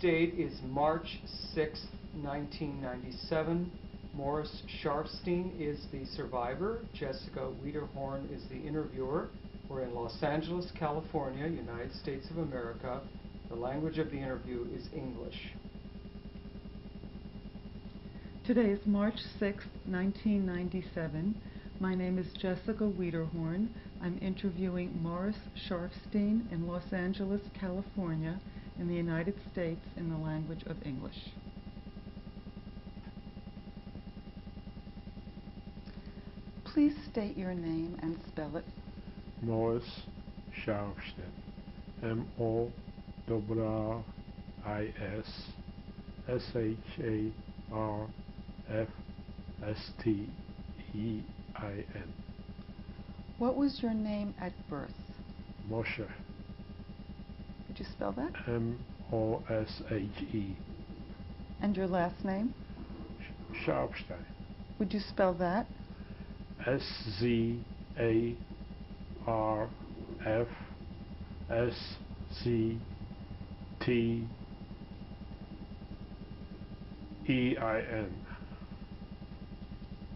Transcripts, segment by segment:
date is March 6th, 1997. Morris Sharfstein is the survivor. Jessica Wiederhorn is the interviewer. We're in Los Angeles, California, United States of America. The language of the interview is English. Today is March 6th, 1997. My name is Jessica Wiederhorn. I'm interviewing Morris Sharfstein in Los Angeles, California, in the United States, in the language of English. Please state your name and spell it. Morris Sharfstein. M-O-R-R-I-S-S-H-A-R-F-S-T-E-I-N. What was your name at birth? Moshe. Could you spell that? M-O-S-H-E. And your last name? Sharfstein. Would you spell that? S-Z-A-R-F-S-C-T-E-I-N.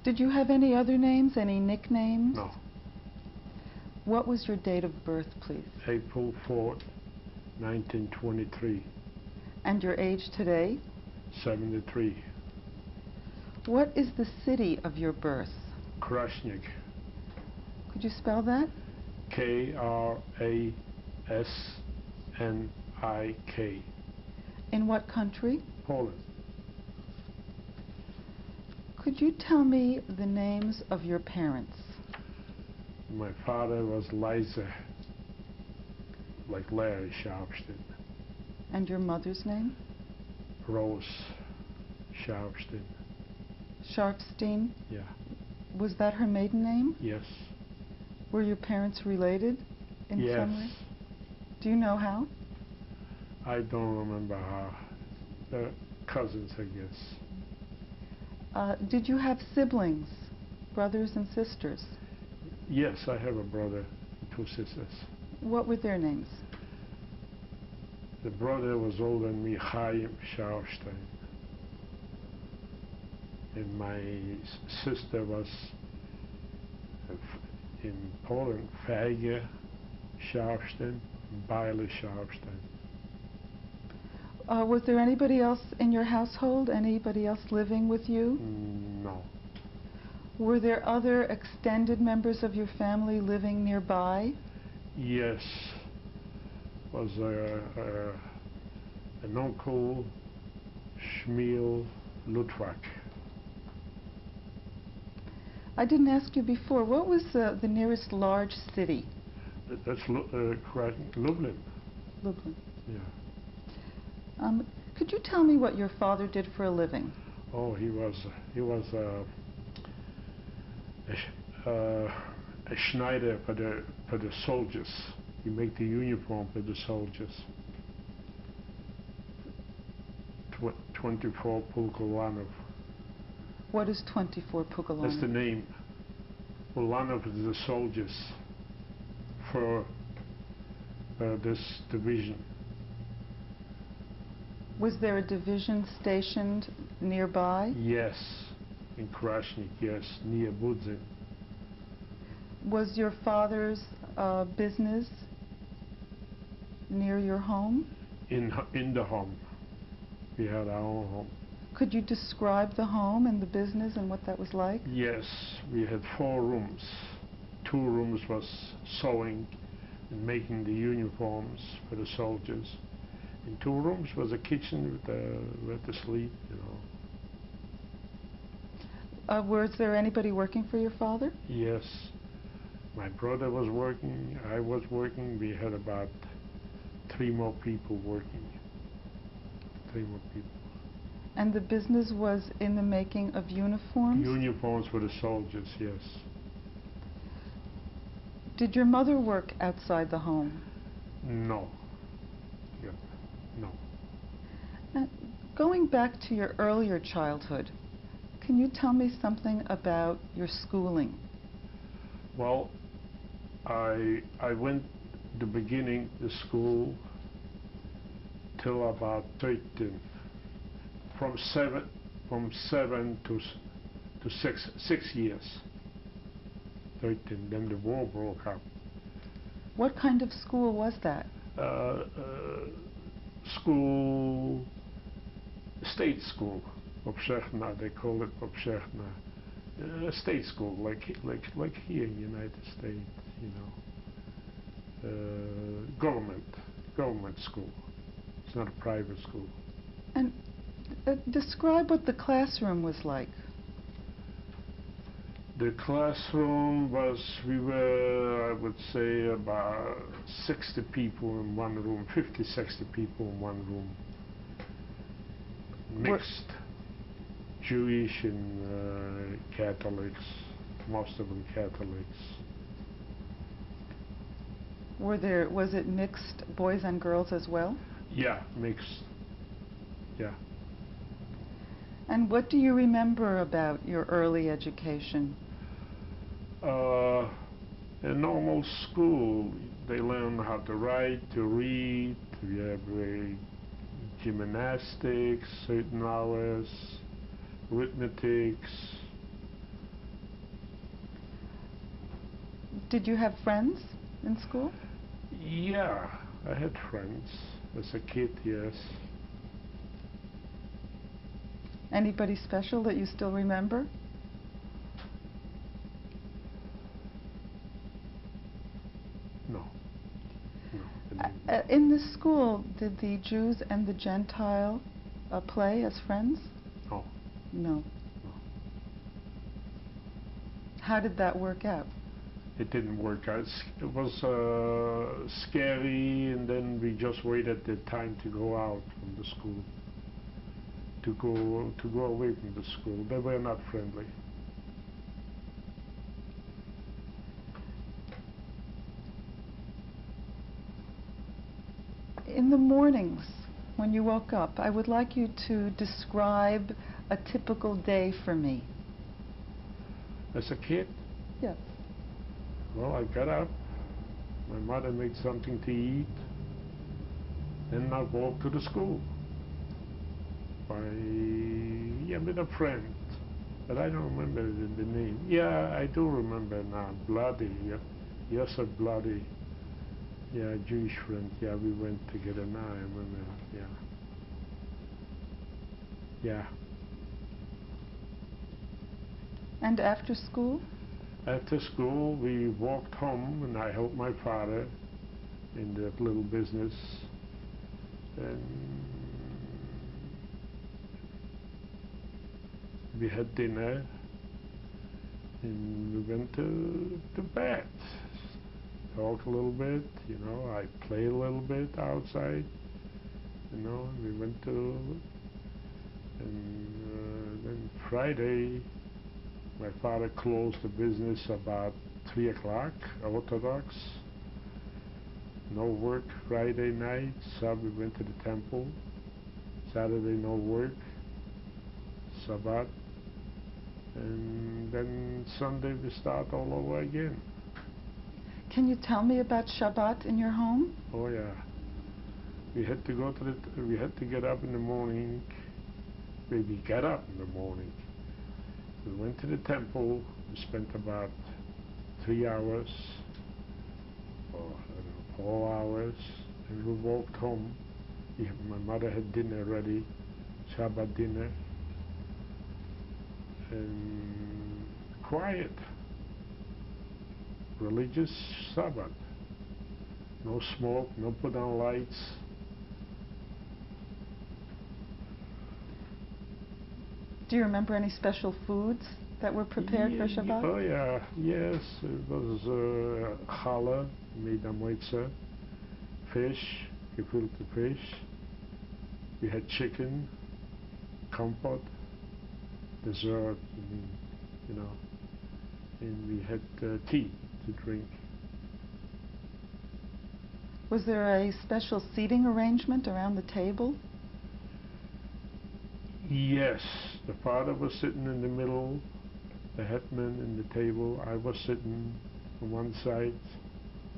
Did you have any other names, any nicknames? No. What was your date of birth, please? April 4th, 1923. And your age today? 73. What is the city of your birth? Krasnik. Could you spell that? K-R-A-S-N-I-K. In what country? Poland. Could you tell me the names of your parents? My father was Liza, like Larry Sharfstein. And your mother's name? Rose Sharfstein. Sharfstein? Yeah. Was that her maiden name? Yes. Were your parents related in some way? Yes. Do you know how? I don't remember how. They're cousins, I guess. Did you have siblings, brothers and sisters? Yes, I have a brother and two sisters. What were their names? The brother was older than me, Chaim Sharfstein. And my sister was in Poland, Feige Sharfstein, Bailey Sharfstein. Was there anybody else in your household? Anybody else living with you? No. Were there other extended members of your family living nearby? Yes. Was an uncle, Shmuel Lutwak. I didn't ask you before, what was the nearest large city? That's Lublin. Lublin. Yeah. Could you tell me what your father did for a living? Oh, he was a Schneider for the soldiers. He made the uniform for the soldiers. 24 Pulkowanov. What is 24 Pugalanov? That's the name. Pulanov is the soldiers for this division. Was there a division stationed nearby? Yes, in Krasnik, yes, near Budzin. Was your father's business near your home? In the home. We had our own home. Could you describe the home and the business and what that was like? Yes, we had 4 rooms. 2 rooms was sewing and making the uniforms for the soldiers. In 2 rooms was a kitchen with the sleep, you know. Was there anybody working for your father? Yes. My brother was working, I was working. We had about 3 more people working. 3 more people. And the business was in the making of uniforms? Uniforms for the soldiers, yes. Did your mother work outside the home? No. Yeah. No. Going back to your earlier childhood, can you tell me something about your schooling? Well, I went the beginning the school until about 13. From seven to 6 years. 13. Then the war broke up. What kind of school was that? School, state school, obszerna, they call it obszerna. State school, like here in the United States, you know. Government school. It's not a private school. And describe what the classroom was like. The classroom was, we were, I would say, about 60 people in one room, 50, 60 people in one room. Mixed, Jewish and Catholics, most of them Catholics. Was it mixed boys and girls as well? Yeah, mixed, yeah. And what do you remember about your early education? A normal school, they learn how to write, to read, we have gymnastics, certain hours, arithmetics. Did you have friends in school? Yeah, I had friends as a kid, yes. Anybody special that you still remember? No. In the school, did the Jews and the Gentile play as friends? No. No. No. How did that work out? It didn't work out. It was scary, and then we just waited the time to go out from the school. To go away from the school. They were not friendly. In the mornings, when you woke up, I would like you to describe a typical day for me. As a kid? Yes. Well, I got up. My mother made something to eat. Then I walked to the school. With a friend. But I don't remember the name. Yeah, I do remember now. Bloody. Yeah. Yes, a Bloody. Yeah, Jewish friend. Yeah, we went together now. I remember. Yeah. Yeah. And after school? After school, we walked home, and I helped my father in that little business. And we had dinner, and we went to bed. Talk a little bit, you know. I played a little bit outside, you know. We went to, and then Friday, my father closed the business about 3 o'clock, Orthodox. No work Friday night. Saturday we went to the temple. Saturday no work. Sabbath. And then Sunday we start all over again. Can you tell me about Shabbat in your home? Oh yeah. We had to go to we had to get up in the morning. We got up in the morning. We went to the temple. We spent about 3 hours, or I don't know, 4 hours, and we walked home. My mother had dinner ready, Shabbat dinner, and quiet, religious Sabbath. No smoke, no put on lights. Do you remember any special foods that were prepared for Shabbat? Oh yeah, yes, it was challah, made moitza, fish, gefilte fish. We had chicken, compote, dessert, and, you know, and we had tea to drink. Was there a special seating arrangement around the table? Yes, the father was sitting in the middle, the hetman in the table. I was sitting on one side,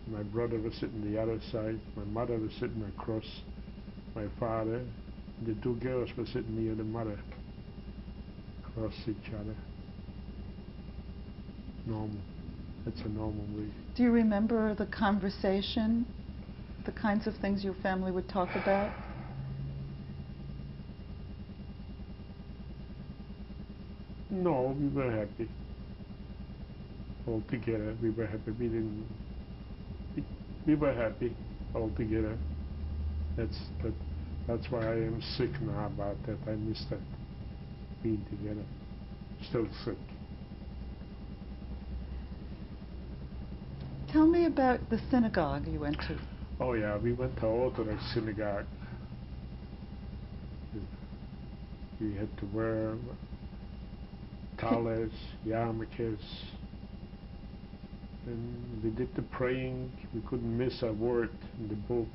my brother was sitting the other side, my mother was sitting across my father. The two girls were sitting near the mother, across each other. Normal. It's a normal way. Do you remember the conversation, the kinds of things your family would talk about? No, we were happy. All together, we were happy. We were happy all together. That's why I am sick now about that. I miss that, being together. Still sick. Tell me about the synagogue you went to. Oh yeah, we went to Orthodox synagogue. We had to wear talis, yarmulkes, and we did the praying. We couldn't miss a word in the book.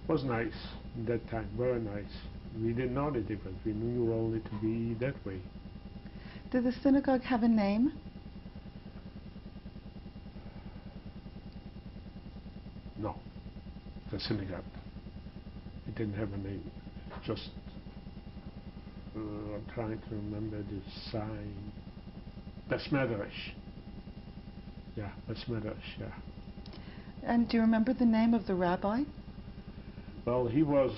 It was nice at that time, very nice. We didn't know the difference. We knew only to be that way. Did the synagogue have a name? No, the synagogue. It didn't have a name. Just, I'm trying to remember the sign. Bes Medrash. Yeah, Bes Medrash, yeah. And do you remember the name of the rabbi? Well, he was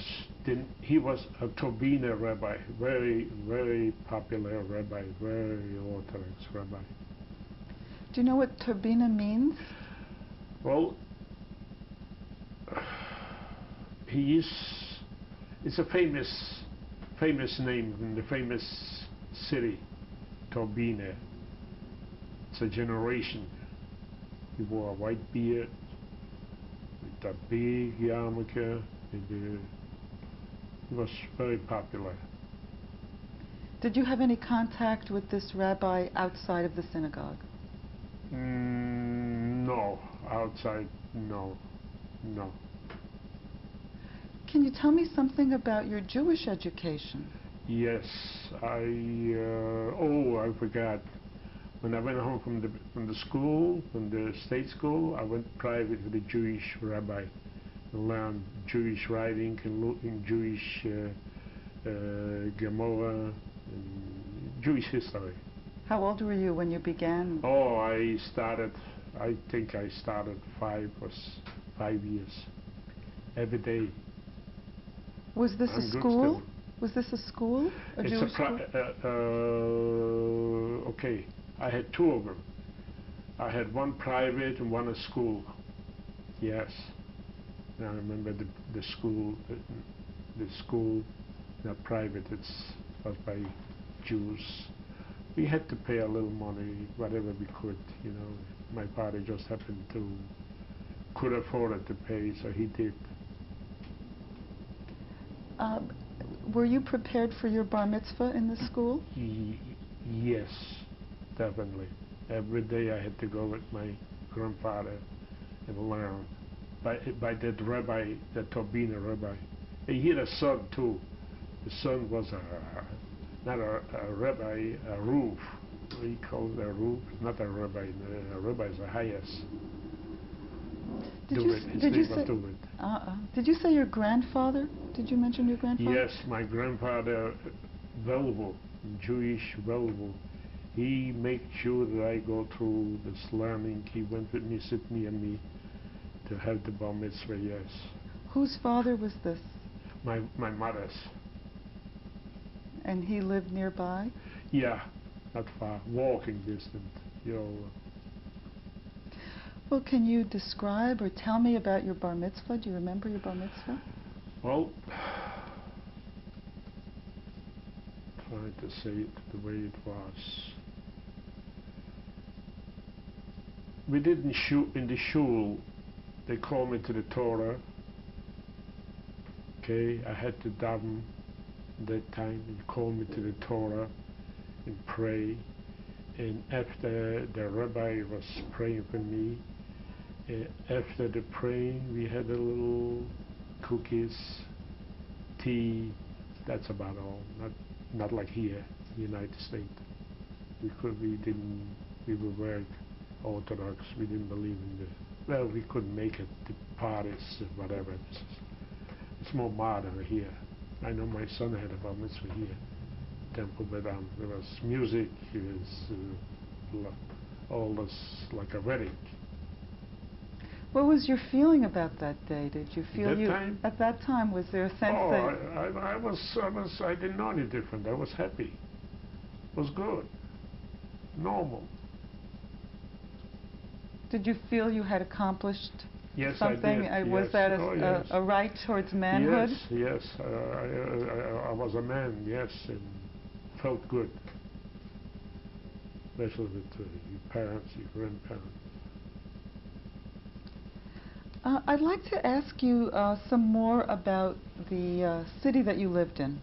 a Turbiner rabbi, very, very popular rabbi, very Orthodox rabbi. Do you know what turbina means? Well, it's a famous name in the famous city, Turbine. It's a generation. He wore a white beard with a big yarmulke. He was very popular. Did you have any contact with this rabbi outside of the synagogue? No, outside, no. Can you tell me something about your Jewish education? Yes, I forgot. When I went home from the school, from the state school, I went private with a Jewish rabbi and learned Jewish writing and Jewish Gemara and Jewish history. How old were you when you began? Oh, I think I started 5 years, every day. Was this a school? Was this a school? A Jewish school? Okay, I had two of them. I had one private and one a school. Yes. I remember the school, the school, not private. It was by Jews. We had to pay a little money, whatever we could. You know, my father just happened to could afford it to pay, so he did. Were you prepared for your bar mitzvah in the school? Yes, definitely. Every day I had to go with my grandfather and learn by that rabbi, that Turbiner rabbi. He had a son too. The son was not a rabbi, a roof. He called it a roof, not a rabbi. A rabbi is the highest. Did you say your grandfather? Did you mention your grandfather? Yes, my grandfather, Velvo, Jewish Velvo. He made sure that I go through this learning. He went with me, sit near me, to have the bar mitzvah, yes. Whose father was this? My mother's. And he lived nearby? Yeah, not far, walking distance, you know. Well, can you describe or tell me about your bar mitzvah? Do you remember your bar mitzvah? Well, trying to say it the way it was. We didn't shoot in the shul. They called me to the Torah. Okay, I had to daven that time. They called me to the Torah and pray. And after the rabbi was praying for me, after the praying, we had a little cookies, tea. That's about all. Not like here, in the United States. We were very Orthodox. We didn't believe in we couldn't make it, the parties, whatever. As it's more modern here. I know my son had a bar mitzvah here, Temple, but there was music, it was all this like a wedding. What was your feeling about that day? Did you feel That time? at that time, was there a sense Oh, that I didn't know any different. I was happy. It was good. Normal. did you feel you had accomplished Yes, something? I did. Was Yes. that Oh, yes. a right towards manhood? Yes, yes. I was a man, yes, and felt good. Especially with your parents, your grandparents. I'd like to ask you some more about the city that you lived in.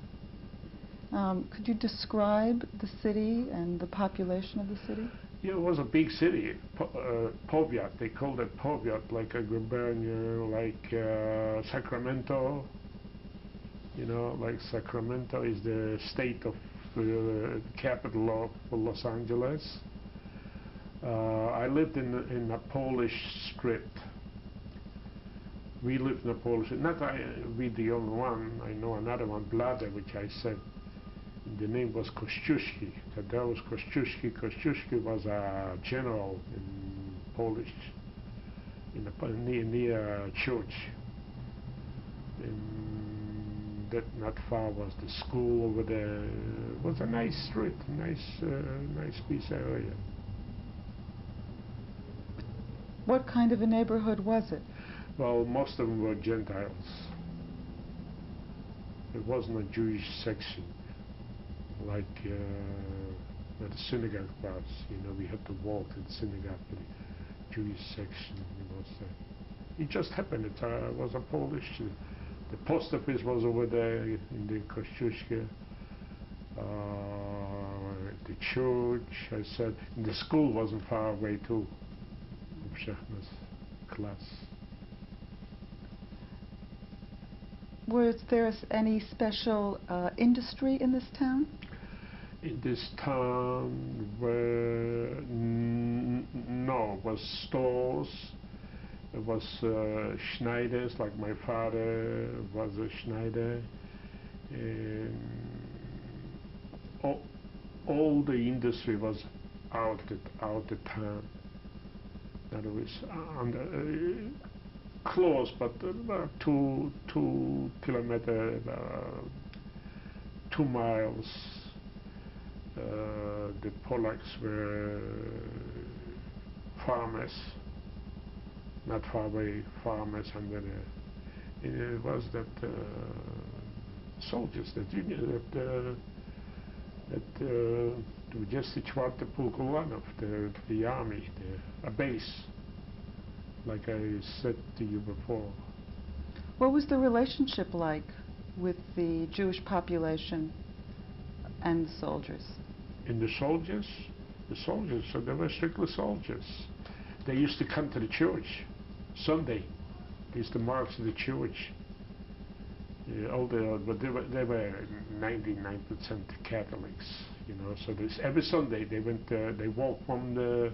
Could you describe the city and the population of the city? Yeah, it was a big city, Poviat. They called it Poviat, like a Gubernia, like Sacramento. You know, like Sacramento is the state of capital of Los Angeles. I lived in a Polish strip. We lived in a Polish, not we the only one. I know another one, Blada, which I said. The name was Kościuszki. That was Kościuszki. Kościuszki was a general in Polish, near church. And that not far was the school over there. It was a nice street, nice piece of area. What kind of a neighborhood was it? Well, most of them were Gentiles. It wasn't a Jewish section, like where the synagogue was. You know, we had to walk to the synagogue for the Jewish section. It just happened. It was a Polish. The post office was over there in the Kościuszki. The church, I said, and the school wasn't far away too. Class. Was there any special industry in this town? In this town, no, it was stores. It was Schneiders, like my father was a Schneider. And all the industry was out the town. In other words, close, but about 2 kilometers, 2 miles. The Polacks were farmers, not far away, farmers, and then it was that soldiers, that union, that 24 Pułk Ulanów, the army, a base, like I said to you before. What was the relationship like with the Jewish population and the soldiers? And the soldiers, so they were strictly soldiers. They used to come to the church Sunday. They used to march to the church. But they were 99% Catholics, you know. So every Sunday they went. They walked from the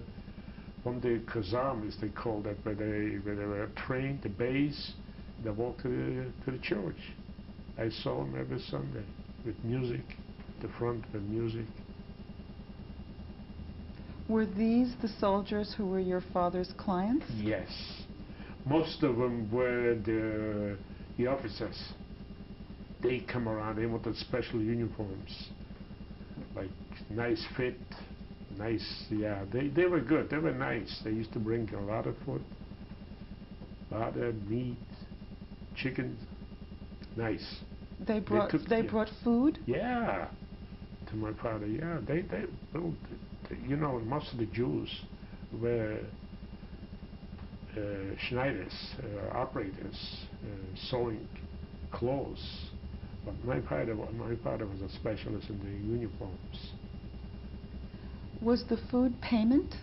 kazam, as they called it, where they were trained, the base. They walked to the church. I saw them every Sunday with music. The front with music. Were these the soldiers who were your father's clients? Yes. Most of them were the officers. They come around, they wanted special uniforms. Like nice fit, nice, yeah. They were good, they were nice. They used to bring a lot of food, a lot of meat, chicken, nice. They brought food? Yeah. To my father, yeah. They you know, most of the Jews were Schneiders, operators, sewing clothes. But my father was a specialist in the uniforms. Was the food payment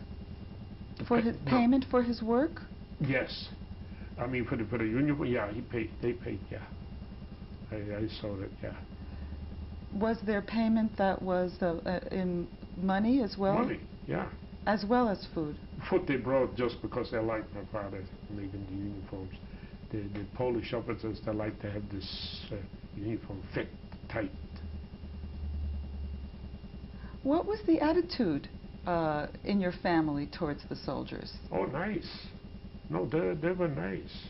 for his payment for his work? Yes, I mean for the uniform. Yeah, he paid. They paid. Yeah, I saw that. Yeah. Was there payment that was in money as well? Money. Yeah. As well as food. Food they brought just because they liked my father making the uniforms. the Polish officers, they like to have this uniform fit, tight. What was the attitude in your family towards the soldiers? Oh, nice. No, they were nice.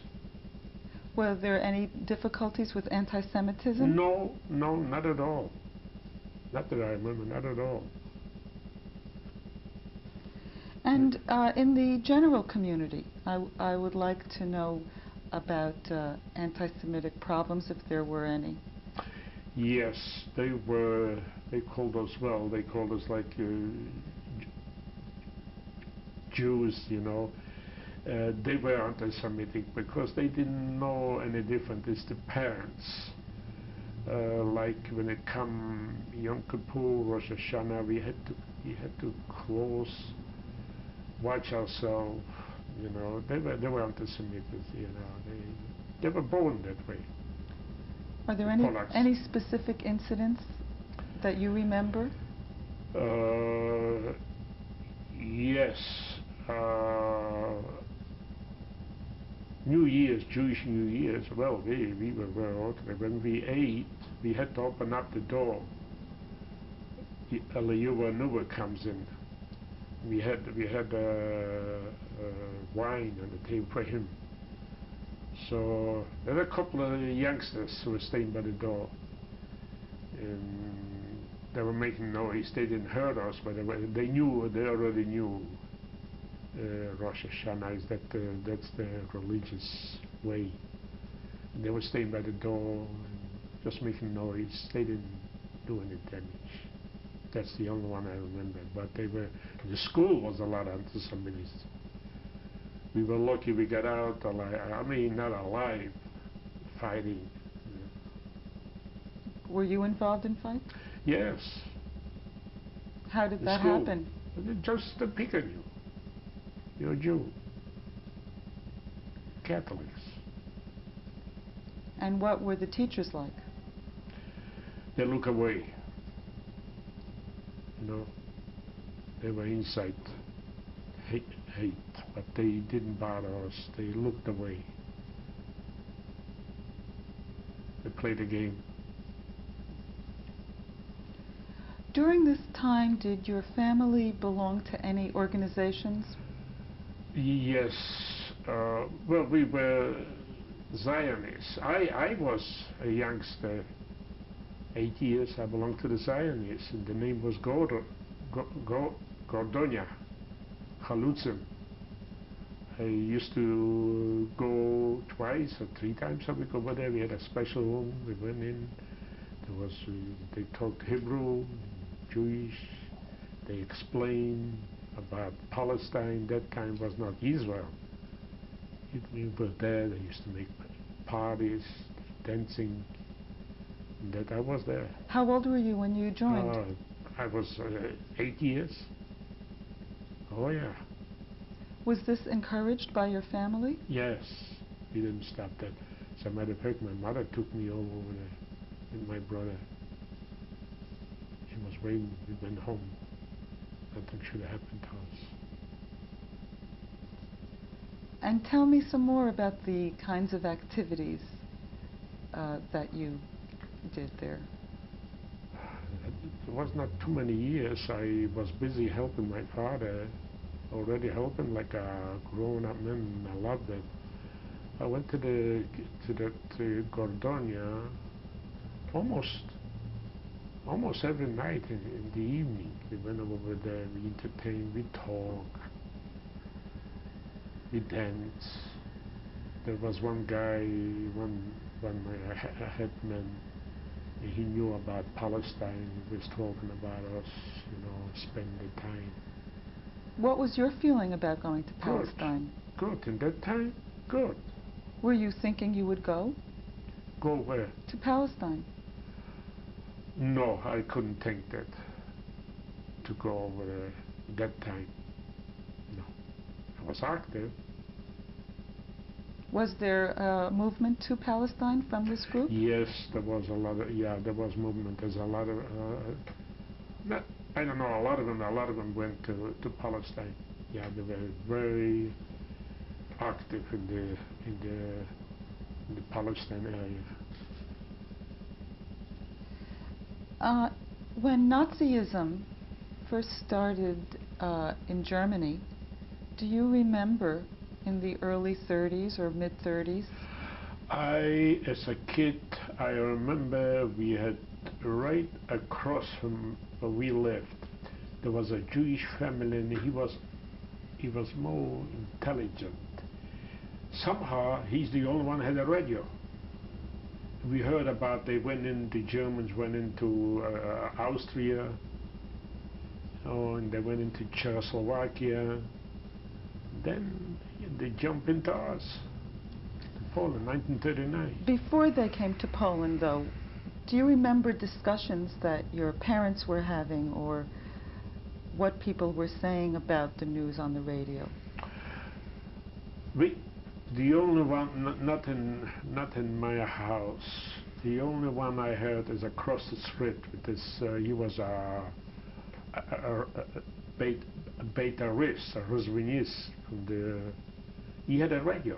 Were there any difficulties with anti-Semitism? No, not at all. Not that I remember, not at all. And in the general community, I would like to know about anti-Semitic problems, if there were any. Yes, they called us, well, they called us like Jews, you know. They were anti-Semitic because they didn't know any different as the parents. Like when it come Yom Kippur, Rosh Hashanah, we had to watch ourselves. You know, they were anti-Semitic. You know, they were born that way. Are there Polacks. any specific incidents that you remember? Yes. New Year's, Jewish New Year's, well, we were very ordinary. When we ate, we had to open up the door. Eliyahu Nuba comes in. We had wine on the table for him. So there were a couple of youngsters who were staying by the door, and they were making noise. They didn't hurt us, but they already knew Rosh Hashanah is that's the religious way. And they were staying by the door, and just making noise. They didn't do any damage. That's the only one I remember. But the school was a lot of anti-Semitism. We were lucky we got out alive. I mean, not alive, fighting. Were you involved in fights? Yes. How did In that school. happen? Just to pick on you. You're a Jew. Catholics. And what were the teachers like? They look away. You know, they were inside hate, but they didn't bother us. They looked away. They played the game. During this time, did your family belong to any organizations? Yes. Well, we were Zionists. I was a youngster, 8 years. I belonged to the Zionists, and the name was Gordonia, Chalutzim. I used to go twice or 3 times a week over there. We had a special room. We went in. They talked Hebrew, Jewish. They explained about Palestine. That time was not Israel. We were there. They used to make parties, dancing. And that I was there. How old were you when you joined? I was 8 years. Oh yeah. Was this encouraged by your family? Yes. We didn't stop that. As a matter of fact, my mother took me over there with my brother. She was waiting. We went home. Nothing should have happened to us. And tell me some more about the kinds of activities that you did there. It was not too many years. I was busy helping my father, already helping like a grown-up man. I loved it. I went to Gordonia almost every night in the evening. We went over there. We entertained. We talked. We danced. There was one guy, one headman. He knew about Palestine. He was talking about us, you know, spend the time. What was your feeling about going to Palestine? Good. In that time, good. Were you thinking you would go? Go where? To Palestine. No, I couldn't think that. To go over there that time. No. I was active. Was there a movement to Palestine from this group? Yes, there was a lot of, there was movement. There's a lot of, I don't know, a lot of them went to Palestine. Yeah, they were very active in the in the Palestine area. When Nazism first started in Germany, do you remember in the early 30s or mid-30s? As a kid, I remember we had right across from where we lived, there was a Jewish family, and he was more intelligent. Somehow, he's the only one who had a radio. We heard about the Germans went into Austria, and they went into Czechoslovakia. Then they jumped into us, to Poland, 1939. Before they came to Poland, though, do you remember discussions that your parents were having, or what people were saying about the news on the radio? The only one, not in my house. The only one I heard is across the street with this. He was a beta risk, a Rozvinist from the. He had a radio.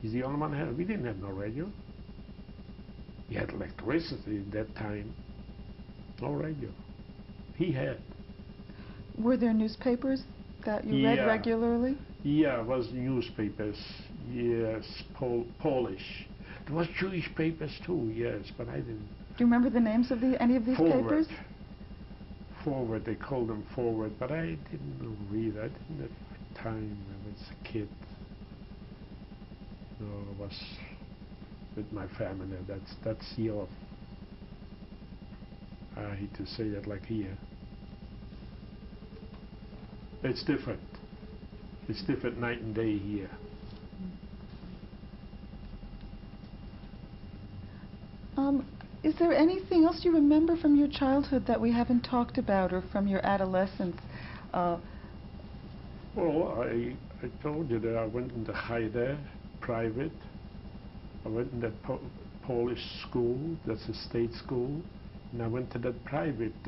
He's the only one who had. We didn't have no radio. He had electricity at that time. No radio. He had. Were there newspapers that you read regularly? Yeah, it was newspapers. Yes, Polish. There was Jewish papers too. Yes, but I didn't. Do you remember the names of any of these papers? Forward, they called them Forward, but I didn't read. I didn't have time. I was a kid. No, I was with my family. That's your. I hate to say that like here. It's different. It's different night and day here. Is there anything else you remember from your childhood that we haven't talked about, or from your adolescence? Well, I told you that I went into Haida, private. I went in that Polish school, that's a state school, and I went to that private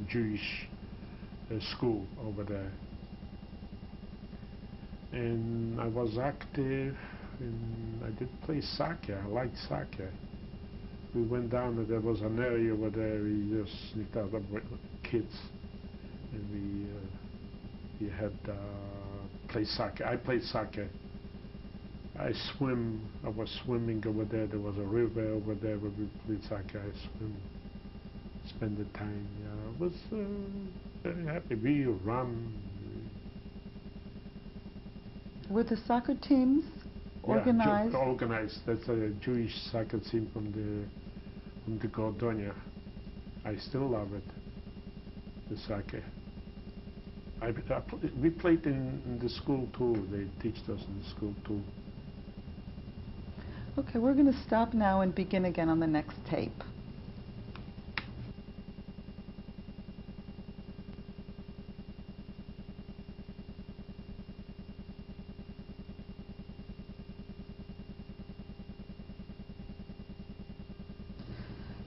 Jewish school over there. And I was active, and I did play soccer. I liked soccer. We went down, and there was an area over there we just sneaked out of kids, and we had played soccer. I played soccer. I was swimming over there. There was a river over there where we played soccer. I swim, spend the time. I was very happy. We run. Were the soccer teams organized? Yeah, organized. That's a Jewish soccer team from the Gordonia. I still love it, the soccer. We played in the school too. They teach us in the school too. Okay, we're going to stop now and begin again on the next tape.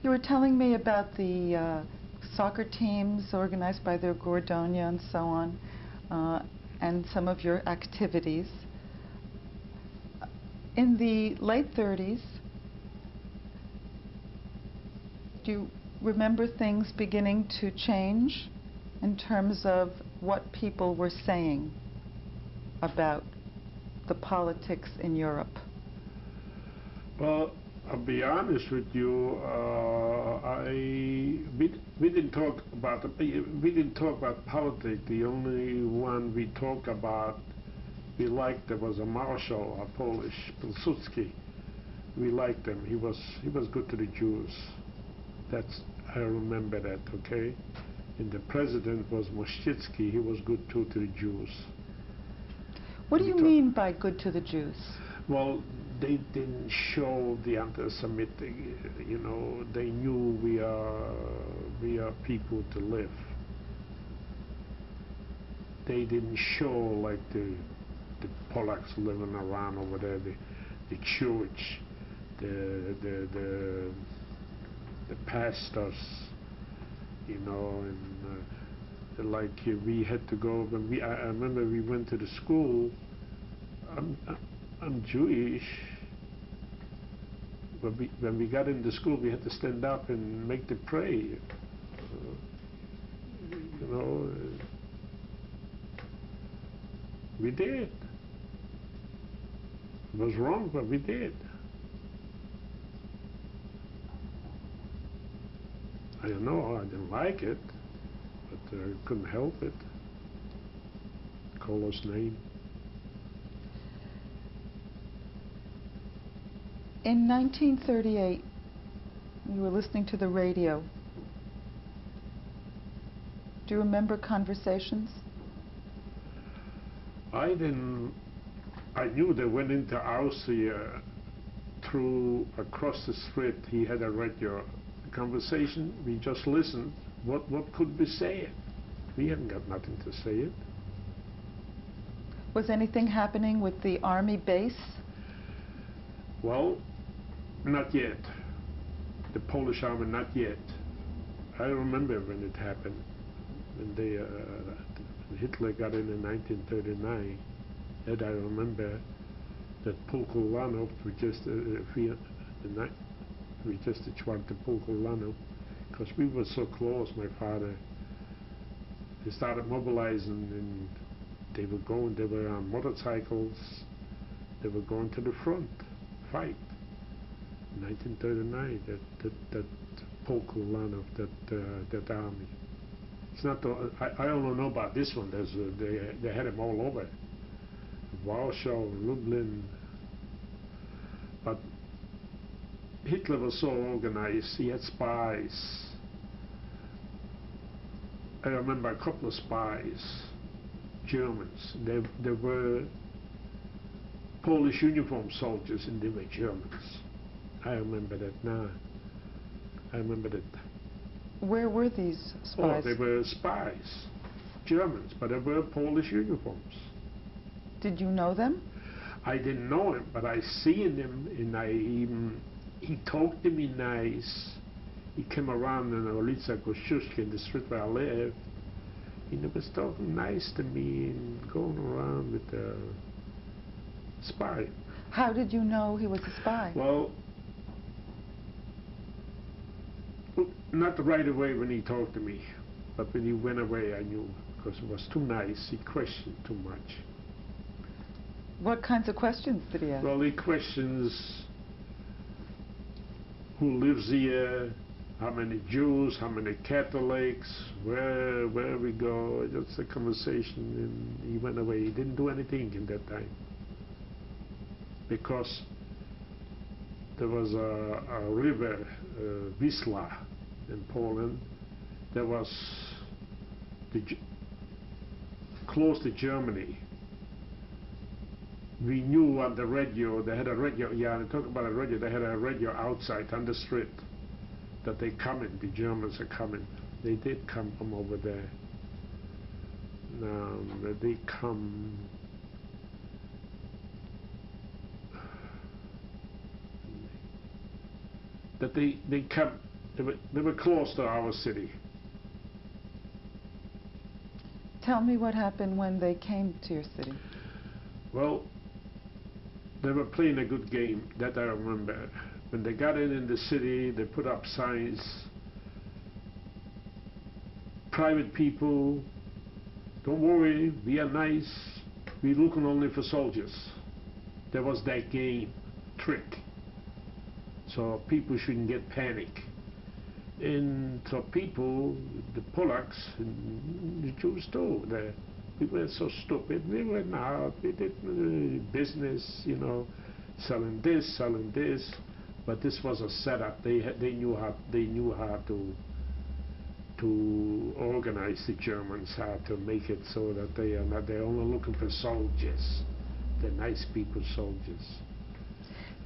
You were telling me about the soccer teams organized by the Gordonia and so on, and some of your activities. In the late 30s, do you remember things beginning to change in terms of what people were saying about the politics in Europe? Well, I'll be honest with you. We didn't talk about politics. The only one we talked about, we liked, there was a marshal, a Polish, Pilsudski. We liked him. He was good to the Jews. I remember that. Okay, and the president was Mościcki. He was good too to the Jews. What do you mean by good to the Jews? Well, they didn't show the anti-Semitic, you know, they knew we are people to live. They didn't show like the Polacks living around over there, the church, the pastors, you know, and like we had to go, when I remember we went to the school. I'm Jewish, when we got into school, we had to stand up and make the prayer. You know, we did. It was wrong, but we did. I don't know, I didn't like it, but I couldn't help it. Call us name. In 1938, you were listening to the radio. Do you remember conversations? I didn't. I knew they went into Austria through across the street. He had a radio conversation. We just listened. What could we say? We hadn't got nothing to say it. Was anything happening with the army base? Well, not yet. The Polish army, not yet. I remember when it happened, when Hitler got in 1939. And I remember that Pulkolanov, we just czwarty Pulkolanov, because we were so close. My father, they started mobilizing, and they were on motorcycles, they were going to the front, fight. 1939, that Pulkolanov, that army. It's not. I only know about this one. They had them all over. Warsaw, Lublin. But Hitler was so organized. He had spies. I remember a couple of spies, Germans. They were Polish uniform soldiers, and they were Germans. I remember that now. I remember that. Where were these spies? Oh, they were spies, Germans, but they were Polish uniforms. Did you know them? I didn't know him, but I seen him, he talked to me nice. He came around in Ulica Kosciuszka, in the street where I live. He was talking nice to me and going around with a spy. How did you know he was a spy? Well, not right away when he talked to me, but when he went away I knew, because it was too nice. He questioned too much. What kinds of questions did he ask? Well, he questions who lives here, how many Jews, how many Catholics, where we go. That's a conversation, and he went away. He didn't do anything in that time, because there was a river, Wisła, in Poland, that was close to Germany. We knew on the radio, they had a radio, yeah, they talk about a radio, they had a radio outside on the street that they coming, the Germans are coming. They did come from over there. Now, they come, that they come, they were close to our city. Tell me what happened when they came to your city. Well, they were playing a good game, that I remember. When they got in the city, they put up signs. Private people, don't worry, we are nice. We're looking only for soldiers. There was that game, trick. So people shouldn't get panic. And so people, the Polacks, and the Jews too, we were so stupid. We went out, we did business, you know, selling this, but this was a setup. They knew how to organize the Germans, how to make it so that they're only looking for soldiers. They're nice people, soldiers.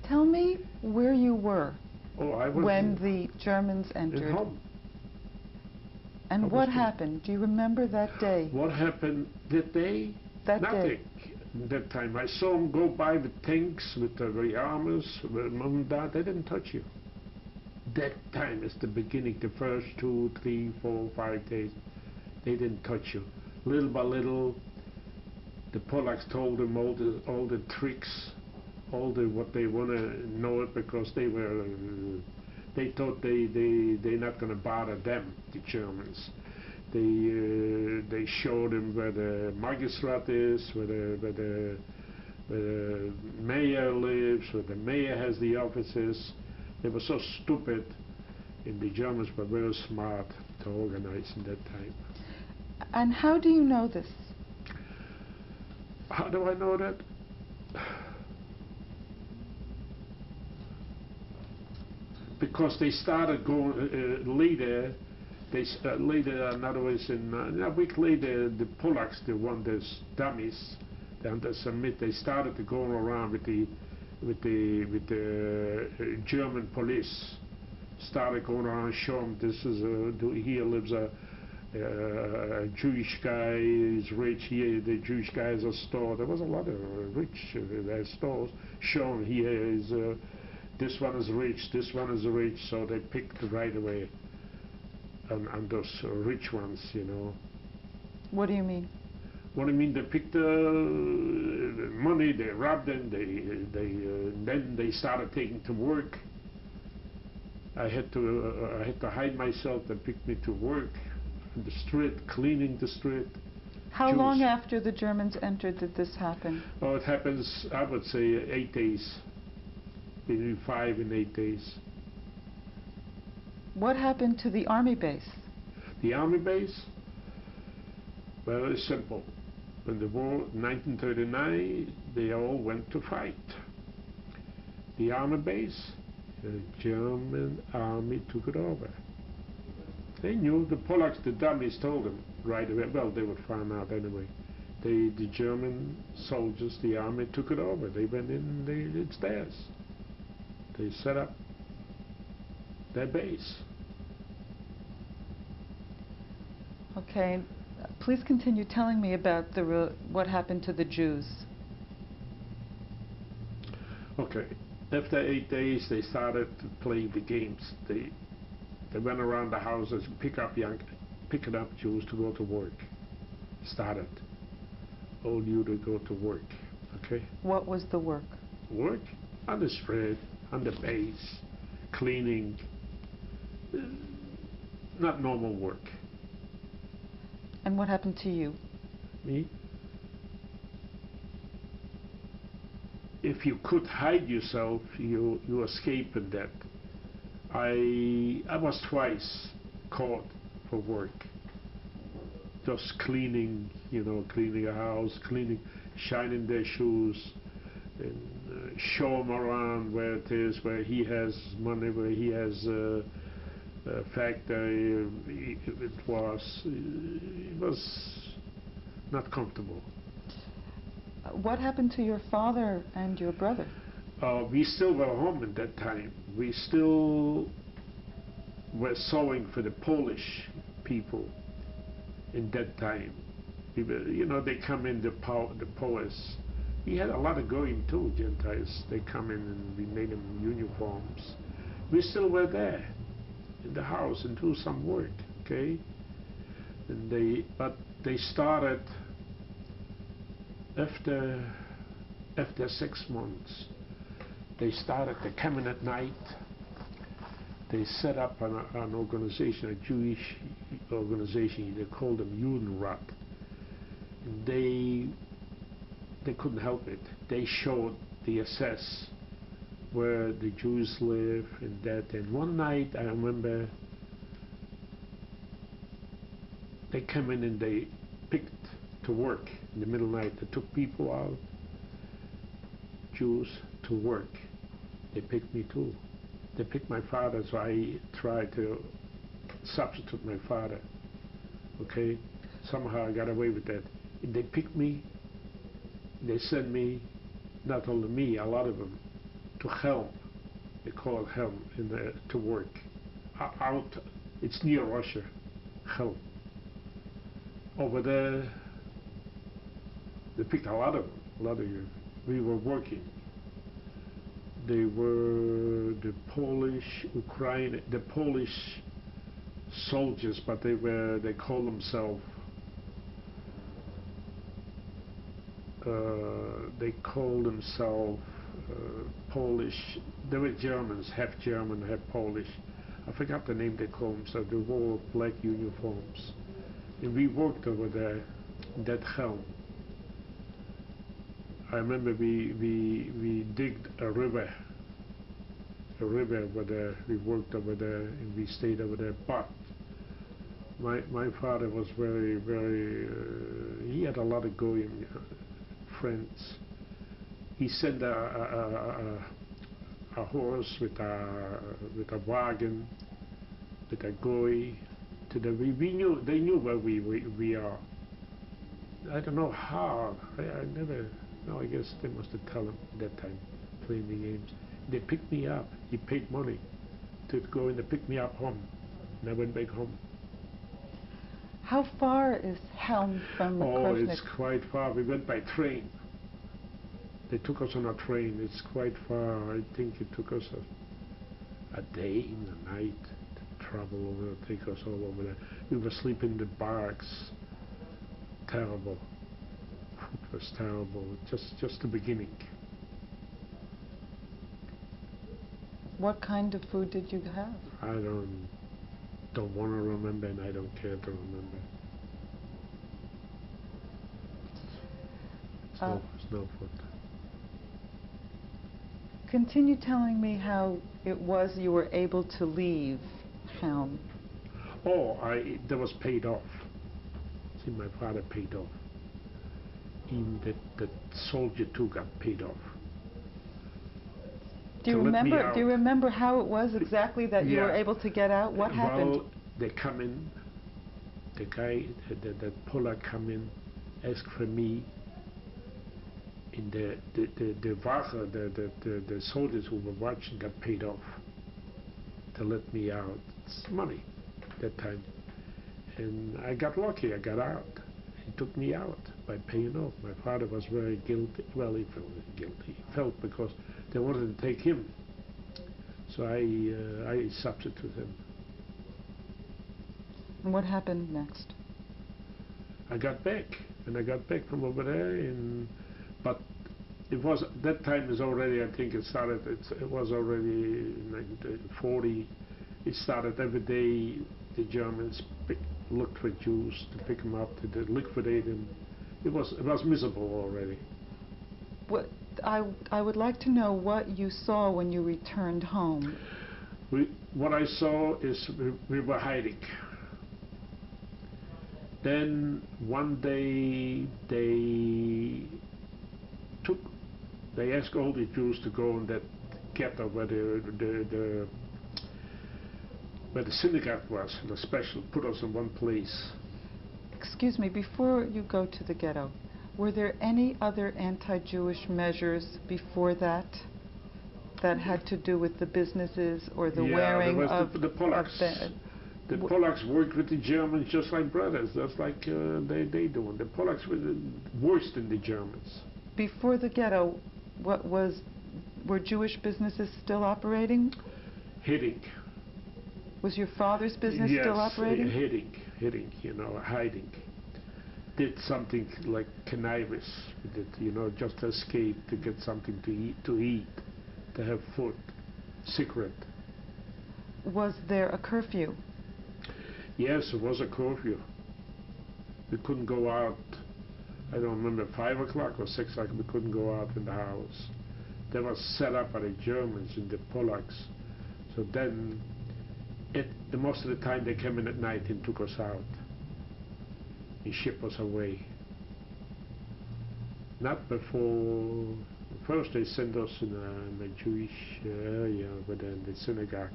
Tell me where you were when the Germans entered. At home. And what happened? Do you remember that day? What happened that day? That Nothing. day. That time I saw them go by with tanks, with the armors, with mom and dad. They didn't touch you. That time is the beginning, the first 2, 3, 4, 5 days. They didn't touch you. Little by little, the Polacks told them all the tricks, all what they want to know it because they thought they're not going to bother them, the Germans. They showed them where the magistrate is, where the mayor lives, where the mayor has the offices. They were so stupid, and the Germans were very smart to organize in that time. And how do you know this? How do I know that? Because they started going later. Later, in other words, a week later, the Polacks, the dummies, the anti-Semit, they started to go around with the German police. Started going around, showing this is here lives a Jewish guy. He's rich. Here, the Jewish guy has a store. There was a lot of rich stores showing here is. This one is rich, this one is rich, so they picked right away on those rich ones, you know. What do you mean? What I mean, they picked the money, they robbed them, then they started taking to work. I had to hide myself. They picked me to work in the street, cleaning the street. How long after the Germans entered did this happen? Oh, it happens, I would say, 8 days. Between 5 and 8 days. What happened to the army base? The army base? Well, it's simple. In the war, 1939, they all went to fight. The army base, the German army took it over. They knew, the Polacks, the dummies told them right away. Well, they would find out anyway. The German soldiers, the army took it over. They went in, it's theirs. They set up their base. Okay, please continue telling me about what happened to the Jews. Okay, after 8 days, they started to play the games. They went around the houses, picking up Jews to go to work. Started. All you to go to work. Okay. What was the work? Work on the street. On the base, cleaning, not normal work. And what happened to you? Me? If you could hide yourself, you escape in that. I was twice caught for work. Just cleaning, you know, cleaning a house, shining their shoes, and show him around where it is, where he has money, where he has a factory. It was not comfortable. What happened to your father and your brother? We still were home at that time. We still were sewing for the Polish people in that time. We were, you know, they come in, the Polish. We had a lot of going too, Gentiles. They come in and we made them uniforms. We still were there in the house and do some work, okay? And but they started after 6 months. They started to come in at night. They set up an organization, a Jewish organization. They called them Judenrat. They couldn't help it. They showed the SS where the Jews live and that. And one night, I remember, they came in and they picked to work in the middle of the night. They took people out, Jews, to work. They picked me too. They picked my father, so I tried to substitute my father. Okay? Somehow I got away with that. And they picked me. They sent me, not only me, a lot of them, to Helm. They call it Helm, to work. Out, it's near Russia, Helm. Over there, they picked a lot of you. We were working. They were the Polish, the Polish soldiers, but they call themselves, Polish. They were Germans, half German, half Polish. I forgot the name they called them, so they wore black uniforms. And we worked over there in that helm. I remember we digged a river over there. We worked over there and we stayed over there. But my father was very, he had a lot of going friends. He sent a horse with a wagon, with a goy to the. They knew where we are. I don't know how. I never. No, I guess they must have told him at that time, playing the games. They picked me up. He paid money to go in and pick me up home. And I went back home. How far is Helm from Oh, Krosnik? it's quite far. We went by train. They took us on a train. It's quite far. I think it took us a day and a night to travel over, take us all over there. We were sleeping in the barracks. Terrible. Food was terrible. Just the beginning. What kind of food did you have? I don't want to remember, and I don't care to remember. It's no food. Continue telling me how it was you were able to leave Helm. Oh, that was paid off. See, my father paid off. Even that soldier too got paid off. Do you remember how it was exactly that you were able to get out? What happened? Well, they come in. The guy, the Polak come in, ask for me. And the soldiers who were watching got paid off to let me out. It's money that time. And I got lucky. I got out. He took me out by paying off. My father was very guilty. Well, he felt guilty. He felt because they wanted to take him. So I substituted him. And what happened next? I got back. And I got back from over there. But it was, that time is already, I think it started, it was already 1940. It started every day. The Germans looked for Jews to pick them up, to liquidate them. It was miserable already. What I would like to know what you saw when you returned home. What I saw is we were hiding. Then one day they asked all the Jews to go in that ghetto where the synagogue was, and put us in one place. Excuse me, before you go to the ghetto, were there any other anti-Jewish measures before that had to do with the businesses or the wearing of the Polacks? The Polacks worked with the Germans just like brothers. That's like they do. The Polacks were the worse than the Germans. Before the ghetto, were Jewish businesses still operating? Hitting. Was your father's business still operating? Hitting, hiding. Did something like connivance with it, just to escape, to get something to eat, to have food, secret. Was there a curfew? Yes, it was a curfew. We couldn't go out. I don't remember, 5 o'clock or 6 o'clock, we couldn't go out in the house. That was set up by the Germans and the Polacks. So then, most of the time they came in at night and took us out. And shipped us away. Not before, first they sent us in a Jewish area over there in the synagogue.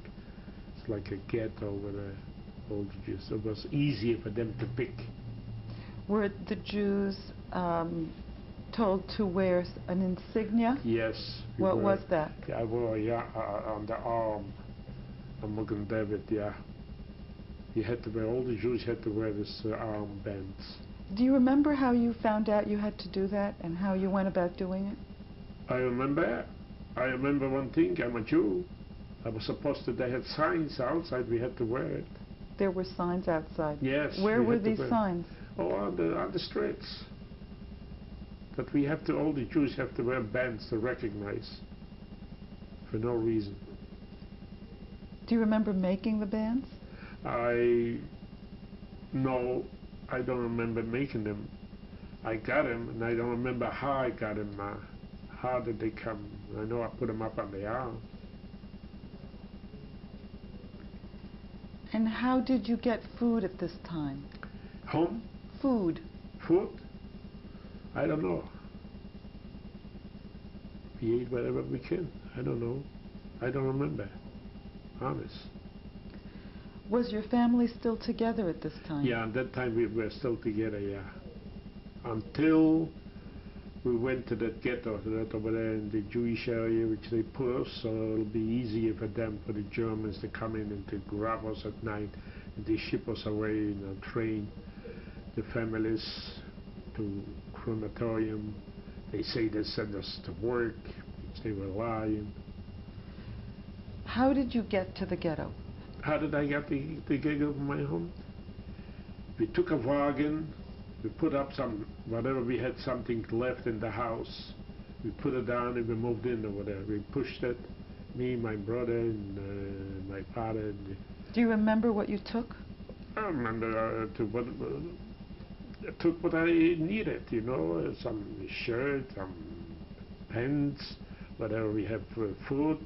It's like a ghetto where all the Jews. It was easier for them to pick. Were the Jews told to wear an insignia? Yes. What was that? I wore, on the arm, a Magen David, You had to wear, all the Jews had to wear this armbands. Do you remember how you found out you had to do that and how you went about doing it? I remember one thing, I'm a Jew. I was supposed to, they had signs outside, we had to wear it. There were signs outside? Yes. Where were these signs? Oh, on the streets. That all the Jews have to wear bands to recognize. for no reason. Do you remember making the bands? No, I don't remember making them. I got them, and I don't remember how I got them. How did they come? I know I put them up on the arm. And how did you get food at this time? Home? Food. Food? I don't know. We ate whatever we can. I don't know. I don't remember. Honest. Was your family still together at this time? Yeah, at that time we were still together, yeah. Until we went to that ghetto, that over there in the Jewish area, which they put us, so it'll be easier for them, for the Germans to come in and to grab us at night, and they ship us away in a train, the families, to crematorium. They say they sent us to work, which they were lying. How did you get to the ghetto? How did I get the gig of my home? We took a wagon, we put up some, whatever we had something left in the house, we put it down and we moved in over there. We pushed it, me, my brother, and my father. Do you remember what you took? I remember I took what I needed, you know, some shirt, some pants, whatever we had for food,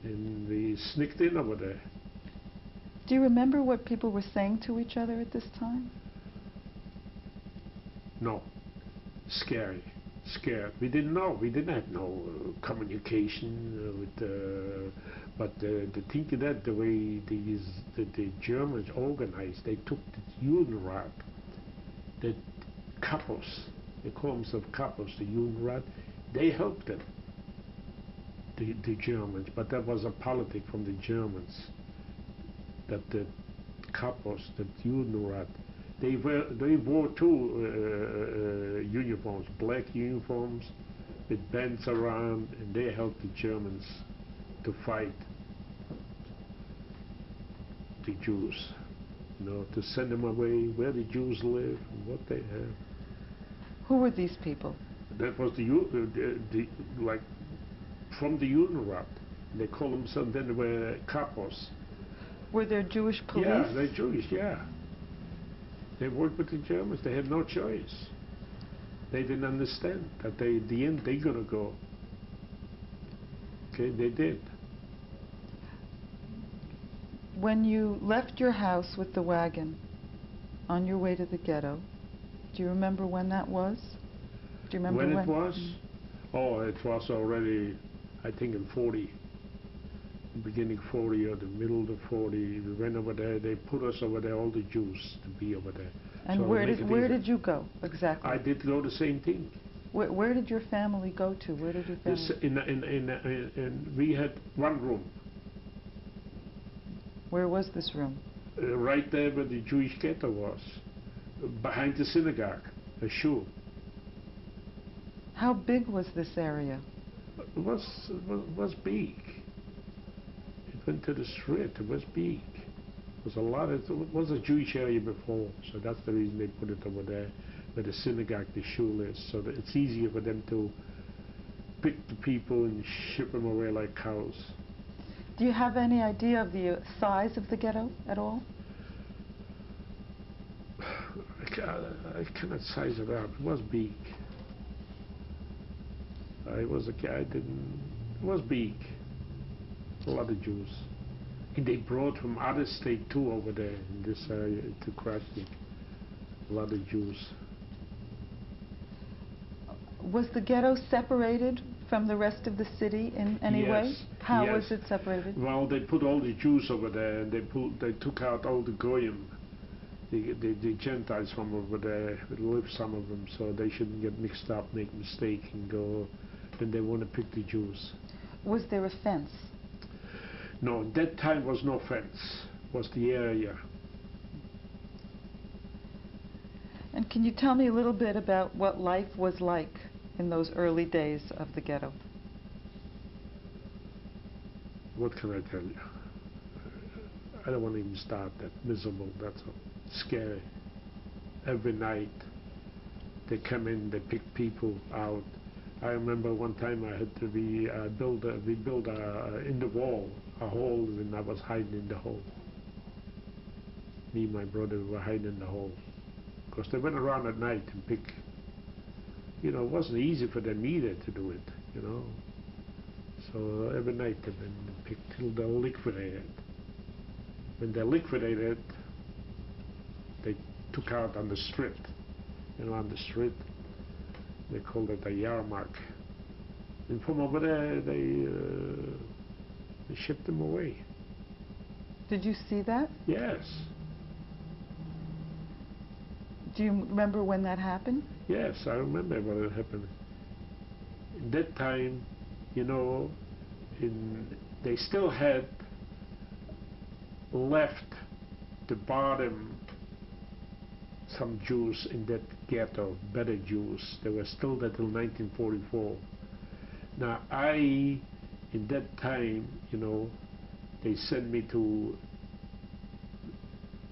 and we sneaked in over there. Do you remember what people were saying to each other at this time? No. Scary. Scared. We didn't know. We didn't have no communication with but the thing is that the way the Germans organized, they took the Judenrat, the couples, they call themselves couples, the Judenrat, they helped them, the Germans, but that was a politic from the Germans, that the couples, the Judenrat, they wore two uniforms, black uniforms with bands around, and they helped the Germans to fight the Jews, you know, to send them away where the Jews live and what they have. Who were these people? That was like from the Judenrat. They call themselves, then they were kapos. Were there Jewish police? Yeah, they're Jewish, yeah. They worked with the Germans. They had no choice. They didn't understand that at the end they're gonna go. Okay, they did. When you left your house with the wagon on your way to the ghetto, do you remember when that was? Do you remember when it was? Oh, it was already, I think in 40. Beginning 40 or the middle of 40, we went over there. They put us over there, all the Jews, to be over there. And so where did you go exactly? I did go the same thing. Where did your family go to? Where did your family? We had one room. Where was this room? Right there where the Jewish ghetto was, behind the synagogue, a shul. How big was this area? It was big. It went to the street. It was big. It was a lot. It was a Jewish area before, so that's the reason they put it over there, where the synagogue, the shul is, so that it's easier for them to pick the people and ship them away like cows. Do you have any idea of the size of the ghetto at all? I cannot size it up. It was big. I was a kid. It was big. A lot of Jews. And they brought from other states too over there in this area to Krasny. A lot of Jews. Was the ghetto separated from the rest of the city in any way? How was it separated? Well, they put all the Jews over there, and they took out all the Goyim, the Gentiles from over there. Lived some of them, so they shouldn't get mixed up, make mistake, and go. Then they want to pick the Jews. Was there a fence? No, at that time was no fence. Was the area. And can you tell me a little bit about what life was like in those early days of the ghetto? What can I tell you? I don't want to even start that. Miserable, that's all. Scary. Every night they come in, they pick people out. I remember one time I had to we built in the wall a hole, and I was hiding in the hole. Me and my brother were hiding in the hole. Because they went around at night and pick. You know, it wasn't easy for them either to do it, you know. So every night they went and picked till they liquidated. When they liquidated, they took out on the street. You know, on the street, they called it a yarmark. And from over there, they shipped them away. Did you see that? Yes. Do you remember when that happened? Yes, I remember when it happened. In that time, you know, they still had left the bottom some Jews in that ghetto, better Jews. They were still there till 1944. Now in that time, you know, they sent me to,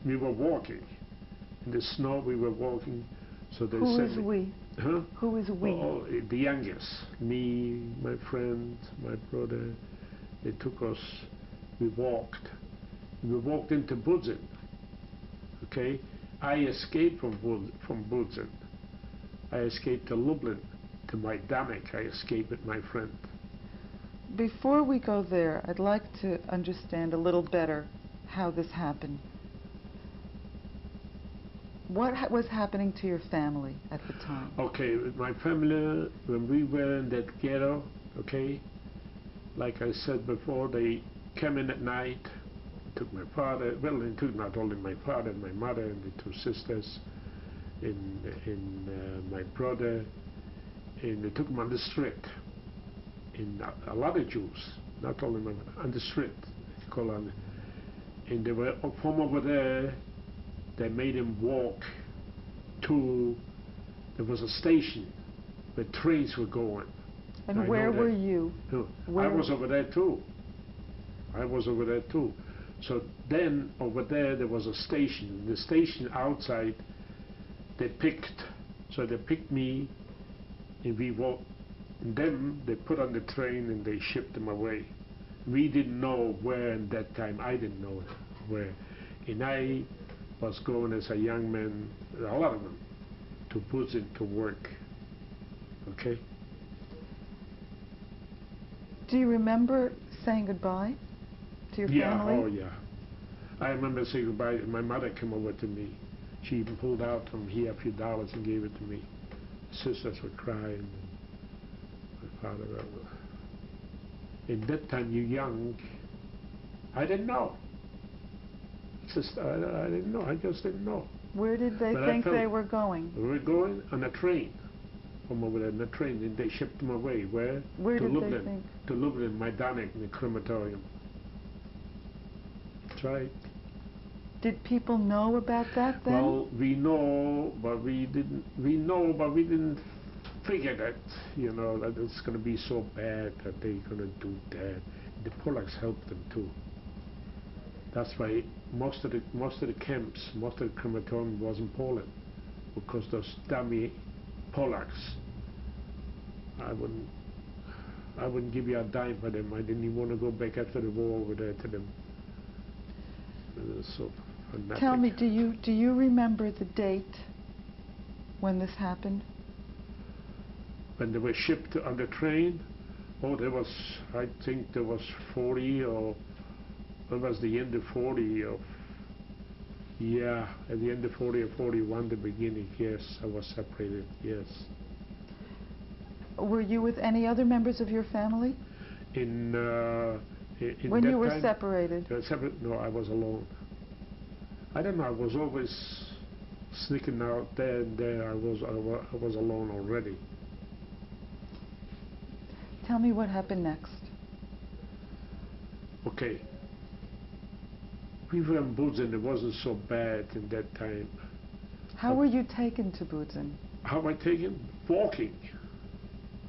we were walking. In the snow we were walking, so they Who sent is me. we? Huh? Who is we? Oh, the youngest. Me, my friend, my brother. They took us, we walked. We walked into Budzin. Okay? I escaped from Budzin. I escaped to Lublin, to Majdanek. I escaped with my friend. Before we go there, I'd like to understand a little better how this happened. What was happening to your family at the time? Okay, with my family, when we were in that ghetto, okay, like I said before, they came in at night, took my father, well, they took not only my father, my mother, and the two sisters, and my brother, and they took them on the street. In a lot of Jews, not only my mother, on the street, and they were from over there. They made him walk to, there was a station where trains were going. And where were you? I was over there too. I was over there too. So then over there was a station. The station outside, they picked me, and we walked. And then they put on the train and they shipped them away. We didn't know where at that time. I didn't know where. And I was going as a young man, a lot of them, to Budzin to work. Okay? Do you remember saying goodbye to your family? Oh yeah. I remember saying goodbye. My mother came over to me. She even pulled out from here a few dollars and gave it to me. Sisters were crying. My father. In that time, you're young. I didn't know. Just, I didn't know. I just didn't know. Where did they think they were going? We were going on a train from over there, on a train, and they shipped them away. Where? Where to did Lublin, they think? To Lublin, Majdanek, in the crematorium. That's right. Did people know about that then? Well, we know, but we didn't. We know, but we didn't figure that, you know, that it's going to be so bad that they're going to do that. The Polacks helped them too. That's why most of the camps, most of the crematorium was in Poland, because those dummy Polacks. I wouldn't give you a dime for them. I didn't even want to go back after the war over there to them. It was so fanatic. Tell me, do you remember the date when this happened? When they were shipped on the train, oh, there was, I think there was 40 or. It was the end of 40 or, yeah, at the end of 40 or 41, the beginning, yes, I was separated, yes. Were you with any other members of your family? In when that you were time, separated? No, I was alone. I don't know, I was always sneaking out there and there. I was alone already. Tell me what happened next. Okay. We were in Budzin. It wasn't so bad in that time. How were you taken to Budzin? How am I taken? Walking.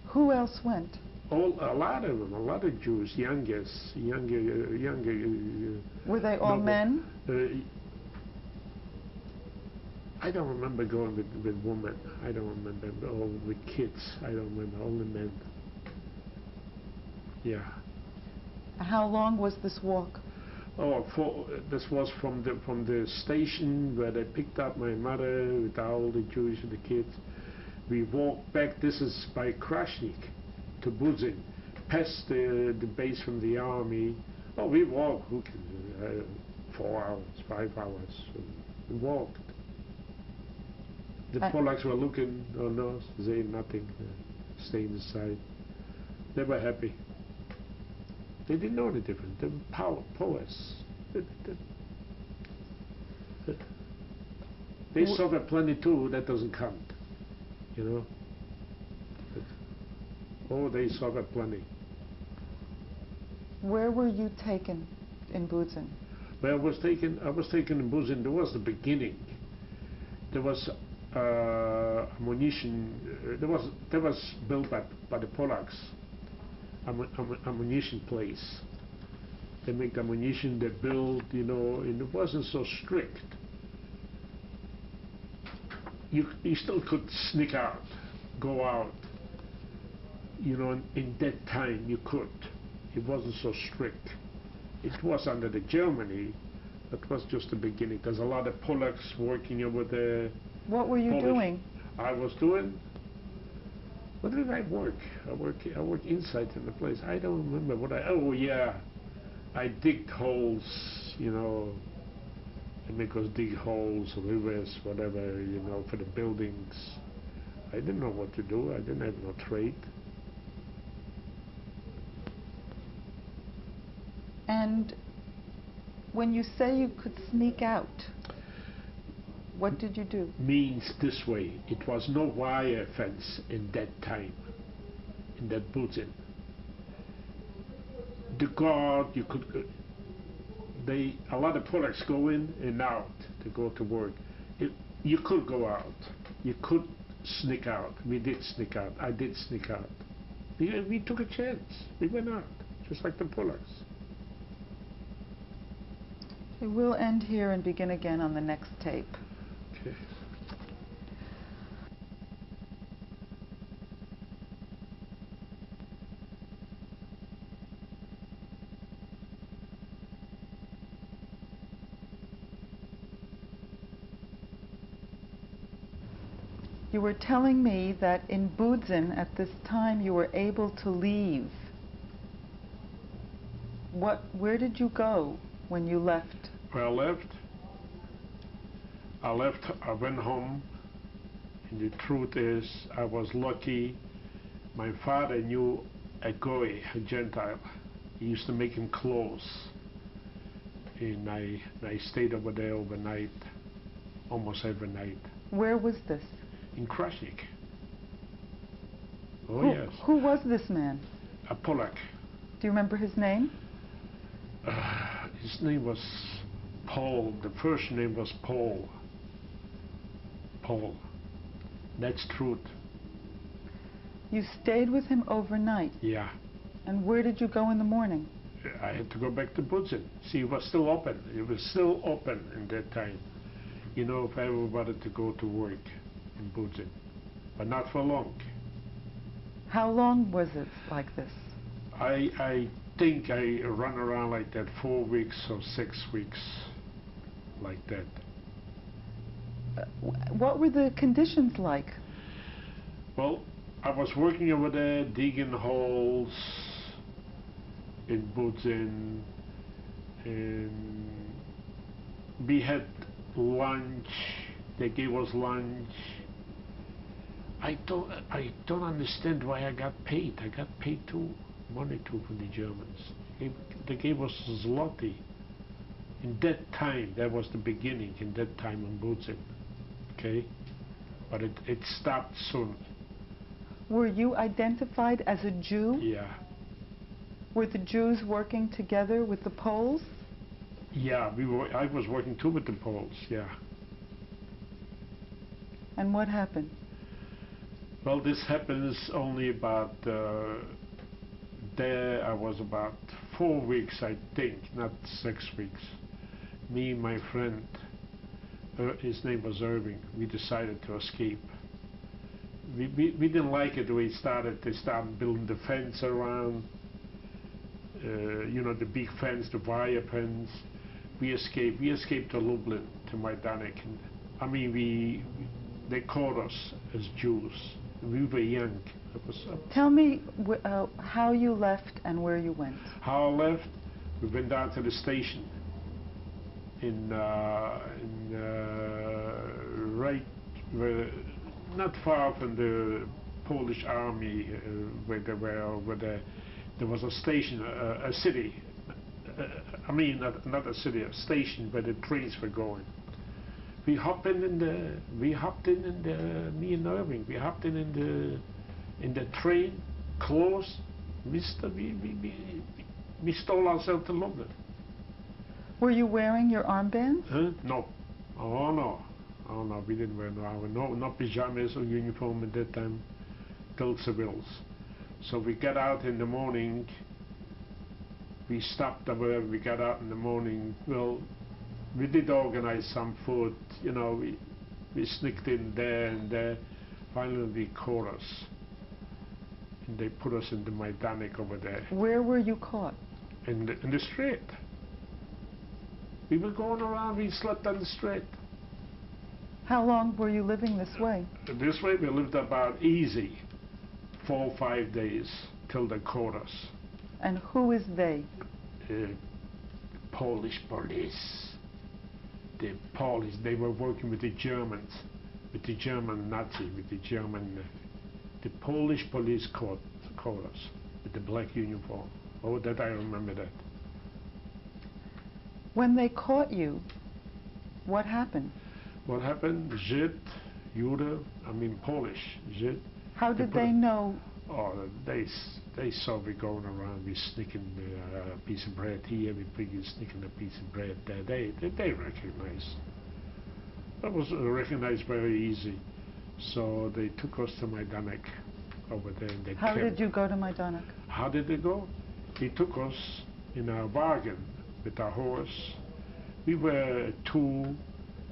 Who else went? A lot of them, a lot of Jews, younger. Were they all men? I don't remember going with women. I don't remember, or with kids. I don't remember, only men. Yeah. How long was this walk? Oh, this was from the station where they picked up my mother with all the Jewish and the kids. We walked back. This is by Krasnik to Buzin, past the base from the army. Oh, we walked. 4 hours, 5 hours. We walked. The Polacks were looking on us, saying nothing, staying inside. They were happy. They didn't know any different. They were Polish. They suffered plenty too. That doesn't count, you know. Oh, they suffered plenty. Where were you taken in Budzin? Where I was taken in Budzin. There was the beginning. There was ammunition. There was built by the Polacks. Ammunition place. They make ammunition. They build, you know, and it wasn't so strict. You still could sneak out, go out. You know, in that time you could. It wasn't so strict. It was under the Germany. That was just the beginning. There's a lot of Polacks working over there. What were you doing? I was doing. What did I work? I work inside in the place. I don't remember what I. Oh yeah, I digged holes. You know, they make us dig holes, rivers, whatever. You know, for the buildings. I didn't know what to do. I didn't have no trade. And when you say you could sneak out, what did you do? Means this way. It was no wire fence in that time, in that Budzin. The guard, you could, a lot of Polacks go in and out to go to work. You could go out. You could sneak out. We did sneak out. I did sneak out. We took a chance. We went out, just like the Polacks. Okay, we'll end here and begin again on the next tape. Okay. You were telling me that in Budzin at this time you were able to leave. Where did you go when you left? Where I left, I went home, and the truth is, I was lucky. My father knew a Goy, a Gentile. He used to make him clothes. And I stayed over there overnight, almost every night. Where was this? In Krasnik. Oh, yes. Who was this man? A Polak. Do you remember his name? His name was Paul. The first name was Paul. Paul. That's truth. You stayed with him overnight? Yeah. And where did you go in the morning? I had to go back to Budzin. See, it was still open. It was still open in that time. You know, if I ever wanted to go to work in Budzin. But not for long. How long was it like this? I think I run around like that 4 weeks or 6 weeks. Like that. What were the conditions like? Well, I was working over there, digging holes in Budzin, and we had lunch. They gave us lunch. I don't understand why I got paid. I got paid money too from the Germans. They gave us zloty. In that time, that was the beginning. In that time in Budzin, okay, but it stopped soon. Were you identified as a Jew? Yeah. Were the Jews working together with the Poles? Yeah, I was working too with the Poles. Yeah. And what happened? Well, this happens only about. There I was about 4 weeks, I think, not 6 weeks. Me and my friend, his name was Irving. We decided to escape. We didn't like it the way it started. They started building the fence around, you know, the big fence, the wire fence. We escaped. We escaped to Lublin, to Majdanek. And, I mean, they caught us as Jews. We were young. Tell me how you left and where you went. How I left? We went down to the station right where, not far from the Polish army, where there was a station, a city. I mean, not a city, a station where the trains were going. We hopped in the, me and Irving, we hopped in the train, closed. We stole ourselves to London. Were you wearing your armbands? Huh? No. Oh no. Oh no, we didn't wear no pajamas or uniform at that time, till civils. So we got out in the morning. We stopped wherever we got out in the morning. Well, we did organize some food, you know, we sneaked in there and there. Finally they caught us. And they put us in the Majdanek over there. Where were you caught? In the street. We were going around, we slept on the street. How long were you living this way? This way we lived about easy 4 or 5 days till they caught us. And who is they? Polish police. The Polish, they were working with the Germans, with the German Nazi, with the German. The Polish police caught us with the black uniform. Oh, that I remember that. When they caught you, what happened? What happened? Żyd, Jude, I mean Polish, Żyd. How did they know? Oh, they saw we going around, we sneaking a piece of bread here, we sneaking a piece of bread there. They recognized. That was recognized very easy. So they took us to Majdanek over there. And they How did you go to Majdanek? How did they go? He took us in a wagon with a horse. We were two,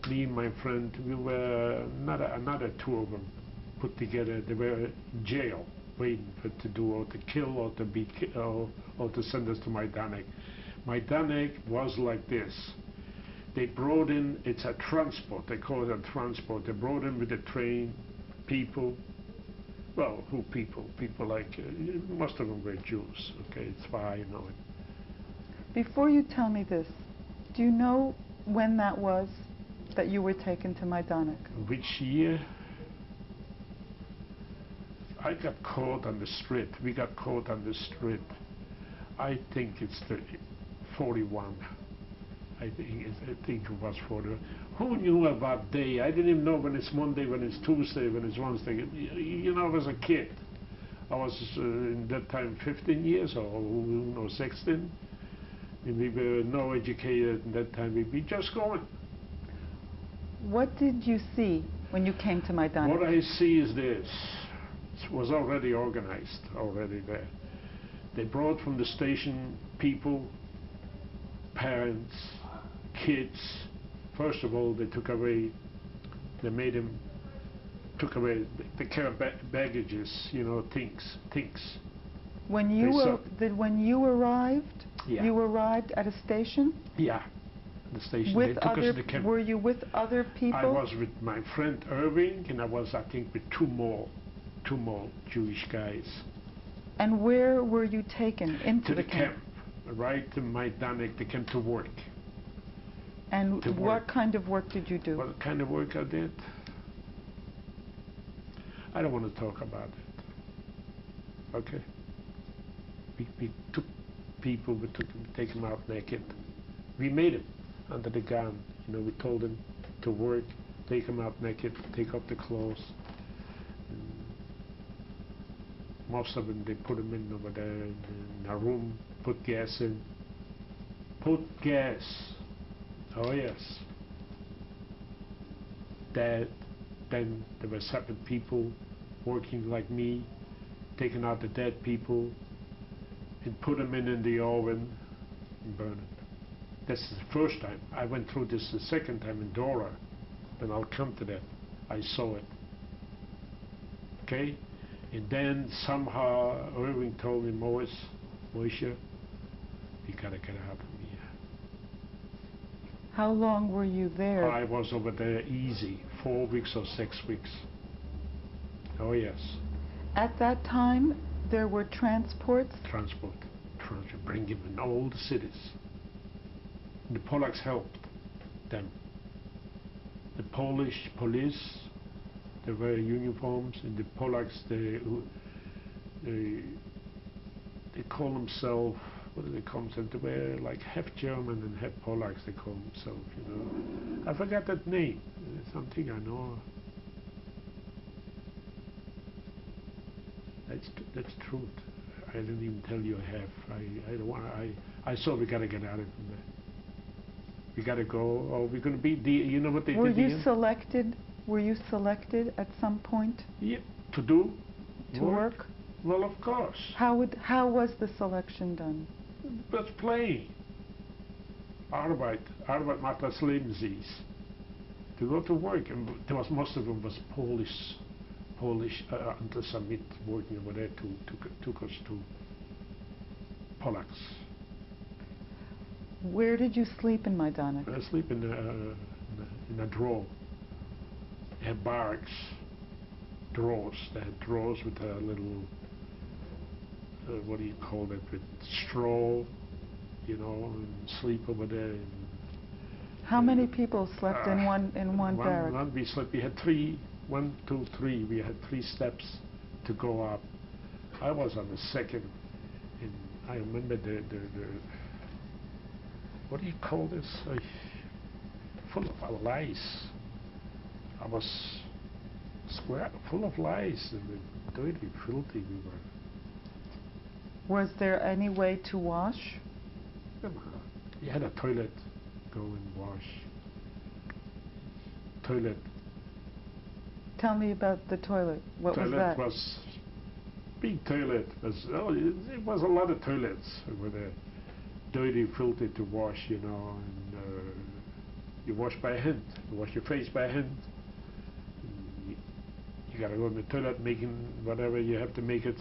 me and my friend, we were another two of them put together. They were in jail, waiting to do or to kill or to be or to send us to Majdanek. Majdanek was like this. They brought in, it's a transport, they call it a transport. They brought in with the train people. Well, who people? People like, most of them were Jews, okay, it's why I know it. Before you tell me this, do you know when that was that you were taken to Majdanek? Which year? I got caught on the street. We got caught on the street. I think it's 41. I think it was 41. Who knew about day? I didn't even know when it's Monday, when it's Tuesday, when it's Wednesday. You know, I was a kid. I was in that time 15 years old, or 16. And we were no educated in that time. We just going. What did you see when you came to Majdanek? What I see is this. It was already organized, already there. They brought from the station people, parents, kids. First of all, they took away, took away the care of baggages, you know, things. When you arrived, yeah. You arrived at a station? Yeah, the station. With they took us to the camp. Were you with other people? I was with my friend Irving, and I was, I think, with two more Jewish guys. And where were you taken? Into the camp? Right to Majdanek, they came to work. And what kind of work did you do? What kind of work I did? I don't want to talk about it. Okay. We took people, take them out naked. We made them under the gun. You know, we told them to work, take them out naked, take off the clothes. Most of them, they put them in over there in a room, put gas in. Put gas. Oh yes. Then there were separate people working like me, taking out the dead people and put them in the oven and burn it. This is the first time. I went through this the second time in Dora. and I'll come to that. I saw it. Okay? And then somehow Irving told me, Moshe, you gotta get out of here. How long were you there? I was over there easy, 4 weeks or 6 weeks. Oh yes. At that time, there were transports? Transport, bring him in all the cities. The Polacks helped them. The Polish police, they wear uniforms, and the Polacks, they call themselves, what do they call themselves? They were like half German and half Polacks, they call themselves, you know. I forgot that name. It's something I know. That's truth. I didn't even tell you I have. I don't want. I saw we gotta get out of there. We gotta go. Or we're gonna be. You know what they Were did? you selected? Were you selected at some point? Yeah. To do. To work? Well, of course. How was the selection done? Let's play. Arbeit macht das Leben süß. To go to work, and there was most of them was Polish anti-Semit working over there took us to Polacks. Where did you sleep in Majdanek? I sleep in a drawer. They had barracks, drawers. They had drawers with a little, what do you call it, with straw, you know, and sleep over there. And how many people slept in one barrack? We had 3, 1, 2, 3. We had 3 steps to go up. I was on the second, and I remember the what do you call this? Full of lice. I was full of lice, and dirty, filthy we were. Was there any way to wash? You had a toilet, go and wash. Toilet. Tell me about the toilet. What was that? Toilet was big toilet. It was a lot of toilets over there. Dirty, filthy to wash, you know, and you wash by hand. You wash your face by hand. You gotta go in the toilet making whatever you have to make it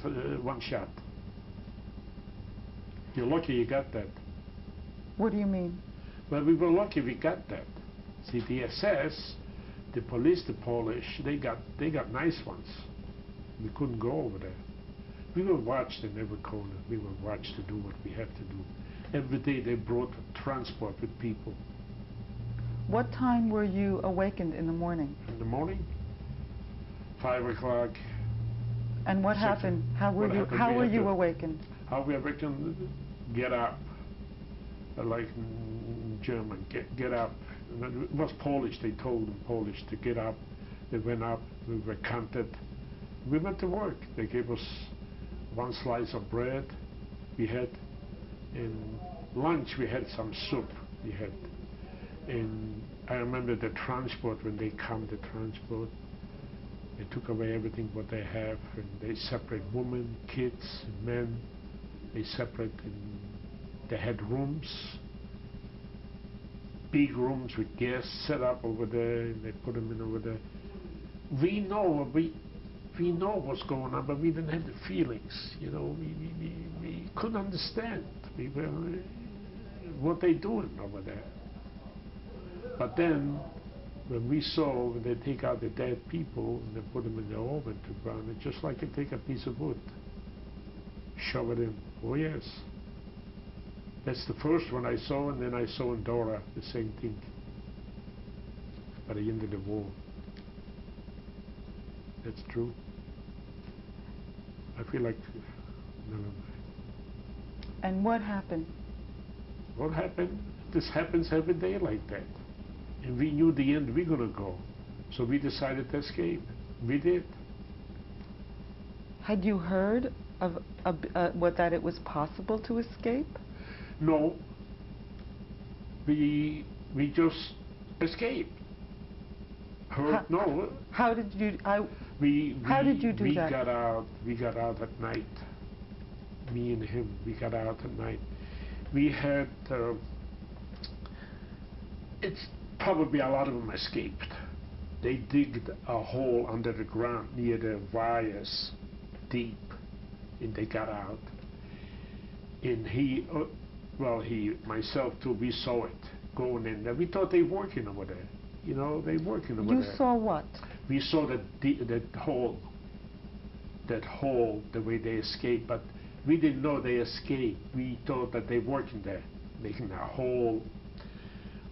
one shot. You're lucky you got that. What do you mean? Well, we were lucky we got that. See, the SS, the police, the Polish, they got nice ones. We couldn't go over there. We were watched in every corner. We were watched to do what we had to do. Every day they brought transport with people. What time were you awakened in the morning? In the morning, 5 o'clock. And what happened? How were you awakened? How we awakened? Get up. Like in German, get up. It was Polish. They told them Polish to get up. They went up. We were counted. We went to work. They gave us 1 slice of bread. We had. In lunch we had some soup. We had. And I remember the transport, when they come, the transport, they took away everything what they have, and they separate women, kids, men. They separate, and they had rooms, big rooms with gas set up over there, and they put them in over there. We know what's going on, but we didn't have the feelings, you know. We couldn't understand. We were, what they doing over there. But then, when we saw when they take out the dead people and they put them in the oven to burn it, just like you take a piece of wood, shove it in. Oh yes. That's the first one I saw, and then I saw in Dora the same thing. At the end of the war. That's true. I feel like, never mind. And what happened? What happened? This happens every day like that. And we knew the end we're gonna go. So we decided to escape. We did. Had you heard of that it was possible to escape? No. We just escaped. No. How did you? How did you do that? We got out at night. Me and him. We got out at night. We had. It's probably a lot of them escaped. they digged a hole under the ground near the wires, deep, and they got out. And myself too, we saw it going in there. We thought they were working over there. You know, they working over there. You saw what? We saw that hole, the way they escaped, but we didn't know they escaped. We thought that they working there, making a hole.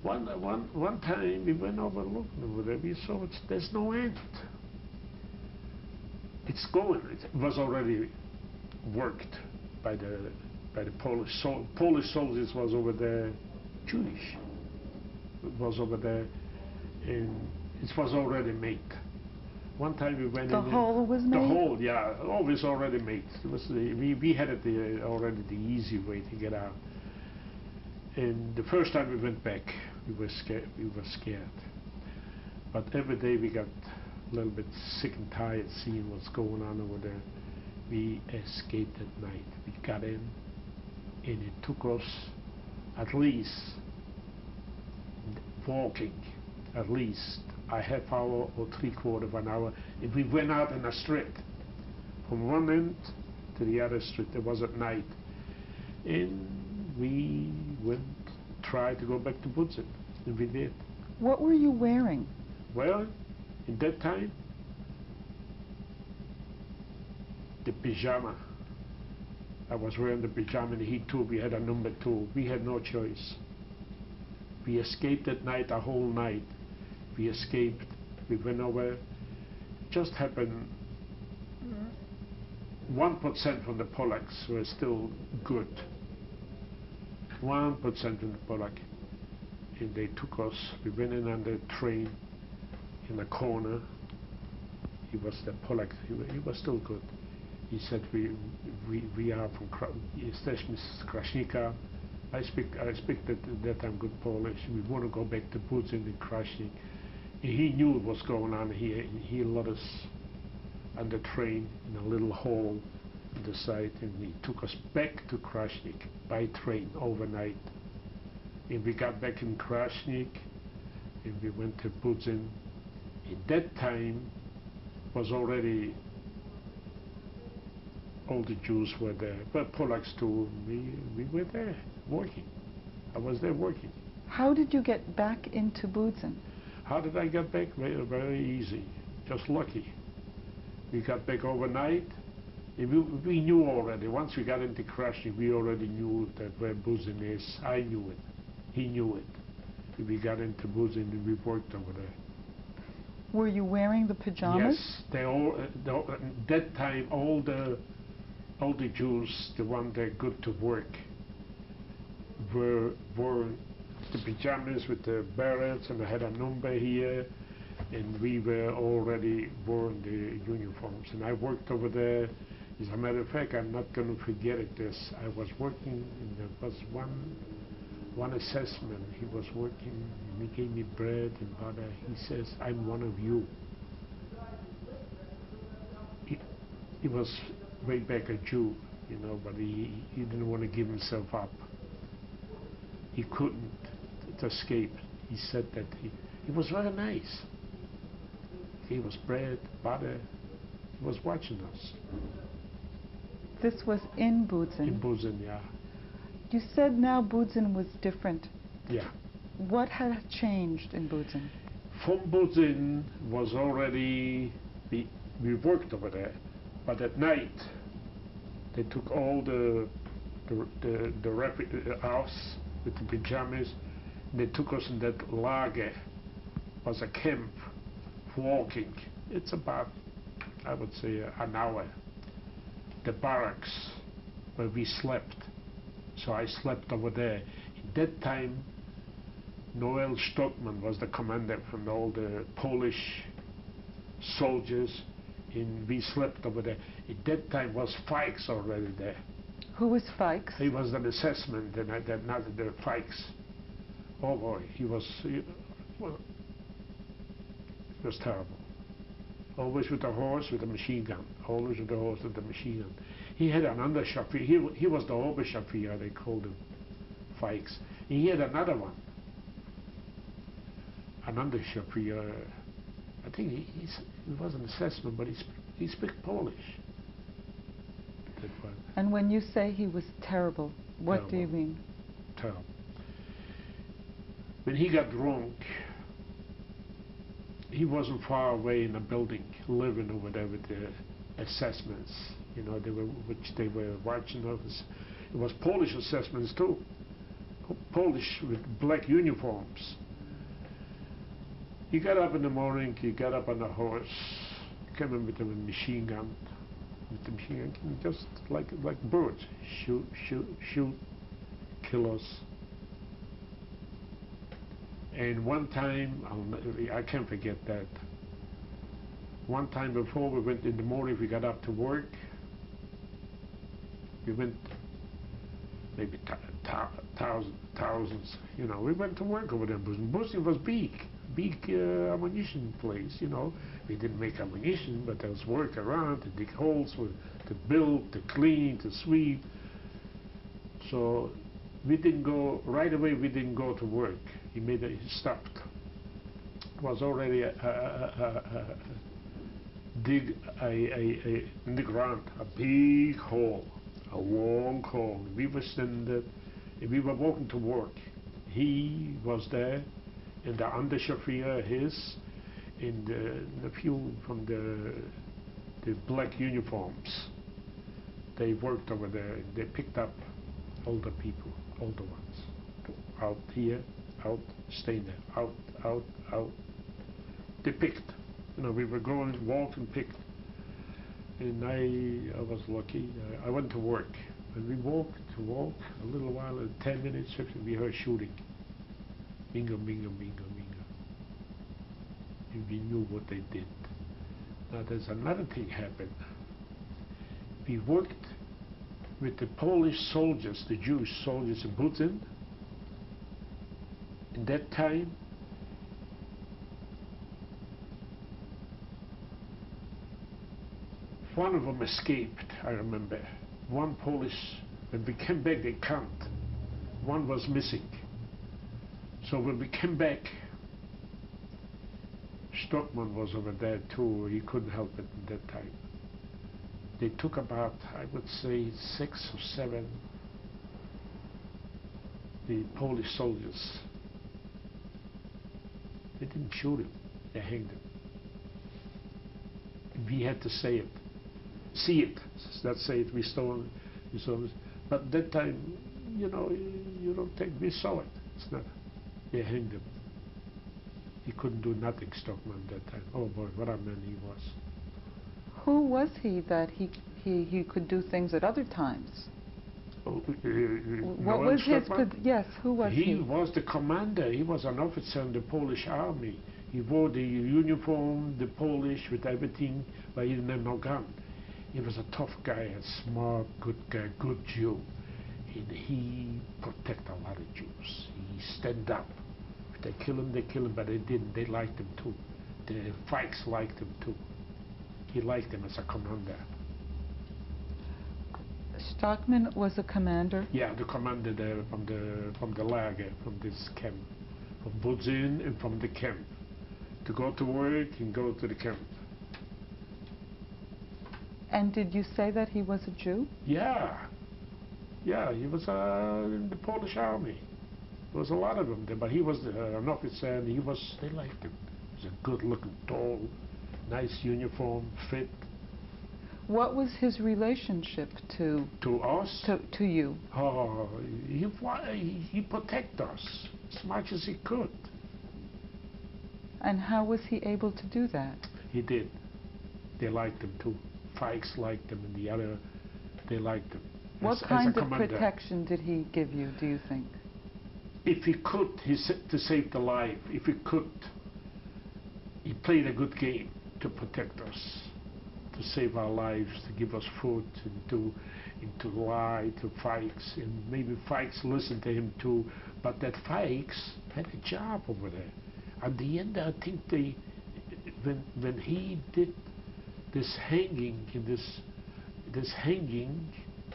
One time we went over looking over there. We saw there's no end. It's going. It was already worked by the Polish soldiers. Was over there Jewish. It was over there, and it was already made. One time we went in. The hole was made? The hole, yeah, always already made. It was we had it already the easy way to get out. And the first time we went back, we were scared. But every day we got a little bit sick and tired seeing what's going on over there. We escaped at night. We got in, and it took us at least walking, at least a half hour or 3/4 of an hour. If we went out in a street, from one end to the other street, it was at night. And we tried to go back to Budzen, and we did. What were you wearing? Well, in that time, the pyjama. I was wearing the pyjama, and he too, we had a number 2. We had no choice. We escaped that night, a whole night. We escaped, we went over. Just happened 1% from the Polacks were still good. 1% from the Polak. And they took us, we went in on the train in the corner. He was the Polak, he was still good. He said, we are from jesteśmy z Kraśnika. I speak that I'm good Polish. We want to go back to Budzen in Krasnik. He knew what was going on. He let us on the train in a little hole on the side, and he took us back to Krasnik by train overnight. And we got back in Krasnik, and we went to Budzen. At that time was already all the Jews were there, but Polacks too. We were there working. I was there working. How did you get back into Budzen? How did I get back? Very, very easy. Just lucky. We got back overnight. And we knew already. Once we got into Krasnik, we already knew that where Budzen is. I knew it. He knew it. And we got into Budzen and we worked over there. Were you wearing the pajamas? Yes. They all. That time, all the Jews, the ones that good to work, were the pajamas with the berets, and I had a number here, and we were already wearing the uniforms. And I worked over there. As a matter of fact, I'm not going to forget it. I was working, and there was one assessment. He was working, and he gave me bread and butter. He says, "I'm one of you." He was way back a Jew, you know, but he didn't want to give himself up. He couldn't escape. He said that he was very nice. He gave us bread, butter. He was watching us. This was in Budzen? In Budzen, yeah. You said now Budzen was different. Yeah. What had changed in Budzen? From Budzen was already, we worked over there, but at night they took all the house with the pajamas, and they took us in that lager. Was a camp, walking. It's about, I would say, an hour. The barracks where we slept. So I slept over there. At that time, Noel Stockman was the commander from all the Polish soldiers, and we slept over there. At that time was Fikes already there. Who was Fikes? He was an assessment, and not the Fikes. Oh boy, well, it was terrible. Always with a horse, with a machine gun. Always with a horse, with a machine gun. He had an underchauffeur. He was the Oberchauffeur, they called him, Fikes. And he had another one, an underchauffeur, I think he was an assessment, but he spoke Polish. That was And when you say he was terrible, what do you terrible. mean? Terrible. When he got drunk, he wasn't far away in a building, living over there with the assessments. You know, which they were watching us. It was Polish assessments too. Polish with black uniforms. He got up in the morning, he got up on a horse, came in with a machine gun, just like birds, shoot, kill us. And one time, I can't forget that. One time before we went in the morning, we got up to work. We went maybe thousands, you know. We went to work over there in Bosnia. Bosnia was big ammunition place, you know. We didn't make ammunition, but there was work around to dig holes, to build, to clean, to sweep. So we didn't go right away. We didn't go to work. He stopped. It was already dig in the ground a big hole, a long hole. We were standing. We were walking to work. He was there, and the underchauffeur, and a few from the black uniforms. They worked over there. And they picked up older people, older ones, out here, out, stay there, out. They picked. You know, we were going, walked and picked. And I was lucky. I went to work. And we walked a little while, 10 minutes, 15, we heard shooting. Bingo, bingo, bingo, bingo. And we knew what they did. Now there's another thing happened. We worked with the Polish soldiers, the Jewish soldiers in Budzin. In that time, one of them escaped, I remember. One Polish, when we came back, they can't. One was missing. So when we came back, Stockman was over there too. He couldn't help it at that time. They took about, I would say, 6 or 7 the Polish soldiers. They didn't shoot him. They hanged him. We had to say it. See it. Let's say it. We saw it. But that time, you know, you don't think we saw it. It's not. They hanged him. He couldn't do nothing, Stockman, that time. Oh boy, what a man he was. Who was he that he could do things at other times? Oh, What was his? Yes, who was he? He was the commander. He was an officer in the Polish army. He wore the uniform, the Polish with everything, but he didn't have no gun. He was a tough guy, a smart, good guy, good Jew. And he protected a lot of Jews. He stand up. If they kill him, but they didn't. They liked him too. The Fikes liked him too. He liked him as a commander. Stockman was a commander? Yeah, the commander there from the lager, from this camp, from Budzin and from the camp, to go to work and go to the camp. And did you say that he was a Jew? Yeah, he was in the Polish army. There was a lot of them there, but he was an officer, and they liked him. He was a good-looking, tall, nice uniform, fit. What was his relationship to us? To you? Oh, he protected us as much as he could. And how was he able to do that? He did. They liked him too. Fikes liked him, and the other, they liked him. What kind of protection did he give you, do you think? If he could, to save the life. If he could, he played a good game to protect us, to save our lives, to give us food, and to lie to Fikes, and maybe Fikes listened to him too. But that Fikes had a job over there. At the end, I think when he did this hanging,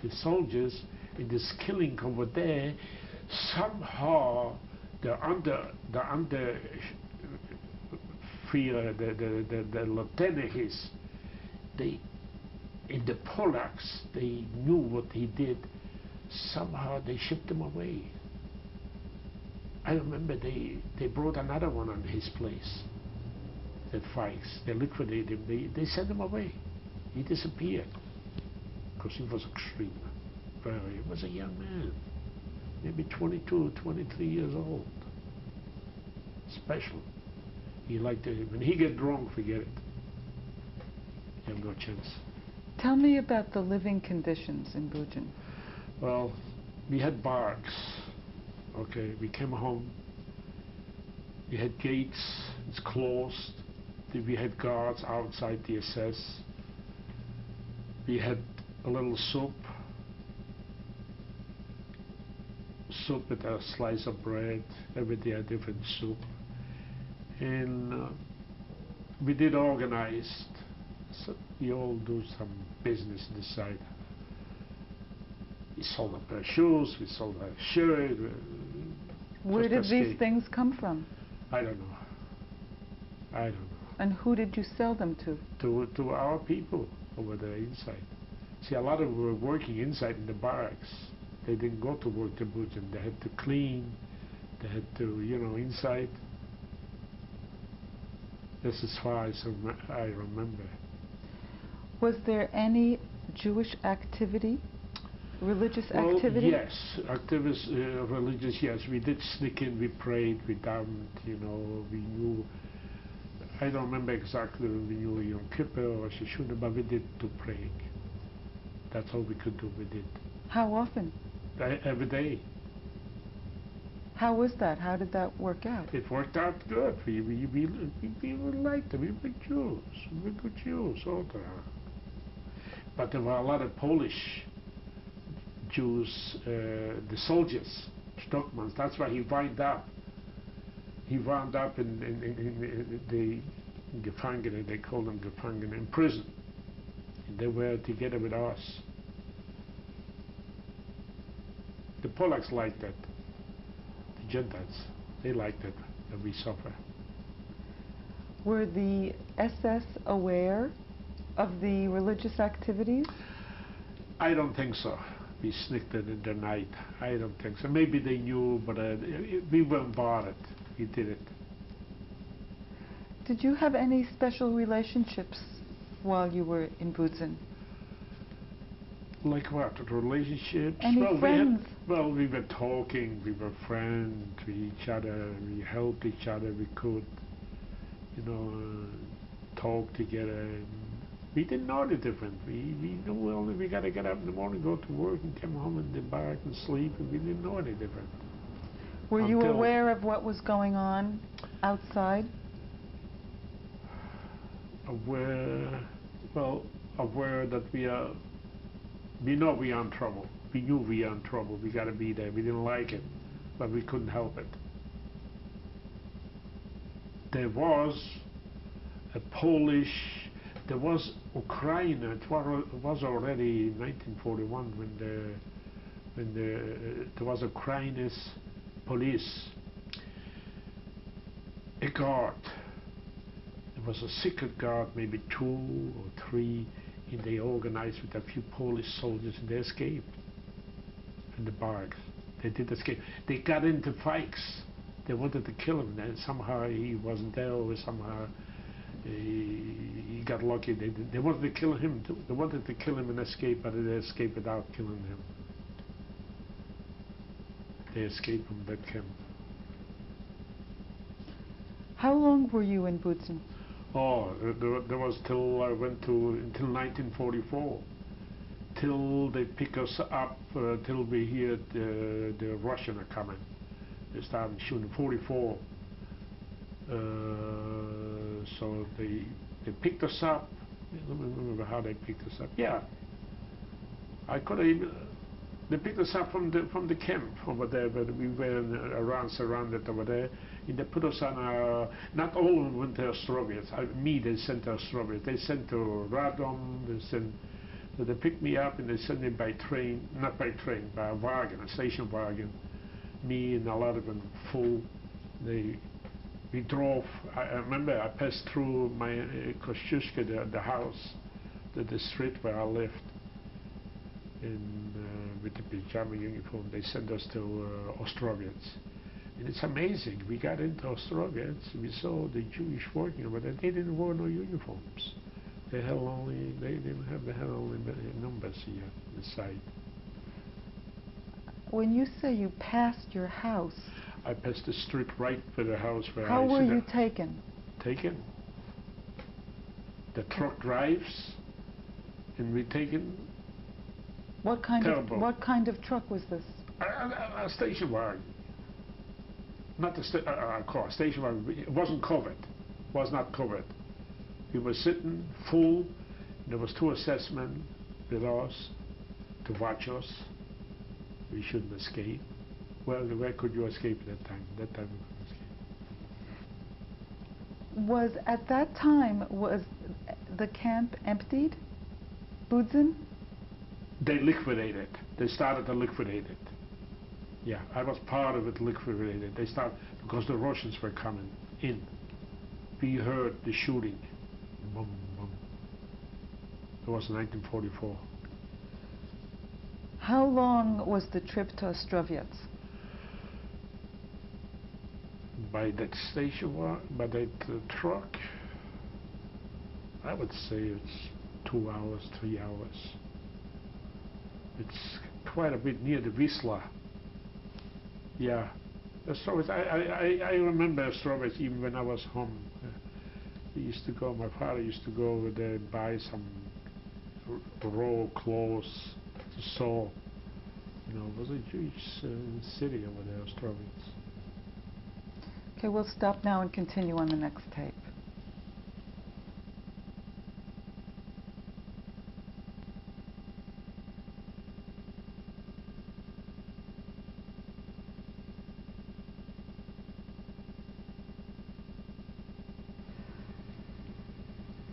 the soldiers, in this killing over there, somehow the the lieutenant his, they, in the Polacks, they knew what he did. Somehow they shipped him away. I remember they brought another one on his place, that fights. They liquidated him. They sent him away. He disappeared because he was extreme. He was a young man, maybe 22, 23 years old. Special. He liked to, when he get drunk, forget it. You have no chance. Tell me about the living conditions in Bujan. Well, we had barracks. Okay, we came home. We had gates. It's closed. We had guards outside the SS. We had a little soup with a slice of bread. Every day a different soup. And we did organize. So we all do some business on the side. We sold a pair of shoes, we sold a shirt. Where did these things come from? I don't know. I don't know. And who did you sell them to? To our people over there inside. See, a lot of them were working inside in the barracks. They didn't go to work to Bujan. They had to clean. They had to, you know, inside. That's as far as I remember. Was there any Jewish activity? Religious activity? Yes, activists, religious, yes. We did sneak in, we prayed, we davened, you know, we knew. I don't remember exactly when we knew Yom Kippur or Shoshana, but we did do praying. That's all we could do, we did. How often? Every day. How was that? How did that work out? It worked out good. We liked them. We were Jews. We were good Jews all the time. But there were a lot of Polish Jews, the soldiers, Stockmans. That's why he wound up. He wound up in the Gefangene, they call them Gefangene, in prison. And they were together with us. The Polacks liked that. The Gentiles, they liked it, that we suffer. Were the SS aware of the religious activities? I don't think so. We sneaked it in the night. I don't think so. Maybe they knew, but we weren't bothered. We did it. Did you have any special relationships while you were in Bujan? Like what? Relationships? Any friends? We were talking. We were friends with each other. We helped each other. We could, you know, talk together. And we didn't know the difference. We knew we got to get up in the morning, go to work, and come home in the barrack and sleep. And we didn't know any different. Were you aware of what was going on outside? Aware that we know we are in trouble. We knew we are in trouble. We got to be there. We didn't like it, but we couldn't help it. There was a Polish, there was Ukraine. It was already 1941 when there was Ukraine's police, a guard. There was a secret guard, maybe 2 or 3, and they organized with a few Polish soldiers, and they escaped in the barracks. They did escape. They got into fights. They wanted to kill him, and somehow he wasn't there, or somehow he got lucky. They wanted to kill him too. They wanted to kill him and escape, but they escaped without killing him. They escaped from that camp. How long were you in Bujan? Oh, there was till I went to until 1944, till they pick us up, till we hear the Russian are coming. They started shooting 44. So they picked us up. I don't remember how they picked us up. Yeah, I could have even. They picked us up from the camp over there, but we were surrounded over there. And they put us on a, not all of them went to Ostrovets. They sent to Ostrovets. They sent to Radom. So they picked me up and they sent me by train, not by train, by a wagon, a station wagon. Me and a lot of them full. We we drove. I remember I passed through my Kosciuszko, the house, the street where I lived, with the pajama uniform. They sent us to Ostrovets. And it's amazing. We got into Ostrovets, we saw the Jewish working, but they didn't wear no uniforms. They didn't have only numbers here on the side. When you say you passed your house, I passed the street right by the house where how I were you taken? Taken. The truck drives, and we taken. What kind Terrible. of truck was this? A station wagon. Not a car, station wagon. It wasn't covered. Was not covered. We were sitting full. And there was 2 assessmen with us to watch us. We shouldn't escape. Well, where could you escape at that time? That time we couldn't escape. At that time, was the camp emptied? Budzin? They liquidated. They started to liquidate it. Yeah, I was part of it liquidated. They started because the Russians were coming in. We heard the shooting. Boom, boom. It was 1944. How long was the trip to Ostrovets? By that station, by that truck, I would say it's 2 hours, 3 hours. It's quite a bit near the Wisla. Yeah, Ostrovets. I remember Ostrovets even when I was home. We used to go. My father used to go over there and buy some raw clothes to sew. You know, it was a Jewish city over there, Ostrovets. Okay, we'll stop now and continue on the next tape.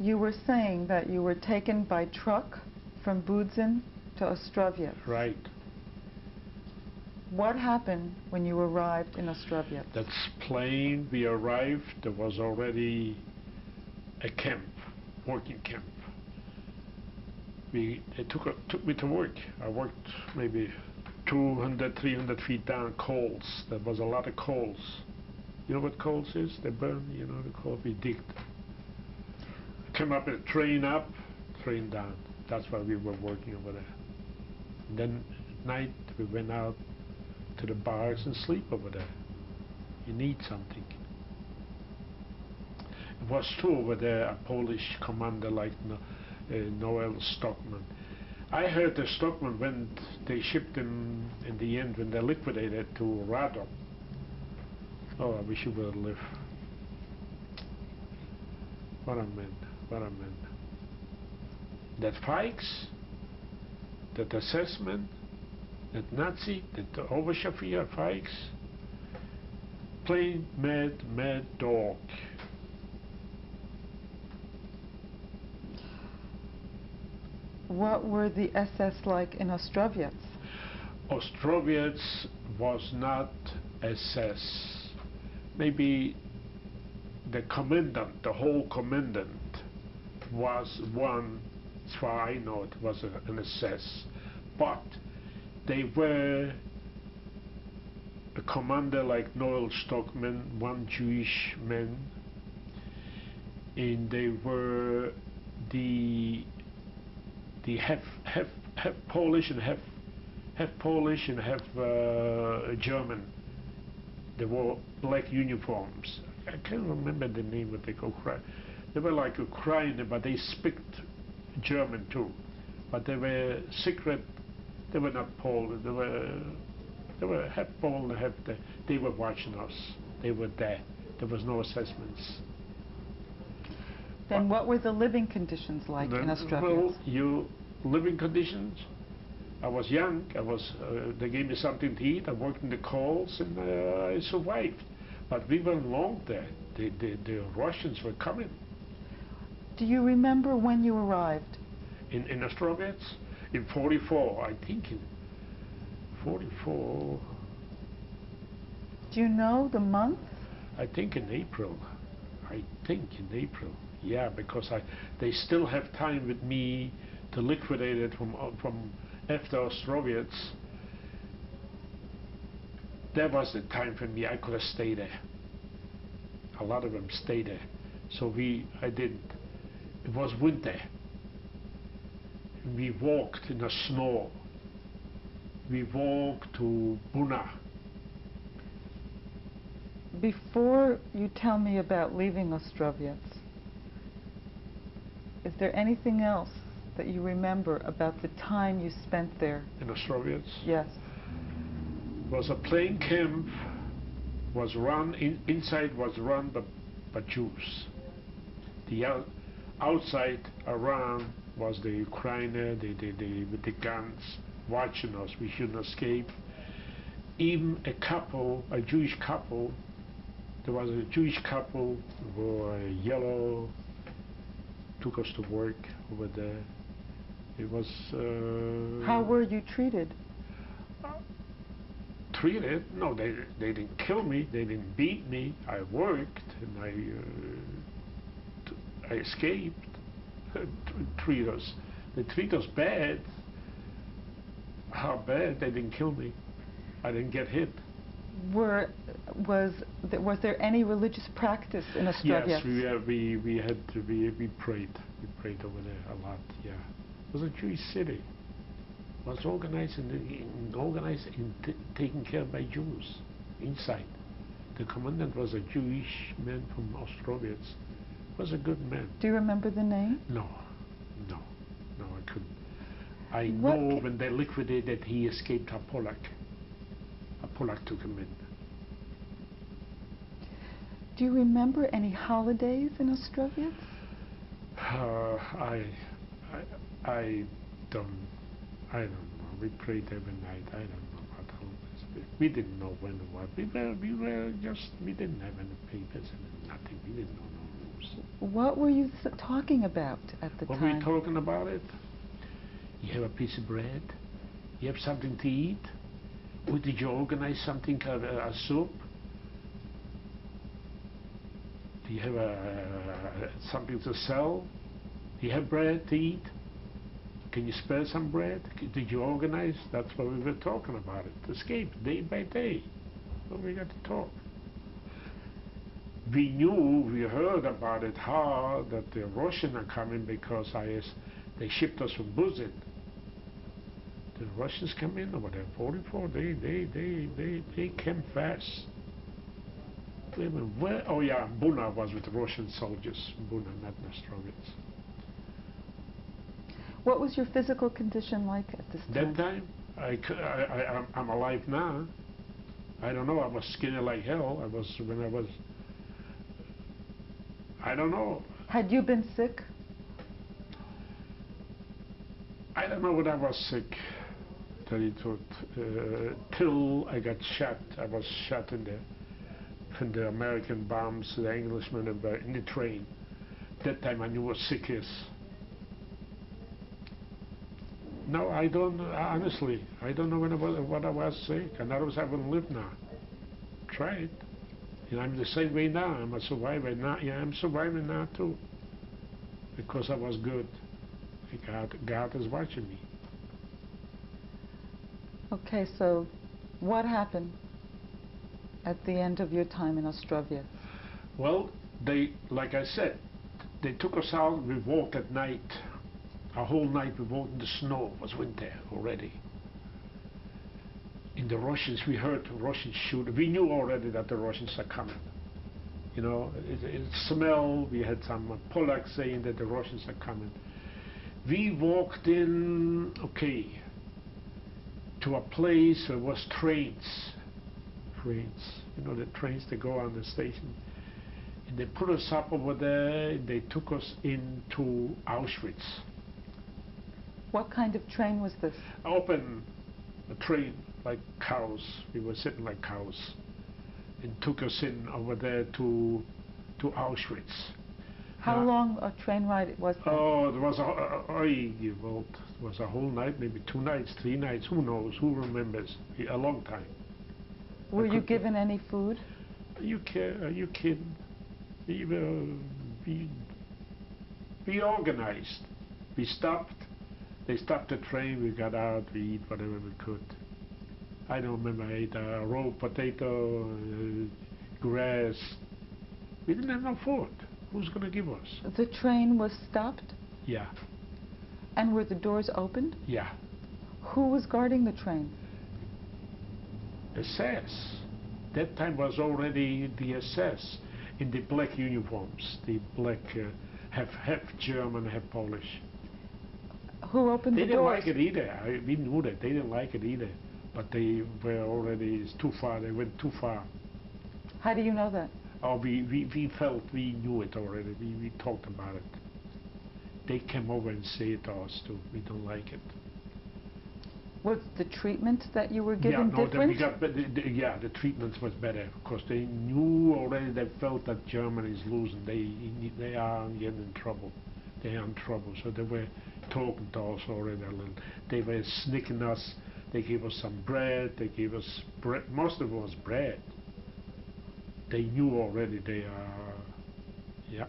You were saying that you were taken by truck from Budzin to Ostrovets. Right. What happened when you arrived in Ostrovets? That's plain. We arrived. There was already a camp, working camp. They took me to work. I worked maybe 200, 300 feet down. Coals. There was a lot of coals. You know what coals is? They burn. You know the coal. We digged. Came up with a train up, train down. That's why we were working over there. And then at night we went out to the bars and sleep over there. You need something. It was too over there a Polish commander like Noel Stockman. I heard the Stockman when they shipped him in the end, when they liquidated to Radom. Oh, I wish you would live. What a man, what a man. That Fikes, that assessment, that Nazi, that Oberscharführer Fikes, plain mad dog. What were the SS like in Ostrovets? Ostrovets was not SS. Maybe the commandant, the whole commandant, was one, as far as I know, it was an SS. But they were a commander like Noel Stockman, one Jewish man, and they were the half Polish and half German. They wore black uniforms. I can't remember the name of the Ukraine. They were like Ukrainian, but they speak German too. But they were secret. They were not Polish. They were half Polish, half. They were watching us. They were there. There was no assessments. Then what were the living conditions like in Ostrovets? Well, living conditions. I was young. They gave me something to eat. I worked in the coals, and I survived. But we were long there. The Russians were coming. Do you remember when you arrived? In Ostrovets? In 44, I think in 44. Do you know the month? I think in April. I think in April. Yeah, because they still have time with me to liquidate it from after Ostrovets. That was the time for me. I could have stayed there. A lot of them stayed there. So I didn't. It was winter. We walked in the snow. We walked to Buna. Before you tell me about leaving Ostrovets, is there anything else that you remember about the time you spent there? In Ostrovets? Yes. It was a plain camp. Was run inside was run by Jews. The outside around was the Ukrainer, with the guns watching us. We shouldn't escape. Even a Jewish couple. There was a Jewish couple who were yellow. Took us to work over there. It was. How were you treated? Treated? No, they didn't kill me. They didn't beat me. I worked and I escaped. They treat us bad. How bad? They didn't kill me. I didn't get hit. Was there any religious practice in Ostrovets? Yes, we prayed. We prayed over there a lot. Yeah, it was a Jewish city. It was organized and taken care of by Jews inside. The commandant was a Jewish man from Ostrovets. Was a good man. Do you remember the name? No, I couldn't. I know when they liquidated, he escaped a Polak. A Polak took him in. Do you remember any holidays in Ostrovets? I don't know. We prayed every night. I don't know what holidays. We didn't know when or what. We didn't have any papers and nothing. We didn't know no rules. What were you talking about at the what time? What were we talking about it? You have a piece of bread? You have something to eat? Or did you organize something, a soup? Do you have something to sell? Do you have bread to eat? Can you spare some bread? Did you organize? That's what we were talking about it. Escape day by day. Well, we got to talk. We heard about it hard that the Russians are coming because they shipped us from Buzin. The Russians come in over there, 44. They came fast. Where? Oh yeah, Buna was with the Russian soldiers. Buna, not Nostrovets. What was your physical condition like at this time? That time, I'm alive now. I don't know. I was skinny like hell. I don't know. Had you been sick? I don't know when I was sick. Tell you the truth. Till I got shot. I was shot in the American bombs, the Englishmen in the train. That time I knew what sick is. No, I don't. Honestly, I don't know when I was sick. And otherwise I wouldn't live now. Try it. And I'm the same way now. I'm a survivor now. Yeah, I'm surviving now too. Because I was good. God is watching me. Okay, so what happened at the end of your time in Ostrovets? Well, like I said, they took us out. We walked at night. A whole night we walked in the snow. It was winter already. In the Russians, we heard the Russians shoot. We knew already that the Russians are coming. You know, it smelled. We had some Polacks saying that the Russians are coming. We walked in, to a place where was trains. You know, the trains that go on the station. And they put us up over there. And they took us into Auschwitz. What kind of train was this? Open a train like cows. We were sitting like cows. And took us in over there to Auschwitz. How long a train ride was that? Oh, there was a whole night, maybe 2 nights, 3 nights. Who knows? Who remembers? A long time. Were you given any food? Are you kidding? We, we, we organized. We stopped. They stopped the train. We got out. We eat whatever we could. I don't remember. I ate raw potato, grass. We didn't have no food. Who's going to give us? The train was stopped? Yeah. And were the doors opened? Yeah. Who was guarding the train? SS. That time was already the SS in the black uniforms. The black, half German, half Polish. Who opened They the didn't doors? like it either. We knew that. They didn't like it either. But they were already, it's too far. They went too far. How do you know that? Oh, we felt, we knew it already. We talked about it. They came over and said it to us too. We don't like it. Was the treatment that you were Yeah, given no, different? yeah, the treatment was better because they knew already. They felt that Germany is losing. They are getting in trouble. They are in trouble. So they were talking to us already a little. They were sneaking us. They gave us some bread. They gave us bread. Most of it was bread. They knew already. They are, yeah.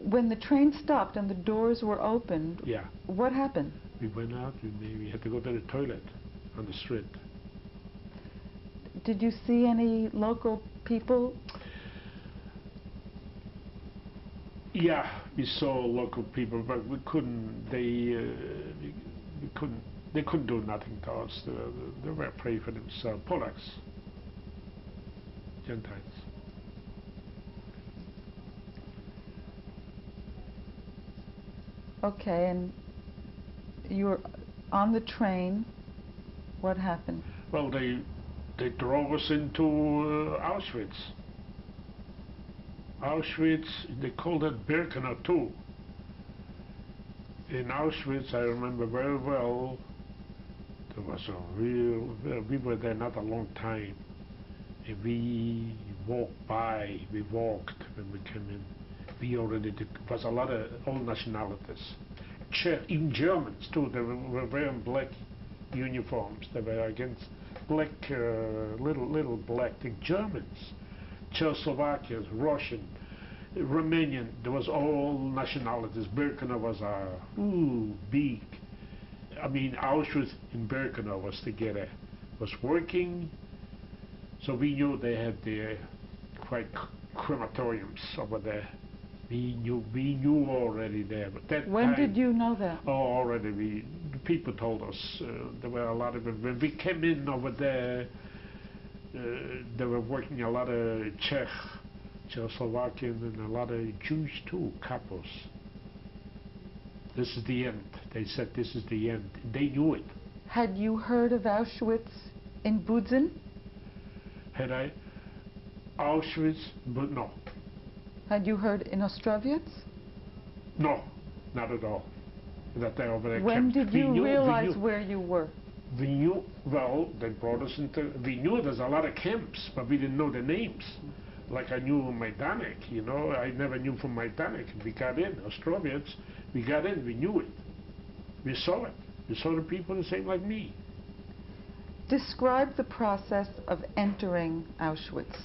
When the train stopped and the doors were opened, Yeah. what happened? We went out. We had to go to the toilet on the street. Did you see any local people? Yeah, we saw local people, but we couldn't. We couldn't. They couldn't do nothing to us. They were afraid for themselves. Polacks, Gentiles. Okay, and you were on the train. What happened? Well, they drove us into Auschwitz. Auschwitz, they called it Birkenau too. In Auschwitz, I remember very well, there was a real, we were there not a long time. And we walked when we came in. We already, there was a lot of all nationalities. Even Germans too, they were wearing black uniforms. They were against black, little black thing. Germans, Czechoslovakians, Russian, Romanian, there was all nationalities. Birkenau was big. I mean, Auschwitz and Birkenau was together, was working. So we knew they had their quite crematoriums over there. We knew already there. But that When time, did you know that? Oh, already the people told us. There were a lot of them. When we came in over there, they were working a lot of Czechoslovakian and a lot of Jews too, couples. This is the end. They said this is the end. They knew it. Had you heard of Auschwitz in Budzin? Had I? Auschwitz, but no. Had you heard in Ostrovets? No, not at all. That they over there. When did you realize knew, where you were? we knew, well, they brought us into, we knew there's a lot of camps, but we didn't know the names. Like I knew Majdanek, you know, I never knew from Majdanek. We got in, Ostrovets, we got in, we knew it. We saw it. We saw the people the same like me. Describe the process of entering Auschwitz.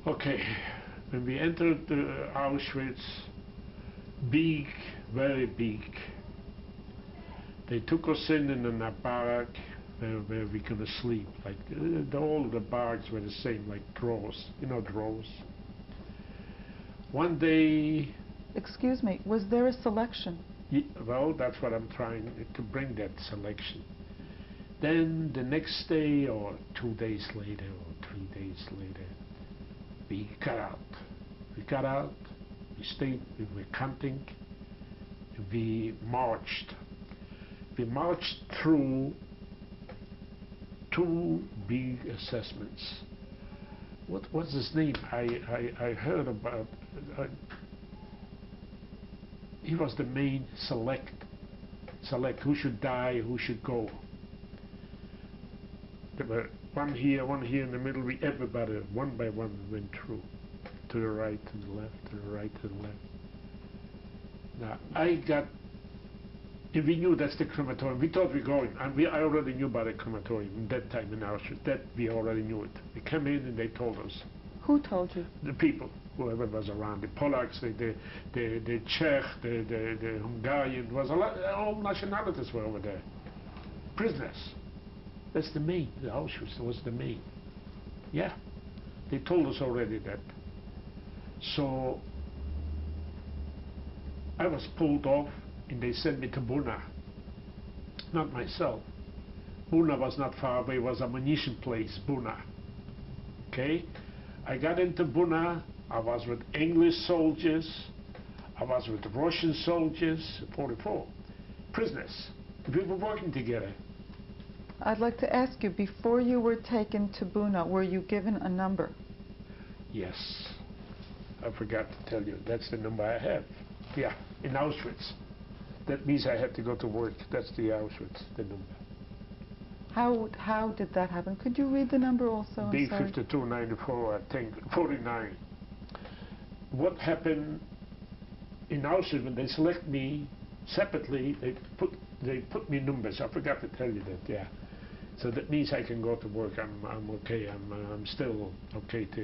Okay, when we entered Auschwitz, big, very big. They took us in a barrack where we could sleep. Like all the barracks were the same, like drawers, you know, drawers. One day. Excuse me, was there a selection? Well, that's what I'm trying to bring, that selection. Then the next day, or 2 days later, or 3 days later, we got out. We got out. We stayed. We were camping. We marched. We marched through 2 big assessments. What was his name? I heard about. He was the main select who should die, who should go. There were one here in the middle. Everybody, one by one, went through, to the right, to the left, to the right, to the left. Now I got we knew that's the crematorium. We thought we were going, and I already knew about the crematorium at that time in Auschwitz. That we already knew it. We came in and they told us. Who told you? The people, whoever was around, the Polacks, the Czech, the Hungarian, was a lot, all nationalities were over there. Prisoners. That's the main. The Auschwitz was the main. Yeah, they told us already that. So I was pulled off and they sent me to Buna. Not myself. Buna was not far away, it was a munition place, Buna. Okay? I got into Buna, I was with English soldiers, I was with Russian soldiers, 44, prisoners. We were working together. I'd like to ask you, before you were taken to Buna, were you given a number? Yes. I forgot to tell you, that's the number I have. Yeah, in Auschwitz. That means I had to go to work. That's the Auschwitz, the number. How did that happen? Could you read the number also? I'm sorry. B5294, I think, 49. What happened in Auschwitz when they select me separately, they put me numbers. I forgot to tell you that, yeah. So that means I can go to work. I'm okay. I'm still okay to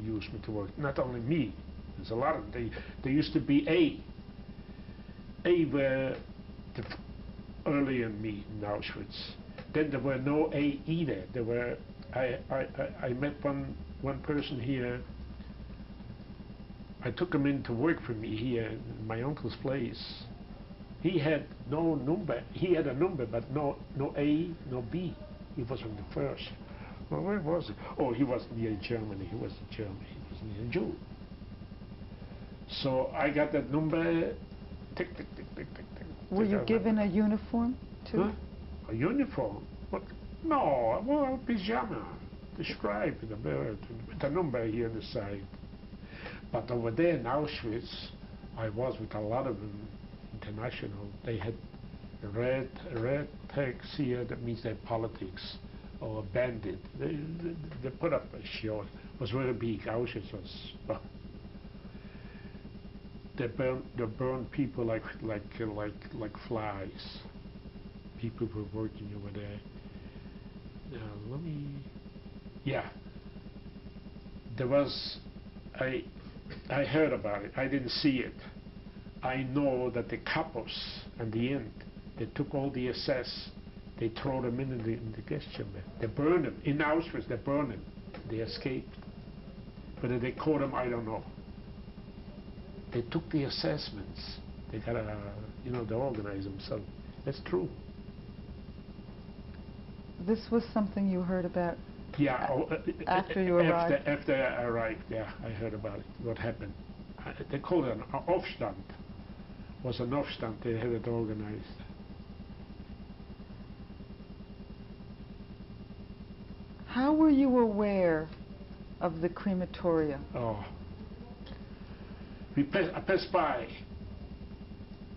use me to work. Not only me. There's a lot of them. There used to be A were earlier than me in Auschwitz. Then there were no A either. There were I met one person here. I took him in to work for me here in my uncle's place. He had no number. He had a number, but no A, no B. He was on the first. Well, where was he? Oh, he was near Germany. He was in Germany. He was near Jew. So I got that number. Tick, tick, tick, tick, tick, tick. Were you given a uniform too? Huh? A uniform? What? No, well, a pyjama. The stripe, the bird, with a number here on the side. But over there in Auschwitz, I was with a lot of them, international. They had red tags here, that means they're politics, or bandit. They put up a show. It was very big. Auschwitz was... They burned people like flies. People were working over there. Yeah. There was... I heard about it. I didn't see it. I know that the capos, at the end, they took all the SS, they throw them in the gas chamber. They burned them. In Auschwitz, they burned them. They escaped. Whether they caught them, I don't know. They took the assessments. They got they organized themselves. That's true. This was something you heard about? Yeah. After you arrived? After I arrived, yeah, I heard about it. What happened? They called it an Aufstand. It was an Aufstand. They had it organized. How were you aware of the crematoria? Oh. I passed by,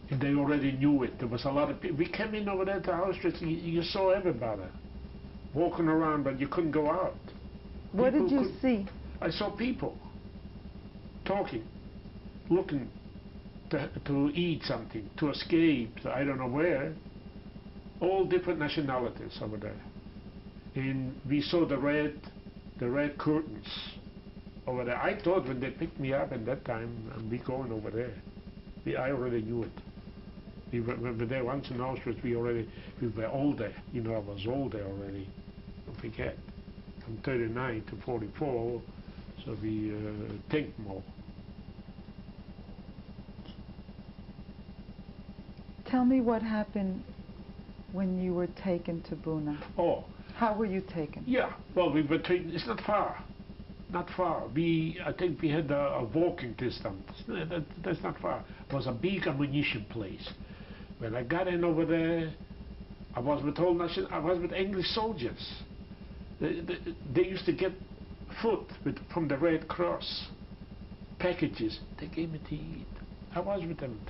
and they already knew it. There was a lot of people. We came in over there to Auschwitz, and you saw everybody walking around, but you couldn't go out. What did you see? I saw people talking, looking to eat something, to escape, I don't know where. All different nationalities over there. And we saw the red curtains over there. I thought when they picked me up at that time, we going over there. I already knew it. We were there once in Auschwitz. We were older. I was older already. Don't forget, from 39 to 44. So we think more. Tell me what happened when you were taken to Buna. Oh. How were you taken? Yeah. Well, we were taken. It's not far. Not far. I think we had a walking distance. That's not far. It was a big ammunition place. When I got in over there, I was with English soldiers. They used to get food from the Red Cross. Packages. They gave me to eat. I was with them,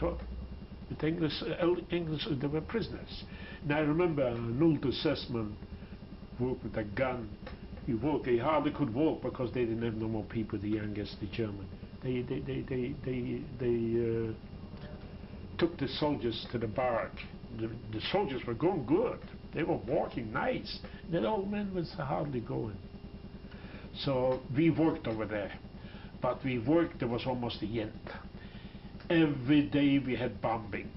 with English. They were prisoners. Now I remember an old assessment worked with a gun. He hardly could walk because they didn't have no more people. The youngest, the German. They took the soldiers to the barrack. the soldiers were going good. They were walking nice. That old man was hardly going. So we worked over there. But we worked, there was almost the end. Every day we had bombing.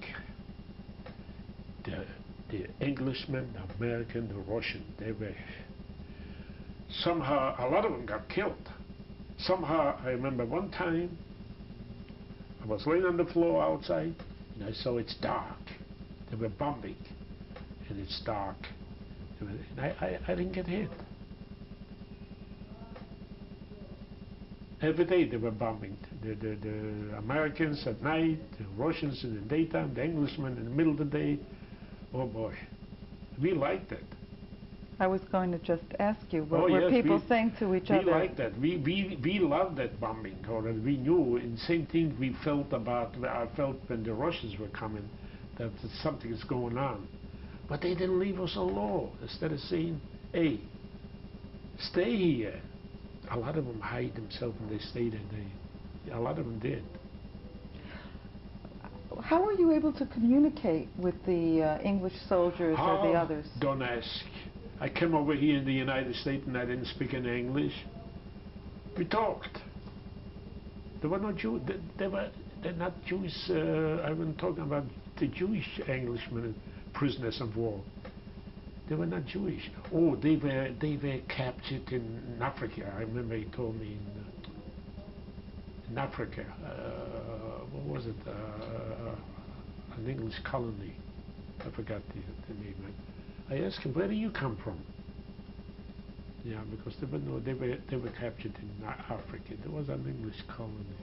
The Englishmen, the American, the Russian, they were... Somehow, a lot of them got killed. Somehow, I remember one time, I was laying on the floor outside, and I saw it's dark. They were bombing, and it's dark. And I didn't get hit. Every day they were bombing. The Americans at night, the Russians in the daytime, the Englishmen in the middle of the day. Oh boy, we liked it. I was going to just ask you, what Oh, were yes, people saying to each other? We liked that. We loved that bombing. Or we knew, and same thing we felt about. I felt when the Russians were coming, that something is going on. But they didn't leave us alone. Instead of saying, "Hey, stay here," a lot of them hide themselves and they stayed there. A lot of them did. How were you able to communicate with the English soldiers or the others? Don't ask. I came over here in the United States and I didn't speak any English. We talked. There were no Jews. They're not Jews. I've been talking about the Jewish Englishmen, prisoners of war. They were not Jewish. Oh, they were captured in Africa. I remember he told me in Africa. What was it? An English colony. I forgot the name. I asked him, "Where do you come from?" Yeah, because they were captured in Africa. There was an English colony.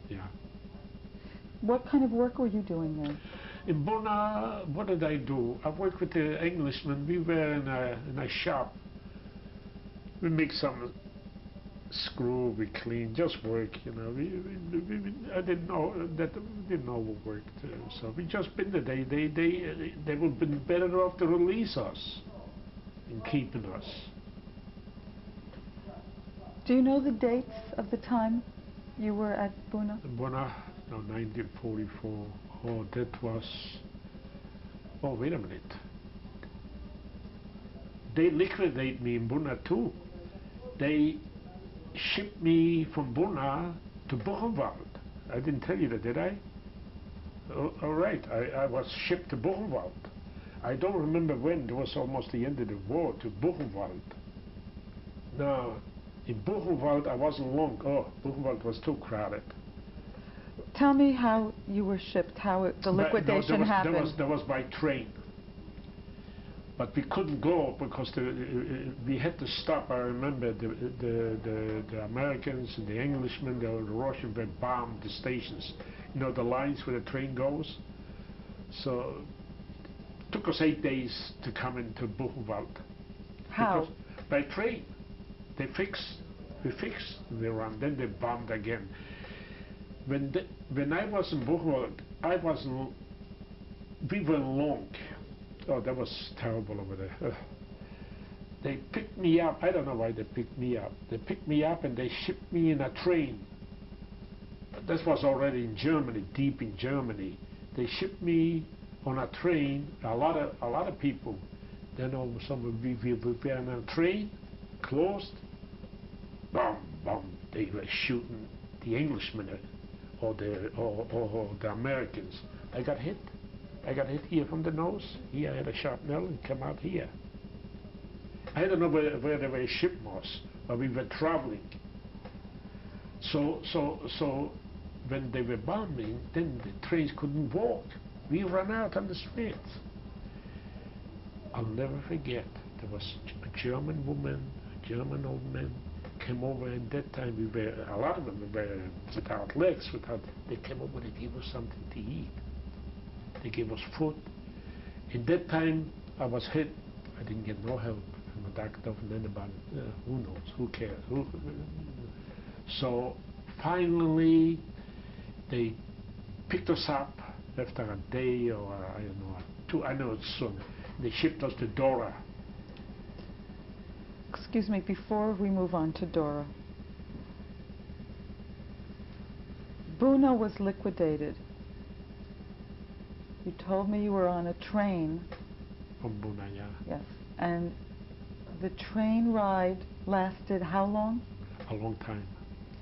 Yeah. What kind of work were you doing there? In Buna, what did I do? I worked with the Englishmen. We were in a shop. We make some screw, we clean, just work, you know. I didn't know that we didn't overwork, so we just been there. They would have been better off to release us than keeping us. Do you know the dates of the time you were at Buna? Buna, no, 1944. Oh, that was. Oh, wait a minute. They liquidated me in Buna too. They shipped me from Buna to Buchenwald. I didn't tell you that, did I? Oh, all right, I was shipped to Buchenwald. I don't remember when. It was almost the end of the war, to Buchenwald. No, in Buchenwald I wasn't long. Oh, Buchenwald was too crowded. Tell me how you were shipped, how the liquidation happened. That was by train. But we couldn't go because we had to stop. I remember the Americans and the Englishmen, the Russians, they bombed the stations. You know, the lines where the train goes. So it took us 8 days to come into Buchenwald. How? Because by train. We fixed the run, then they bombed again. When I was in Buchenwald, we were long. Oh, that was terrible over there. They picked me up. I don't know why they picked me up. They picked me up and they shipped me in a train. This was already in Germany, deep in Germany. They shipped me on a train. A lot of people. Then all of a sudden we were on a train, closed. Boom, boom. They were shooting the Englishmen or the Americans. I got hit. I got hit here from the nose. Here I had a sharp nail and came out here. I don't know where the ship was, but we were traveling. So when they were bombing, then the trains couldn't walk. We ran out on the streets. I'll never forget. There was a German woman, a German old man came over. At that time, a lot of them were without legs. They came over to give us something to eat. They gave us food. In that time, I was hit. I didn't get no help from a doctor, from anybody. Who knows? Who cares? So finally, they picked us up after a day or I don't know, two. I know it's soon. They shipped us to Dora. Excuse me, before we move on to Dora. Buna was liquidated. You told me you were on a train. From Buna, yeah. Yes. And the train ride lasted how long? A long time.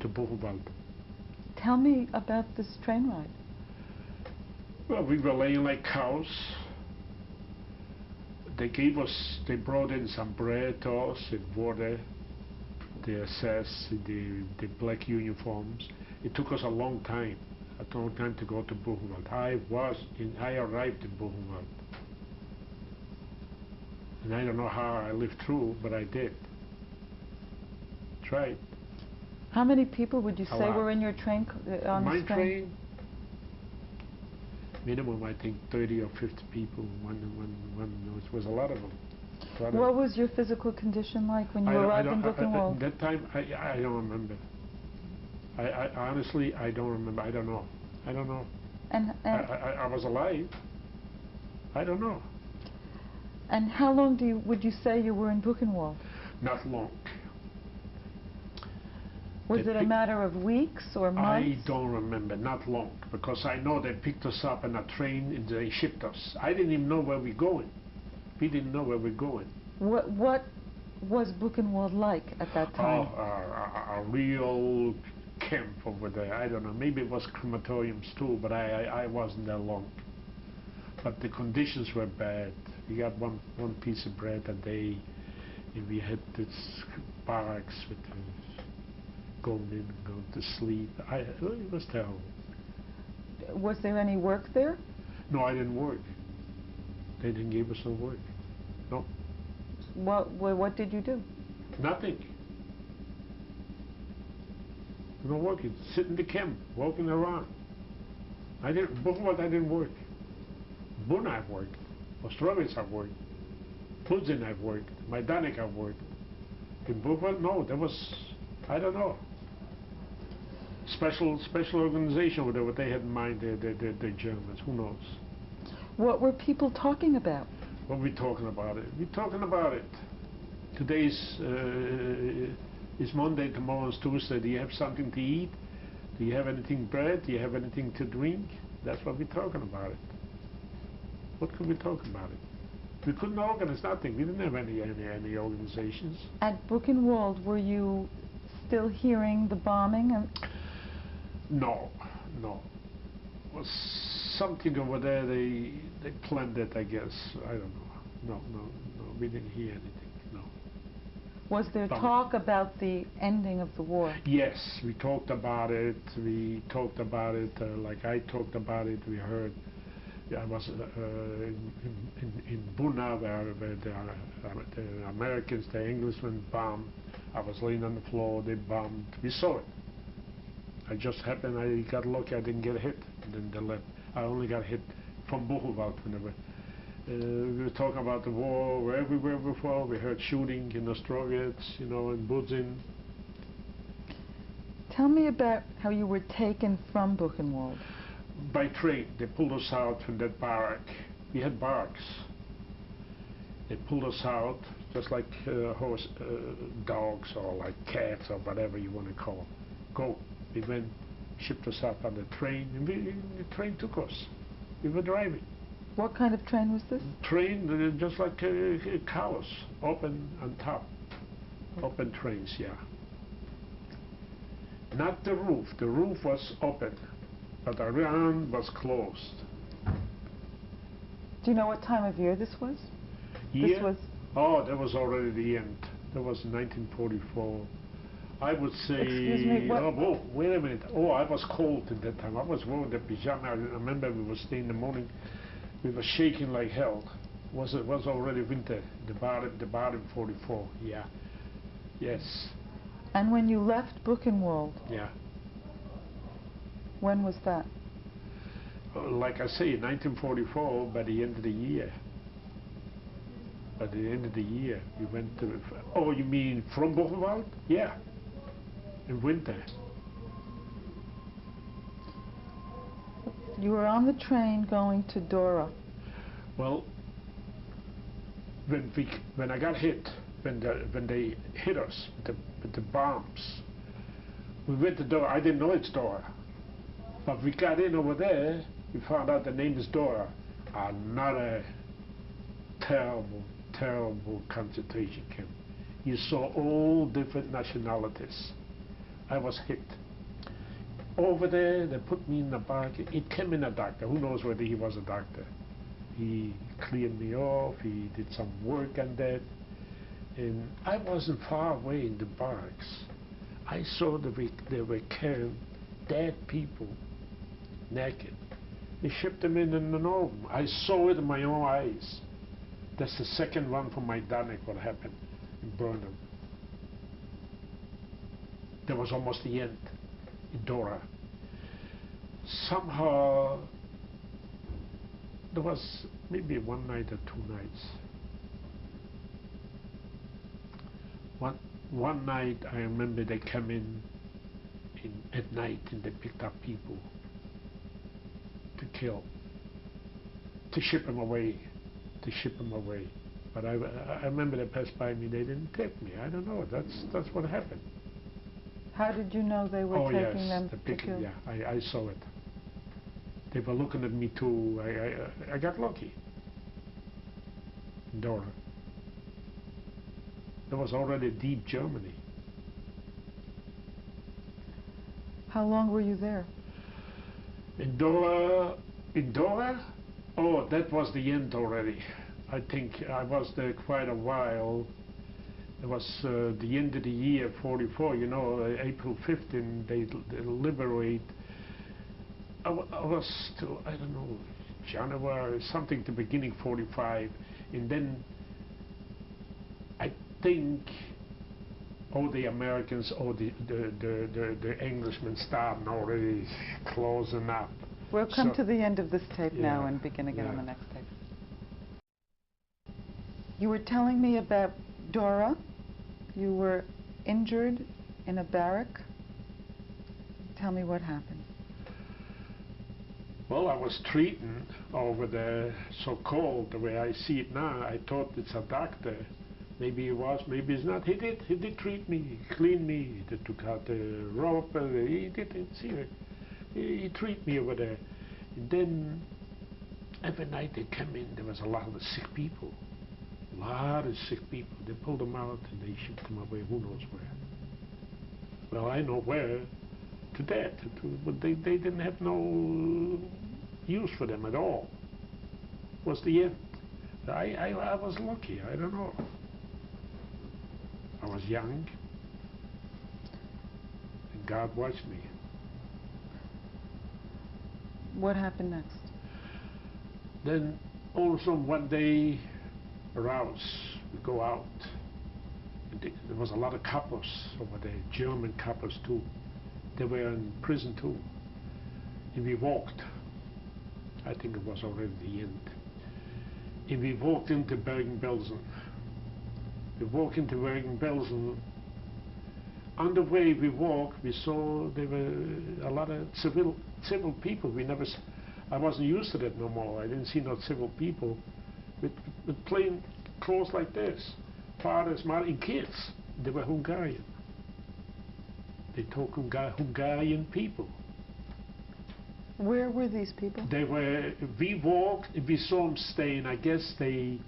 To Buchenwald. Tell me about this train ride. Well, we were laying like cows. They brought in some bread to us and water, the SS, the black uniforms. It took us a long time to go to Buchenwald. I arrived in Buchenwald. And I don't know how I lived through, but I did. Tried. How many people would you say lot. were in your train, on My this train? Minimum, I think 30 or 50 people. It was a lot of them. What was your physical condition like when you arrived in Buchenwald? At that time, I don't remember. I honestly, I don't remember. I don't know. I don't know. And I was alive. I don't know. And how long would you say you were in Buchenwald? Not long. Was it a matter of weeks or months? I don't remember, not long, because I know they picked us up in a train and they shipped us. I didn't even know where we're going. We didn't know where we're going. What was Buchenwald like at that time? Oh, a real camp over there. I don't know, maybe it was crematoriums too, but I wasn't there long. But the conditions were bad. We got one piece of bread a day, and we had this barracks with going in, going to sleep. It was terrible. Was there any work there? No, I didn't work. They didn't give us no work. No. What did you do? Nothing. No working. Sit in the camp, walking around. Buchenwald I didn't work. Buna I've worked. Ostrovitz I've worked. Pudzin I've worked. Majdanek I've worked. In Buchenwald, no, there was, I don't know. Special organization, whatever they had in mind, the Germans, who knows. What were people talking about? What are we talking about? We're talking about it. Today's is Monday, tomorrow's Tuesday. Do you have something to eat? Do you have anything bread? Do you have anything to drink? That's what we're talking about it. What could we talk about it? We couldn't organize nothing. We didn't have any organizations. At Buchenwald, were you still hearing the bombing? No. It was something over there. They planned it, I guess. I don't know. No. We didn't hear anything. No. Was there talk about the ending of the war? Yes, we talked about it. Like I talked about it. We heard. I was in Buna, where the Americans, the Englishmen bombed. I was laying on the floor. They bombed. We saw it. I got lucky. I didn't get hit. And then they left. I only got hit from Buchenwald. We were talking about the war everywhere before. We heard shooting in Ostrovitz, in Budzin. Tell me about how you were taken from Buchenwald. By train. They pulled us out from that barrack. We had barracks. They pulled us out just like dogs or like cats or whatever you want to call them. Go. They went, shipped us up on the train, and the train took us. We were driving. What kind of train was this? Train, just like cows, open on top. Open trains, yeah. Not the roof. The roof was open, but the ground was closed. Do you know what time of year this was? Year? This was... Oh, that was already the end. That was 1944. I would say... Excuse me, what? Oh, wait a minute. Oh, I was cold at that time. I was wearing the pyjama. I remember we were staying in the morning. We were shaking like hell. It was already winter. The bottom 44. Yeah. Yes. And when you left Buchenwald? Yeah. When was that? Like I say, 1944, by the end of the year. By the end of the year, we went to... Oh, you mean from Buchenwald? Yeah. In winter. You were on the train going to Dora. Well, when I got hit, when they hit us with the bombs, we went to Dora. I didn't know it's Dora, but we got in over there. We found out the name is Dora. another terrible, terrible concentration camp. You saw all different nationalities. I was hit. Over there, they put me in the barrack. It came in a doctor. Who knows whether he was a doctor? He cleaned me off. He did some work on that. And I wasn't far away in the barracks. I saw they were carrying dead people, naked. They shipped them in an oven. I saw it in my own eyes. That's the second one from my Danik, what happened in Burnham. That was almost the end in Dora. Somehow, there was maybe one night or 2 nights. One night I remember they came in at night and they picked up people to kill, to ship them away. But I remember they passed by me, they didn't take me. I don't know, that's what happened. How did you know they were taking them to kill? Yeah, I saw it. They were looking at me too. I got lucky. In Dora. There was already deep Germany. How long were you there? In Dora? Oh, that was the end already. I think I was there quite a while. It was the end of the year, 44, you know, April 15, they liberate. I was still, I don't know, January, something to beginning 45, and then I think all the Americans, all the Englishmen starting already closing up. We'll come to the end of this tape now and begin again on the next tape. You were telling me about Dora. You were injured in a barrack. Tell me what happened. Well, I was treating over there, so cold, the way I see it now. I thought it's a doctor. Maybe he was, maybe he's not. He did treat me, he cleaned me, he took out the rope, he did see it. He treated me over there. And then every night they came in, there was a lot of sick people. A lot of sick people. They pulled them out and they shipped them away, who knows where. Well, I know where, to death, but they didn't have no use for them at all. It was the end. I was lucky, I don't know. I was young, and God watched me. What happened next? Then all of a sudden one day, arouse, we go out. And there was a lot of coppers over there, German coppers too. They were in prison too. And we walked. I think it was already the end. And we walked into Bergen-Belsen. We walked into Bergen-Belsen. On the way we walked, we saw there were a lot of civil people. I wasn't used to that no more. I didn't see no civil people with plain clothes like this. Fathers, mothers, and kids. They were Hungarian. They talk Hungarian people. Where were these people? They were. We walked. We saw them staying. I guess they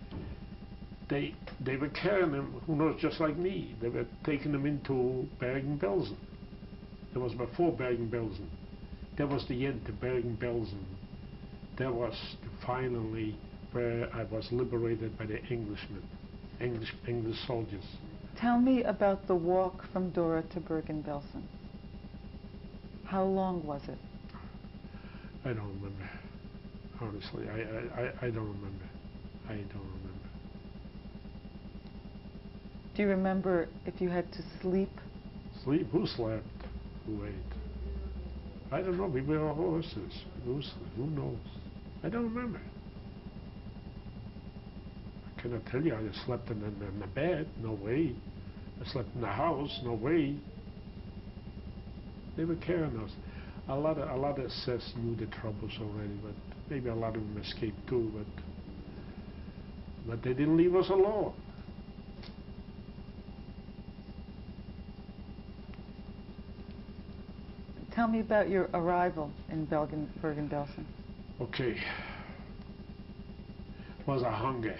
were carrying them. Who knows? Just like me. They were taking them into Bergen-Belsen. That was before Bergen-Belsen. That was the end to Bergen-Belsen. That was finally where I was liberated by the Englishmen, English soldiers. Tell me about the walk from Dora to Bergen-Belsen. How long was it? I don't remember. Honestly, I don't remember. I don't remember. Do you remember if you had to sleep? Sleep? Who slept? Who ate? I don't know. We were on horses. Who knows? I don't remember. I cannot tell you. I just slept in the bed. No way. I slept in the house. No way. They were carrying us. A lot of SS knew the troubles already, but maybe a lot of them escaped too. But they didn't leave us alone. Tell me about your arrival in Bergen-Belsen. Okay. was a hunger.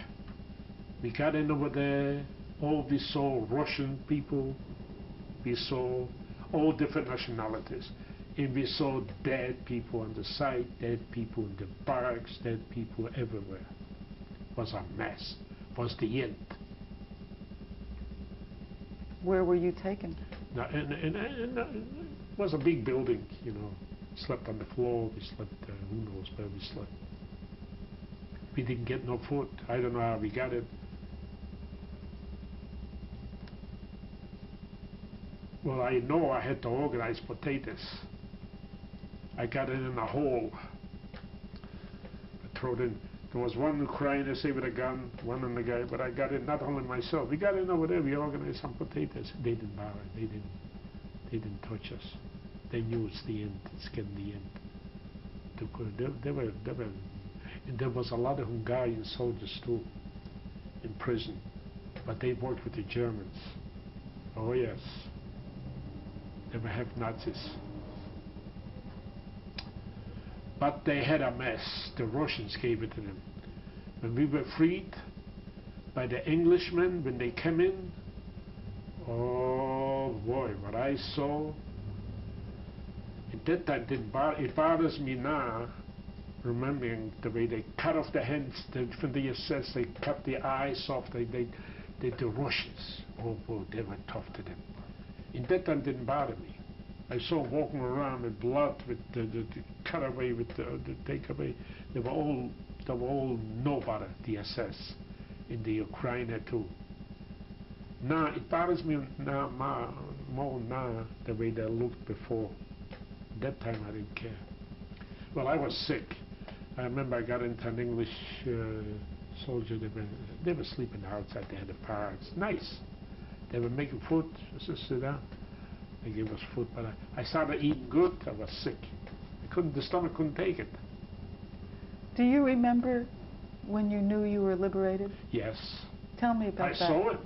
We got in over there, all we saw Russian people, we saw all different nationalities, and we saw dead people on the side, dead people in the barracks, dead people everywhere. It was a mess. It was the end. Where were you taken? Now, and it was a big building, you know. Slept on the floor, we slept, who knows where we slept. We didn't get no food. I don't know how we got it. Well, I know I had to organize potatoes. I got it in a hole. I threw it in. There was one Ukrainer, say, with a gun, one on the guy, but I got it not only myself. We got in over there, we organized some potatoes. They didn't bother, they didn't touch us. They knew it's the end, it's getting the end. They were, and there was a lot of Hungarian soldiers too, in prison, but they worked with the Germans. Oh yes, they were half Nazis. But they had a mess. The Russians gave it to them. When we were freed by the Englishmen, when they came in, oh boy, what I saw. At that time, it bothers me now, remembering the way they cut off the hands, from the SS, they cut the eyes off, the Russians. Oh boy, they were tough to them. In that time, it didn't bother me. I saw walking around with blood, with the cut away, with the take away. They were all nobody, the SS, in the Ukraine too. Now it bothers me now more now the way they looked before. That time I didn't care. Well, I was sick. I remember I got into an English soldier. They were sleeping outside. They had the parks. Nice. They were making food. I said, sit down. They gave us food, but I started eating good. I was sick. The stomach couldn't take it. Do you remember when you knew you were liberated? Yes. Tell me about that. I saw it.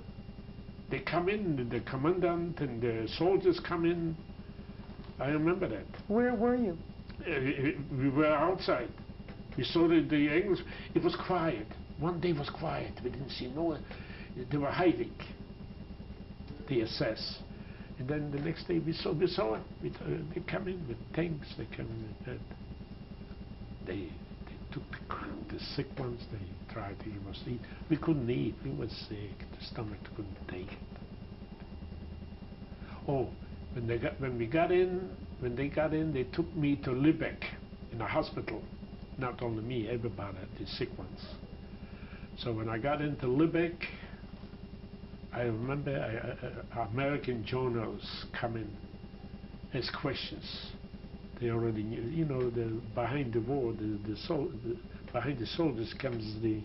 They come in, the commandant and the soldiers come in. I remember that. Where were you? We were outside. We saw the English. It was quiet. One day was quiet. We didn't see no one. They were hiding. The SS. And then the next day we saw it. They come in with tanks. They come in with that. They took the sick ones. They tried to give us eat. We couldn't eat. We were sick. The stomach couldn't take it. Oh, when they got in, they took me to Lübeck in a hospital. Not only me, everybody, the sick ones. So when I got into Lübeck, I remember American journals come in, ask questions. They already knew, you know, behind the war, behind the soldiers comes the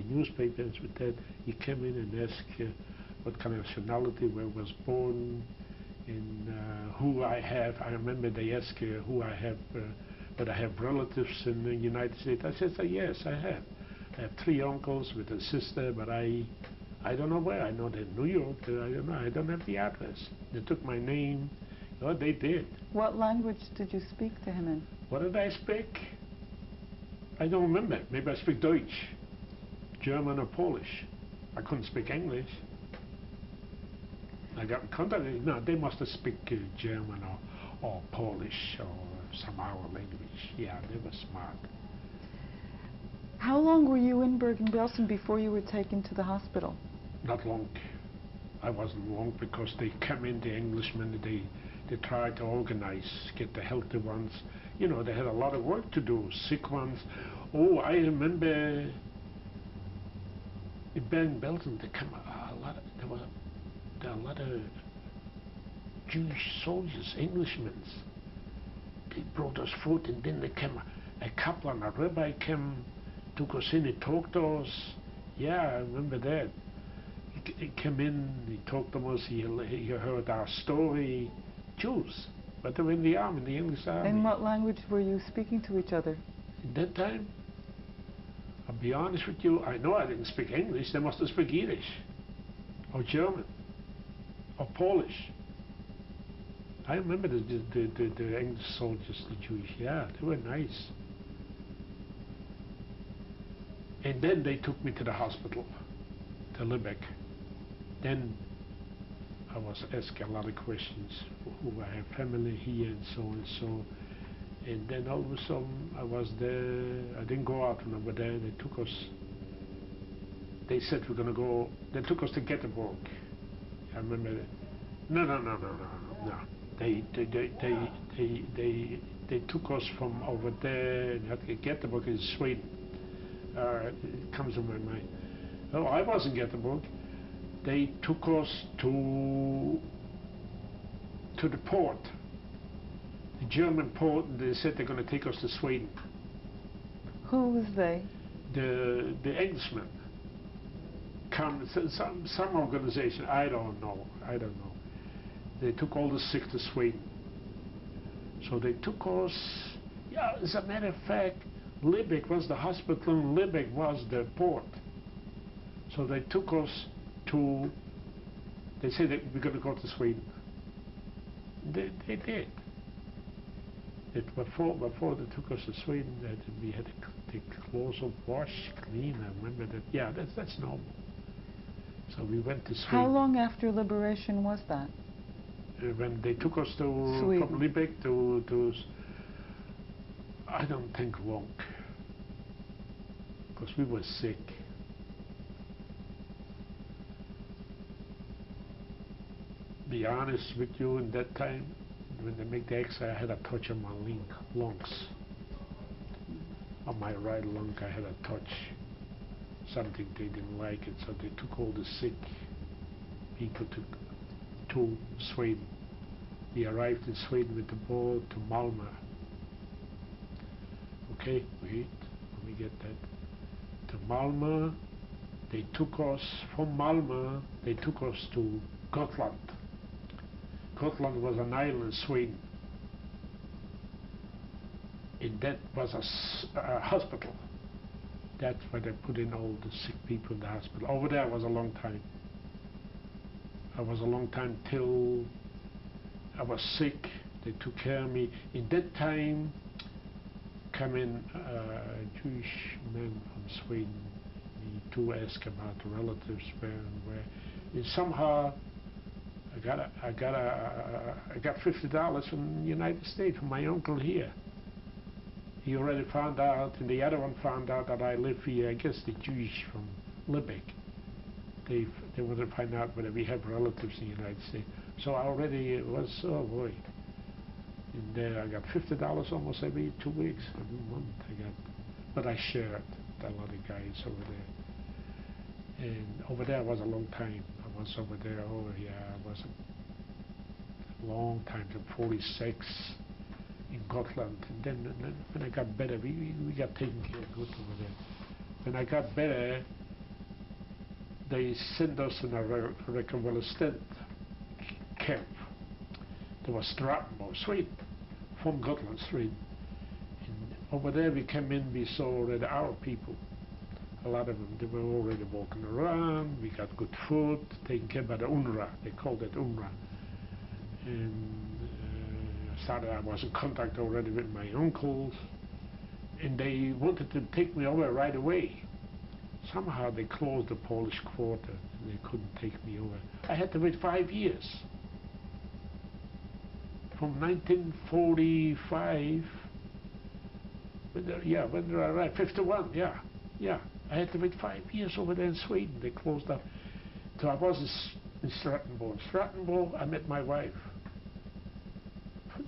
newspapers with that. He came in and asked what kind of nationality, where I was born, and who I have. I remember they asked who I have, whether I have relatives in the United States. I said, yes, I have. I have 3 uncles with a sister, but I don't know where. I know they're in New York. I don't know. I don't have the address. They took my name. Oh, they did. What language did you speak to him in? What did I speak? I don't remember. Maybe I speak Deutsch, German, or Polish. I couldn't speak English. I got in contact. No, they must have speak German or Polish or some other language. Yeah, they were smart. How long were you in Bergen-Belsen before you were taken to the hospital? Not long. I wasn't long because they come in, the Englishmen, they tried to organize, get the healthy ones. You know, they had a lot of work to do, sick ones. Oh, I remember in Bergen-Belsen, there were a lot of Jewish soldiers, Englishmen. They brought us food, and then they came, a kaplan, a rabbi came, took us in, he talked to us. Yeah, I remember that. He came in, he talked to us, he heard our story. Jews, but they were in the army, in the English army. In what language were you speaking to each other? In that time, I'll be honest with you, I know I didn't speak English. They must have spoke Yiddish, or German, or Polish. I remember the English soldiers, the Jewish. Yeah, they were nice. And then they took me to the hospital, to Lübeck. Then I was asking a lot of questions, who I have family here and so and so. And then all of a sudden I was there, I didn't go out when I was there, they took us, they said we're gonna go, they took us to Göteborg. I remember that. No. They took us from over there, and Göteborg in Sweden. It comes to my mind. Oh, I was in Göteborg. They took us to the port, the German port, and they said they're going to take us to Sweden. Who was they? The Englishmen. Some organization, I don't know. They took all the sick to Sweden. So they took us, yeah, as a matter of fact, Lübeck was the hospital and Lübeck was the port. So they took us to, they said that we're going to go to Sweden. They did. Before they took us to Sweden, we had to take clothes off, wash, clean. I remember that. Yeah, that's normal. So we went to Sweden. How long after liberation was that? When they took us to Sweden. from Lübeck to I don't think long, because we were sick. Be honest with you, in that time, when they make the X-ray, I had a touch on my lungs. On my right lung, I had a touch. Something they didn't like it, so they took all the sick people to Sweden. We arrived in Sweden with the boat to Malmö. Okay, wait, let me get that. To Malmö, they took us, from Malmö, they took us to Gotland. Gotland was an island in Sweden. And that was a hospital. That's where they put in all the sick people in the hospital. Over there was a long time. I was a long time till I was sick. They took care of me. In that time, came in a Jewish man from Sweden. He to ask about the relatives where and where. And somehow, I got $50 from the United States from my uncle here. He already found out, and the other one found out that I live here. I guess the Jewish from Lübeck. They want to find out whether we have relatives in the United States. So I already was, oh boy. And I got $50 almost every 2 weeks, every month I got. But I shared with a lot of guys over there. And over there was a long time. I was over there, oh yeah, I was a long time, to 46 in Gotland. And then when I got better, we got taken care of good over there. When I got better, they sent us in a reconvalescent camp. There was Strattenbo, Sweden, from Gotland, Sweden. And over there we came in, we saw already our people. A lot of them, they were already walking around, we got good food, taken care by the UNRWA, they called it UNRWA. And I was in contact already with my uncles, and they wanted to take me over right away. Somehow they closed the Polish quarter, and they couldn't take me over. I had to wait 5 years. From 1945, when did I arrive? 51, yeah. I had to wait 5 years over there in Sweden. They closed up. So I was in Strattenbo. In Strattenbo, I met my wife.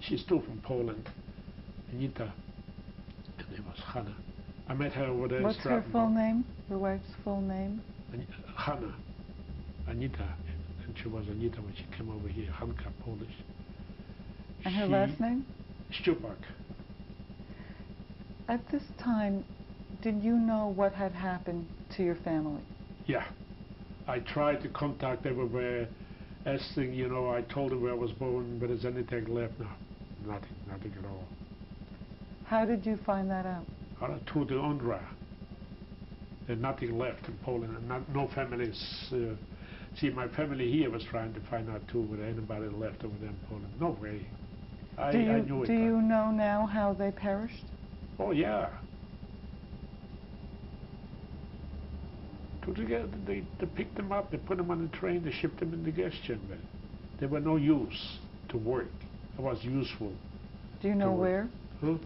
She's still from Poland, Anita. Her name was Hannah. I met her over there in Strattenbo. What's her full name? Your wife's full name? Hannah. Anita. And she was Anita when she came over here. Hanka, Polish. And her last name? Szczupak. At this time, did you know what had happened to your family? Yeah. I tried to contact everywhere, asking, I told them where I was born, but is anything left? No, nothing at all. How did you find that out? To the UNRWA. There's nothing left in Poland, and no families. See, my family here was trying to find out too, whether anybody left over there in Poland. No way. I knew it. Do you know now how they perished? Oh yeah. They picked them up, they put them on the train, they shipped them in the gas chamber. They were no use to work. I was useful. Do you know where? Huh?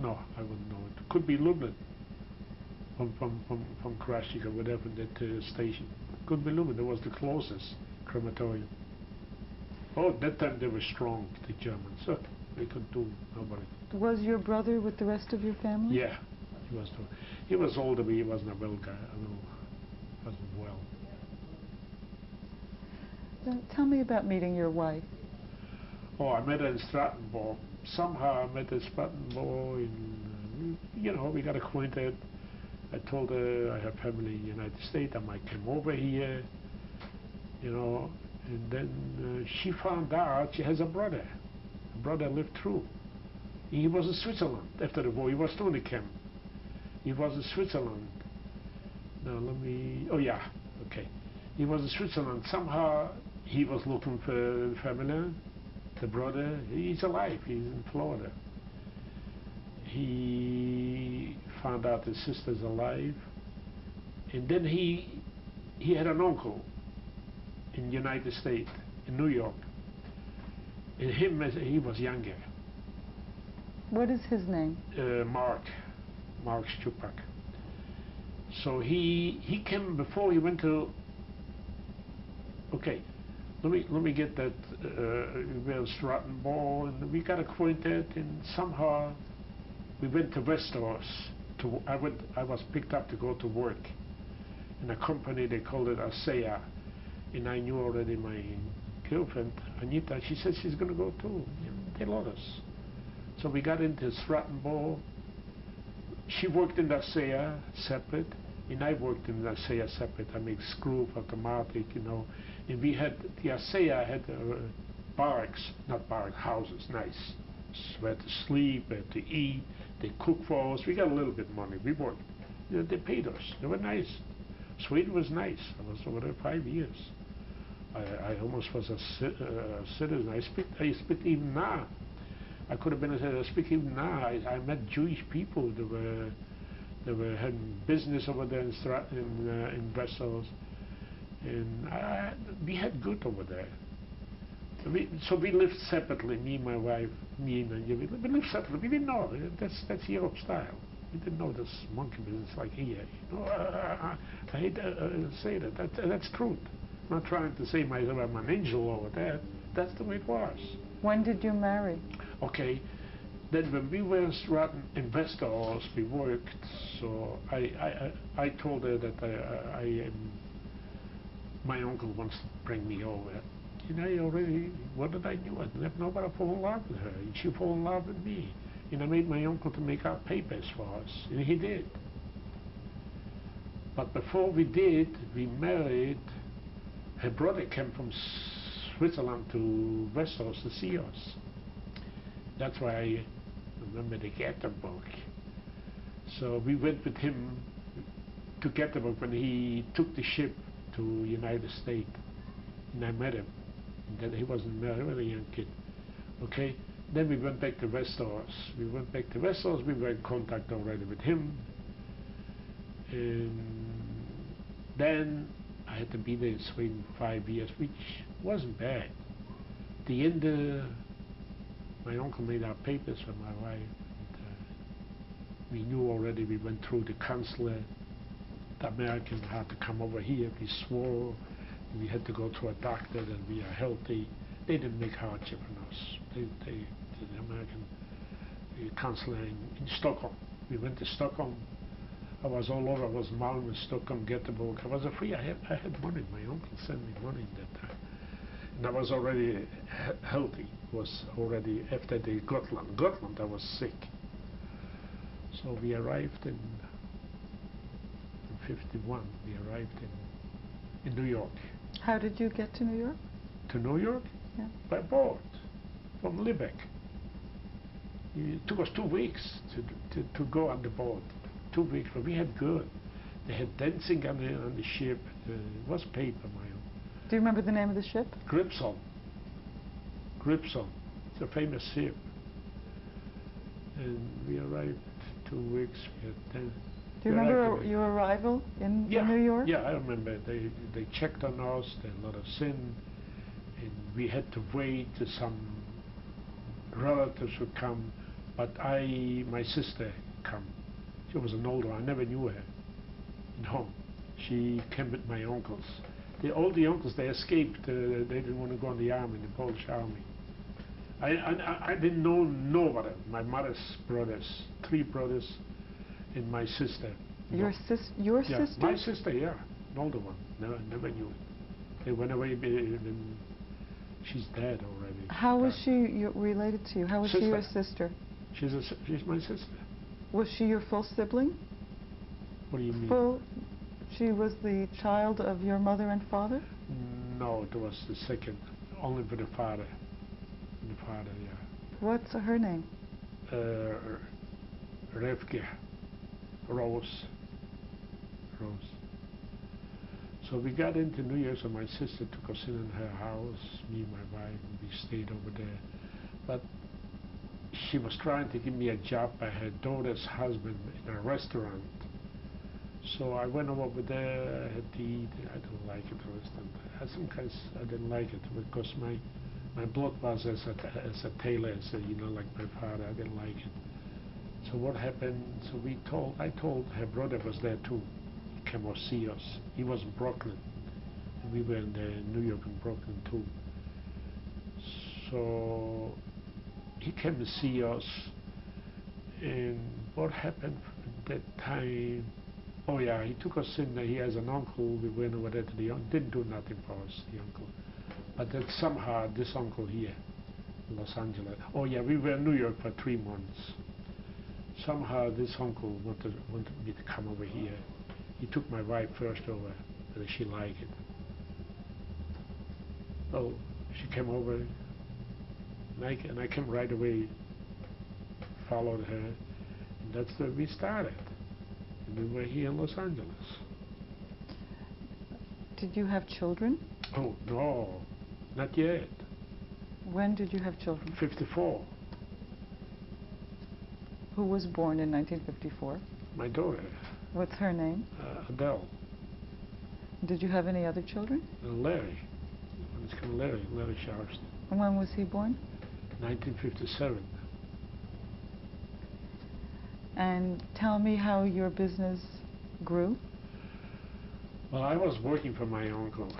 No, I wouldn't know it. Could be Lublin, from Krasik or whatever, that station. Could be Lublin. That was the closest crematorium. Oh, that time they were strong, the Germans. So they could do nobody. Was your brother with the rest of your family? Yeah, he was older, but he wasn't a well guy. Wasn't well. Tell me about meeting your wife. Oh, I met her in Strattonborg. Somehow I met her in Strattonborg, and we got acquainted. I told her I have family in the United States. I might come over here, and then she found out she has a brother. A brother lived through. He was in Switzerland after the war. He was still in the camp. He was in Switzerland. Now oh yeah, okay. He was in Switzerland. Somehow he was looking for the family. The brother, he's alive. He's in Florida. He found out his sister's alive, and then he had an uncle in the United States, in New York. And he was younger. What is his name? Mark Stupak. So he came before he went to. Okay, let me get that. We were Strattonborg, and we got acquainted, and somehow we went to Westeros. I was picked up to go to work in a company. They called it ASEA, and I knew already my girlfriend Anita. She said she's going to go too. They loved us. So we got into Strattonborg. She worked in the ASEA separate, and I worked in the ASEA separate. I make screw, automatic, And we had, the ASEA had barracks, not barrack, houses, nice. We had to sleep, we had to eat, they cooked for us. We got a little bit of money. We worked. They paid us. They were nice. Sweden was nice. I was over there 5 years. I almost was a citizen. I speak even now. I could have been a speak even now. I met Jewish people that were having business over there in Brussels, and we had good over there. So we lived separately. Me and my wife, me and Anja, we lived separately. We didn't know that's Europe style. We didn't know this monkey business like here. I hate to say that. That's truth. I'm not trying to say myself I'm an angel over there. That's the way it was. When did you marry? Okay, then when we were in Westeros, we worked. So I told her that my uncle wants to bring me over. What did I do? I let nobody fall in love with her, and she fell in love with me. And I made my uncle to make out papers for us, and he did. But before we did, we married. Her brother came from Switzerland to Westeros to see us. That's why I remember the Göteborg. So we went with him to Göteborg when he took the ship to United States, and I met him. And then he wasn't married, he was a young kid. Okay, then we went back to Westeros. We were in contact already with him, and then I had to be there in Sweden 5 years, which wasn't bad. At the end, my uncle made our papers for my wife. And, we knew already. We went through the consulate. The American had to come over here. We swore. We had to go to a doctor that we are healthy. They didn't make hardship on us. The American consulate in Stockholm. We went to Stockholm. I was all over. I was Malmö, Stockholm, Göteborg. I was free. I had money. My uncle sent me money that time. And I was already healthy. Was already after the Gotland, I was sick. So we arrived in 51. We arrived in New York. How did you get to New York? To New York? Yeah. By boat from Lübeck. It took us 2 weeks to go on the boat. 2 weeks, but we had good. They had dancing on the ship. It was paid by my own. Do you remember the name of the ship? Gripsholm. It's a famous ship. And we arrived 2 weeks. We had Do you remember your arrival in New York? Yeah, I remember. They checked on us, they let us in, and we had to wait till some relatives would come. But my sister come. She was an older. I never knew her in home. She came with my uncles. All the uncles, they escaped. They didn't want to go in the army, the Polish army. I didn't know nobody. My mother's brothers, 3 brothers, and my sister. Your Yeah, sister? my sister, yeah, an older one. Never knew it. They went away, and she's dead already. How was she related to you? How was she your sister? She's my sister. Was she your full sibling? What do you mean? Full? She was the child of your mother and father? No, it was the second, only for the father. The father, yeah. What's her name? Revke. Rose. So we got into New York, so my sister took us in her house, me and my wife, and we stayed over there. But she was trying to give me a job by her daughter's husband in a restaurant. So I went over there, I had to eat. I don't like it, the restaurant. Sometimes I didn't like it because my blood was as a tailor, so, like my father. I didn't like it. So what happened? So I told her brother was there too. He came to see us. He was in Brooklyn, and we were in New York and Brooklyn too. So he came to see us, and what happened at that time? Oh yeah, he took us in there. He has an uncle. We went over there to the uncle. Didn't do nothing for us, the uncle. But then somehow this uncle here, in Los Angeles. Oh yeah, we were in New York for 3 months. Somehow this uncle wanted me to come over here. He took my wife first over, whether she liked it. Oh, she came over, and I came right away, followed her, and that's where we started. And we were here in Los Angeles. Did you have children? Oh, no, not yet. When did you have children? 54. Who was born in 1954? My daughter. What's her name? Adele. Did you have any other children? Larry. It's called Larry Sharpston. And when was he born? 1957. And tell me how your business grew. Well, I was working for my uncle,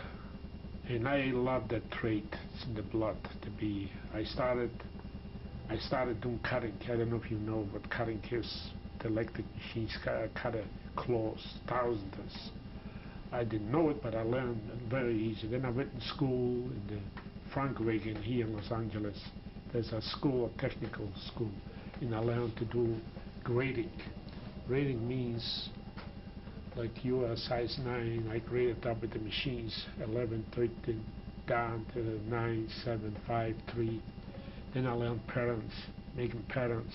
and I loved that trait. It's in the blood to be. I started doing cutting. I don't know if you know what cutting is. The electric machines cut clothes, thousands. I didn't know it, but I learned very easy. Then I went to school in the Frank Reagan here in Los Angeles. There's a school, a technical school, and I learned to do grading. Grading means like you are size 9, I graded up with the machines, 11, 13, down to 9, 7, 5, 3. Then I learned patterns, making patterns.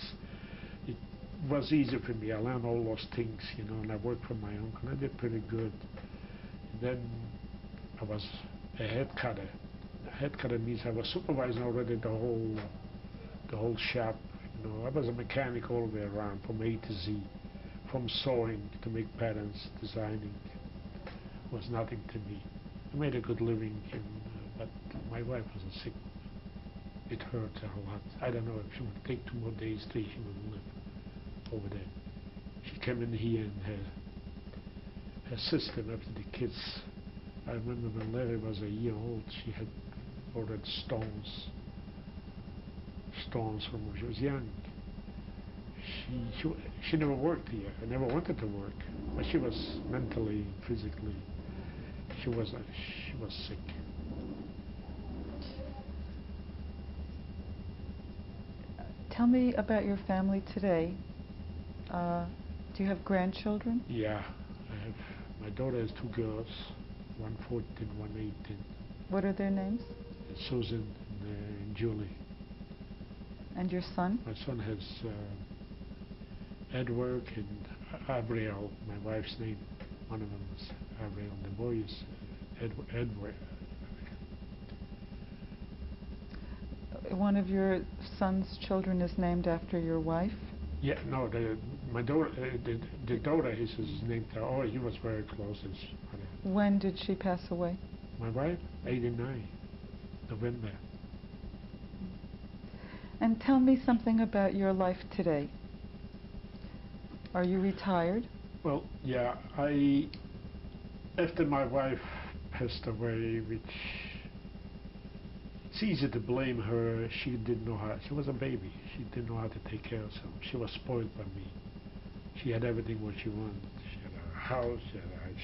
It was easy for me. I learned all those things, and I worked for my uncle. I did pretty good. And then I was a head cutter. A head cutter means I was supervising already the whole shop. I was a mechanic all the way around, from A to Z, from sewing to make patterns, designing. Was nothing to me. I made a good living, but my wife was sick. It hurt a lot. I don't know if she would take 2 more days, 3, she would live over there. She came in here and her sister after the kids. I remember when Larry was a year old, she had ordered stones from when she was young. She never worked here. I never wanted to work, but she was mentally, physically, she was sick. Tell me about your family today. Do you have grandchildren? Yeah, my daughter has 2 girls, one 14, one 18. What are their names? Susan and Julie. And your son? My son has Edward and Abriel, my wife's name. One of them is Abriel, and the boy is Edward. One of your son's children is named after your wife? Yeah, no, my daughter, the daughter, his name. Oh, he was very close. His mother. When did she pass away? My wife, 89, November. And tell me something about your life today. Are you retired? Well, yeah, after my wife passed away, which it's easy to blame her. She didn't know how. She was a baby. She didn't know how to take care of herself. She was spoiled by me. She had everything what she wanted. She had a house.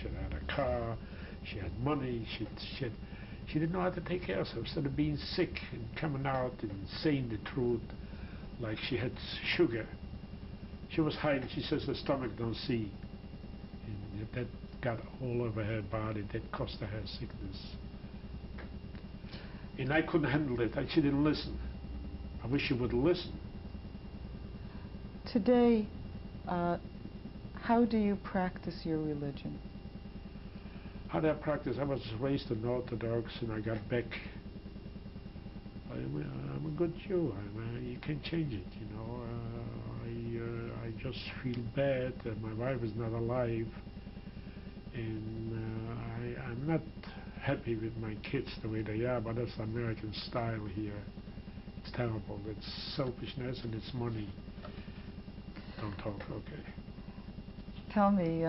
She had a car. She had money. She didn't know how to take care of herself. Instead of being sick and coming out and saying the truth, like she had sugar, she was hiding. She says the stomach don't see, and that got all over her body. That caused her sickness. And I couldn't handle it. She didn't listen. I wish she would listen. Today, how do you practice your religion? How do I practice? I was raised in Orthodox, and I got back. I'm a good Jew. You can't change it, you know. I just feel bad that my wife is not alive, and I'm not happy with my kids the way they are, but that's American style here. It's terrible. It's selfishness and it's money. Don't talk, okay. Tell me,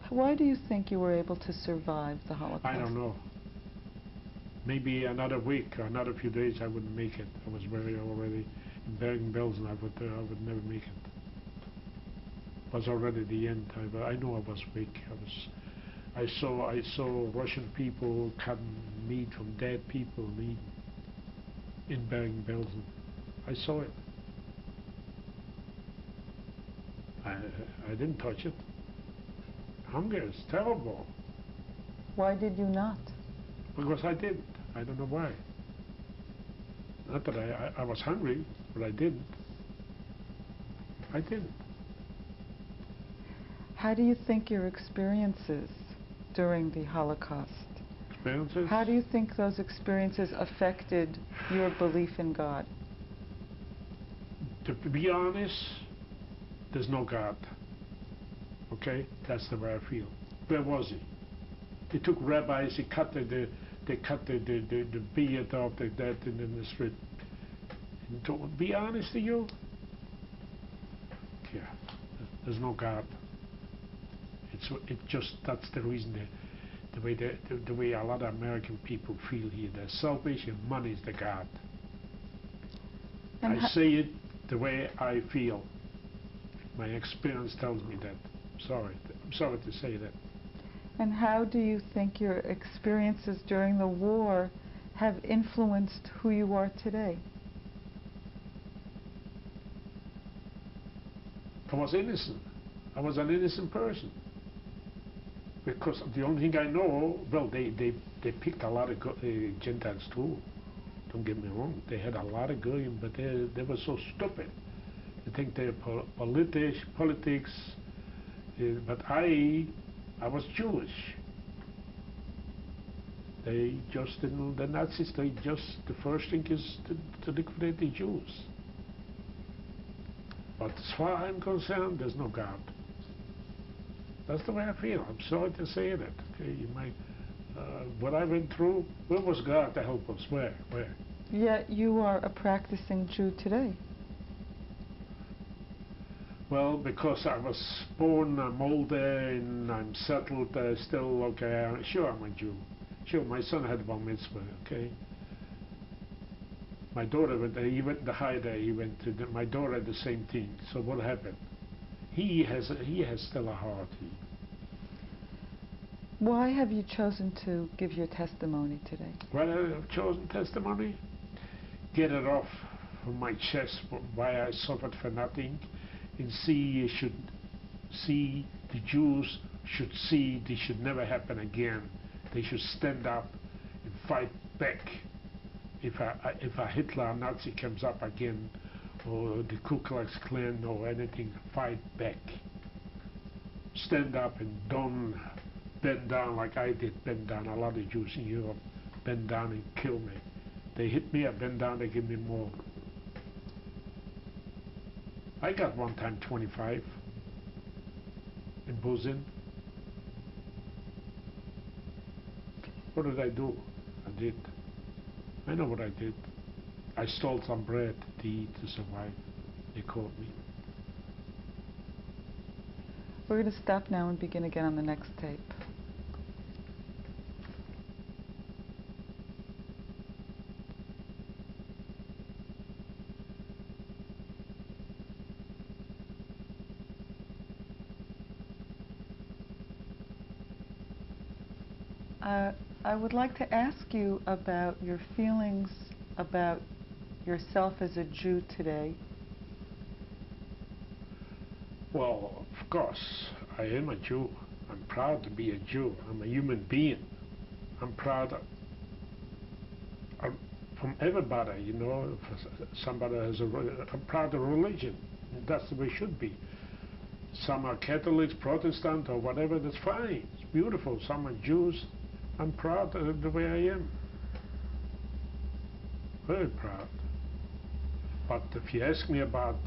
why do you think you were able to survive the Holocaust? I don't know. Maybe another week or another few days I wouldn't make it. I was already in Bergen-Belsen. I would never make it. It was already the end. I know I was weak. I saw Russian people cutting meat from dead people and eating in Bergen-Belsen. I saw it. I didn't touch it. Hunger is terrible. Why did you not? Because I didn't. I don't know why. Not that I was hungry, but I didn't. I didn't. How do you think your experiences during the Holocaust, Experiences? how do you think those experiences affected your belief in God? To be honest, there's no God. Okay? That's the way I feel. Where was he? They took rabbis, they cut the beard off like that and in the street. And to be honest to you, yeah, there's no God. That's the reason the way a lot of American people feel here. They're selfish and money is the God. And I say it the way I feel. My experience tells me that. I'm sorry to say that. And how do you think your experiences during the war have influenced who you are today? I was innocent. I was an innocent person. Because the only thing I know, well, they picked a lot of Gentiles too. Don't get me wrong. They had a lot of Goyim, but they were so stupid. They think they're politics. But I was Jewish. They just didn't. The Nazis. The first thing is to liquidate the Jews. But as far as I'm concerned, there's no God. That's the way I feel. I'm sorry to say that. Okay, you might. What I went through, where was God to help us? Where? Yet you are a practicing Jew today. Well, because I was born, I'm older, and I'm settled, still, okay, sure I'm a Jew. Sure, my son had bar mitzvah, okay? My daughter, he went the high day, my daughter had the same thing. So what happened? He has still a heart. Why have you chosen to give your testimony today? Why have I chosen testimony? Get it off from my chest, why I suffered for nothing, and the Jews should see this should never happen again. They should stand up and fight back. If a Hitler Nazi comes up again, or the Ku Klux Klan or anything, fight back. Stand up and don't bend down like I did, bend down. A lot of Jews in Europe bend down and kill me. They hit me, I bend down, they give me more. I got one time 25 in Buzin. What did I do? I did. I know what I did. I stole some bread to eat to survive. They caught me. We're going to stop now and begin again on the next tape. I would like to ask you about your feelings about yourself as a Jew today. Well, of course, I am a Jew. I'm proud to be a Jew. I'm a human being. I'm proud from everybody, you know. If somebody has I'm proud of religion. That's the way it should be. Some are Catholics, Protestant, or whatever. That's fine. It's beautiful. Some are Jews. I'm proud of the way I am. Very proud. But if you ask me about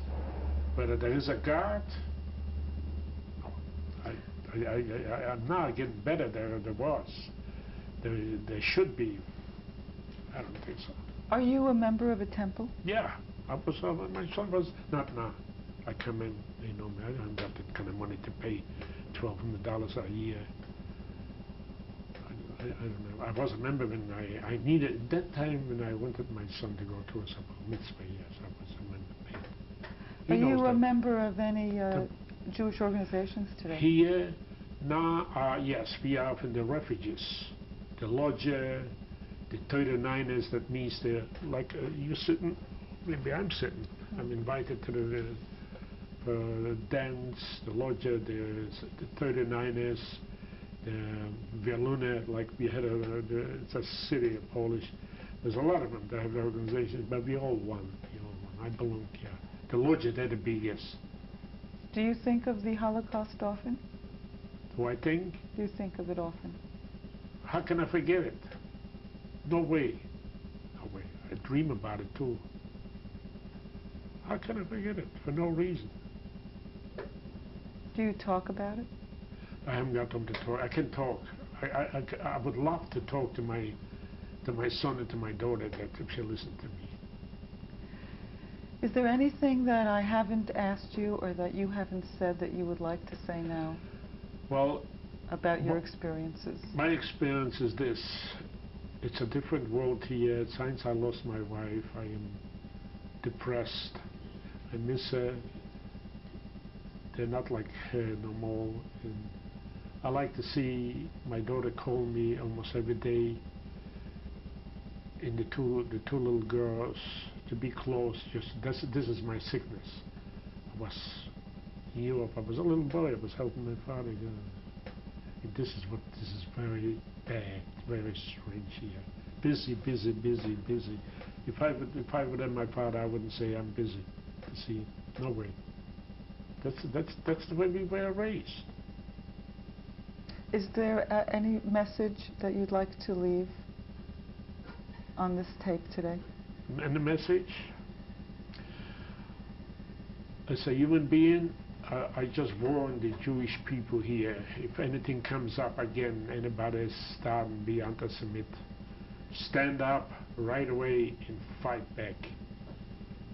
whether there is a God, I'm now getting better than there was. There should be. I don't think so. Are you a member of a temple? Yeah, I was. My son was not now. I come in. You know, I haven't got that kind of money to pay $1,200 a year. I don't know. I was a member when I needed, at that time when I wanted my son to go to a mitzvah, yes, I was a member. Are you a member of any Jewish organizations today? Here, now, yes, we are in the refugees. The lodger, the 39ers, that means they're like you sitting, maybe I'm sitting. I'm invited to the dance, the lodger, the 39ers, the Wielune, like we had it's a city of Polish. There's a lot of them that have organizations, but we all one. I belong here. The lodger, they're the biggest. Do you think of the Holocaust often? Do I think? Do you think of it often? How can I forget it? No way. No way. I dream about it too. How can I forget it? For no reason. Do you talk about it? I haven't got them to talk. I can talk. I would love to talk to my son and to my daughter that if she listened to me. Is there anything that I haven't asked you or that you haven't said that you would like to say now? Well, about your experiences? My experience is this. It's a different world here. Since I lost my wife, I am depressed. I miss her. They're not like her no more. And I like to see my daughter call me almost every day. And the two little girls, to be close. Just this is my sickness. I was in Europe. I was a little boy. I was helping my father. And this is very bad, very strange here. Busy, busy, busy, busy. If I would have my father, I wouldn't say I'm busy. To see, no way. That's the way we were raised. Is there any message that you'd like to leave on this tape today? And the message? As a human being, I just warn the Jewish people here, if anything comes up again, anybody is starting to be anti-Semit, stand up right away and fight back.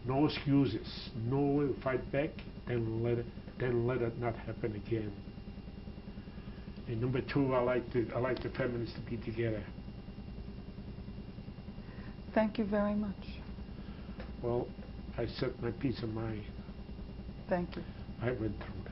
No excuses. No, fight back, then let it not happen again. And number two, I like the feminists to be together. Thank you very much. Well, I set my peace of mind. Thank you. I went through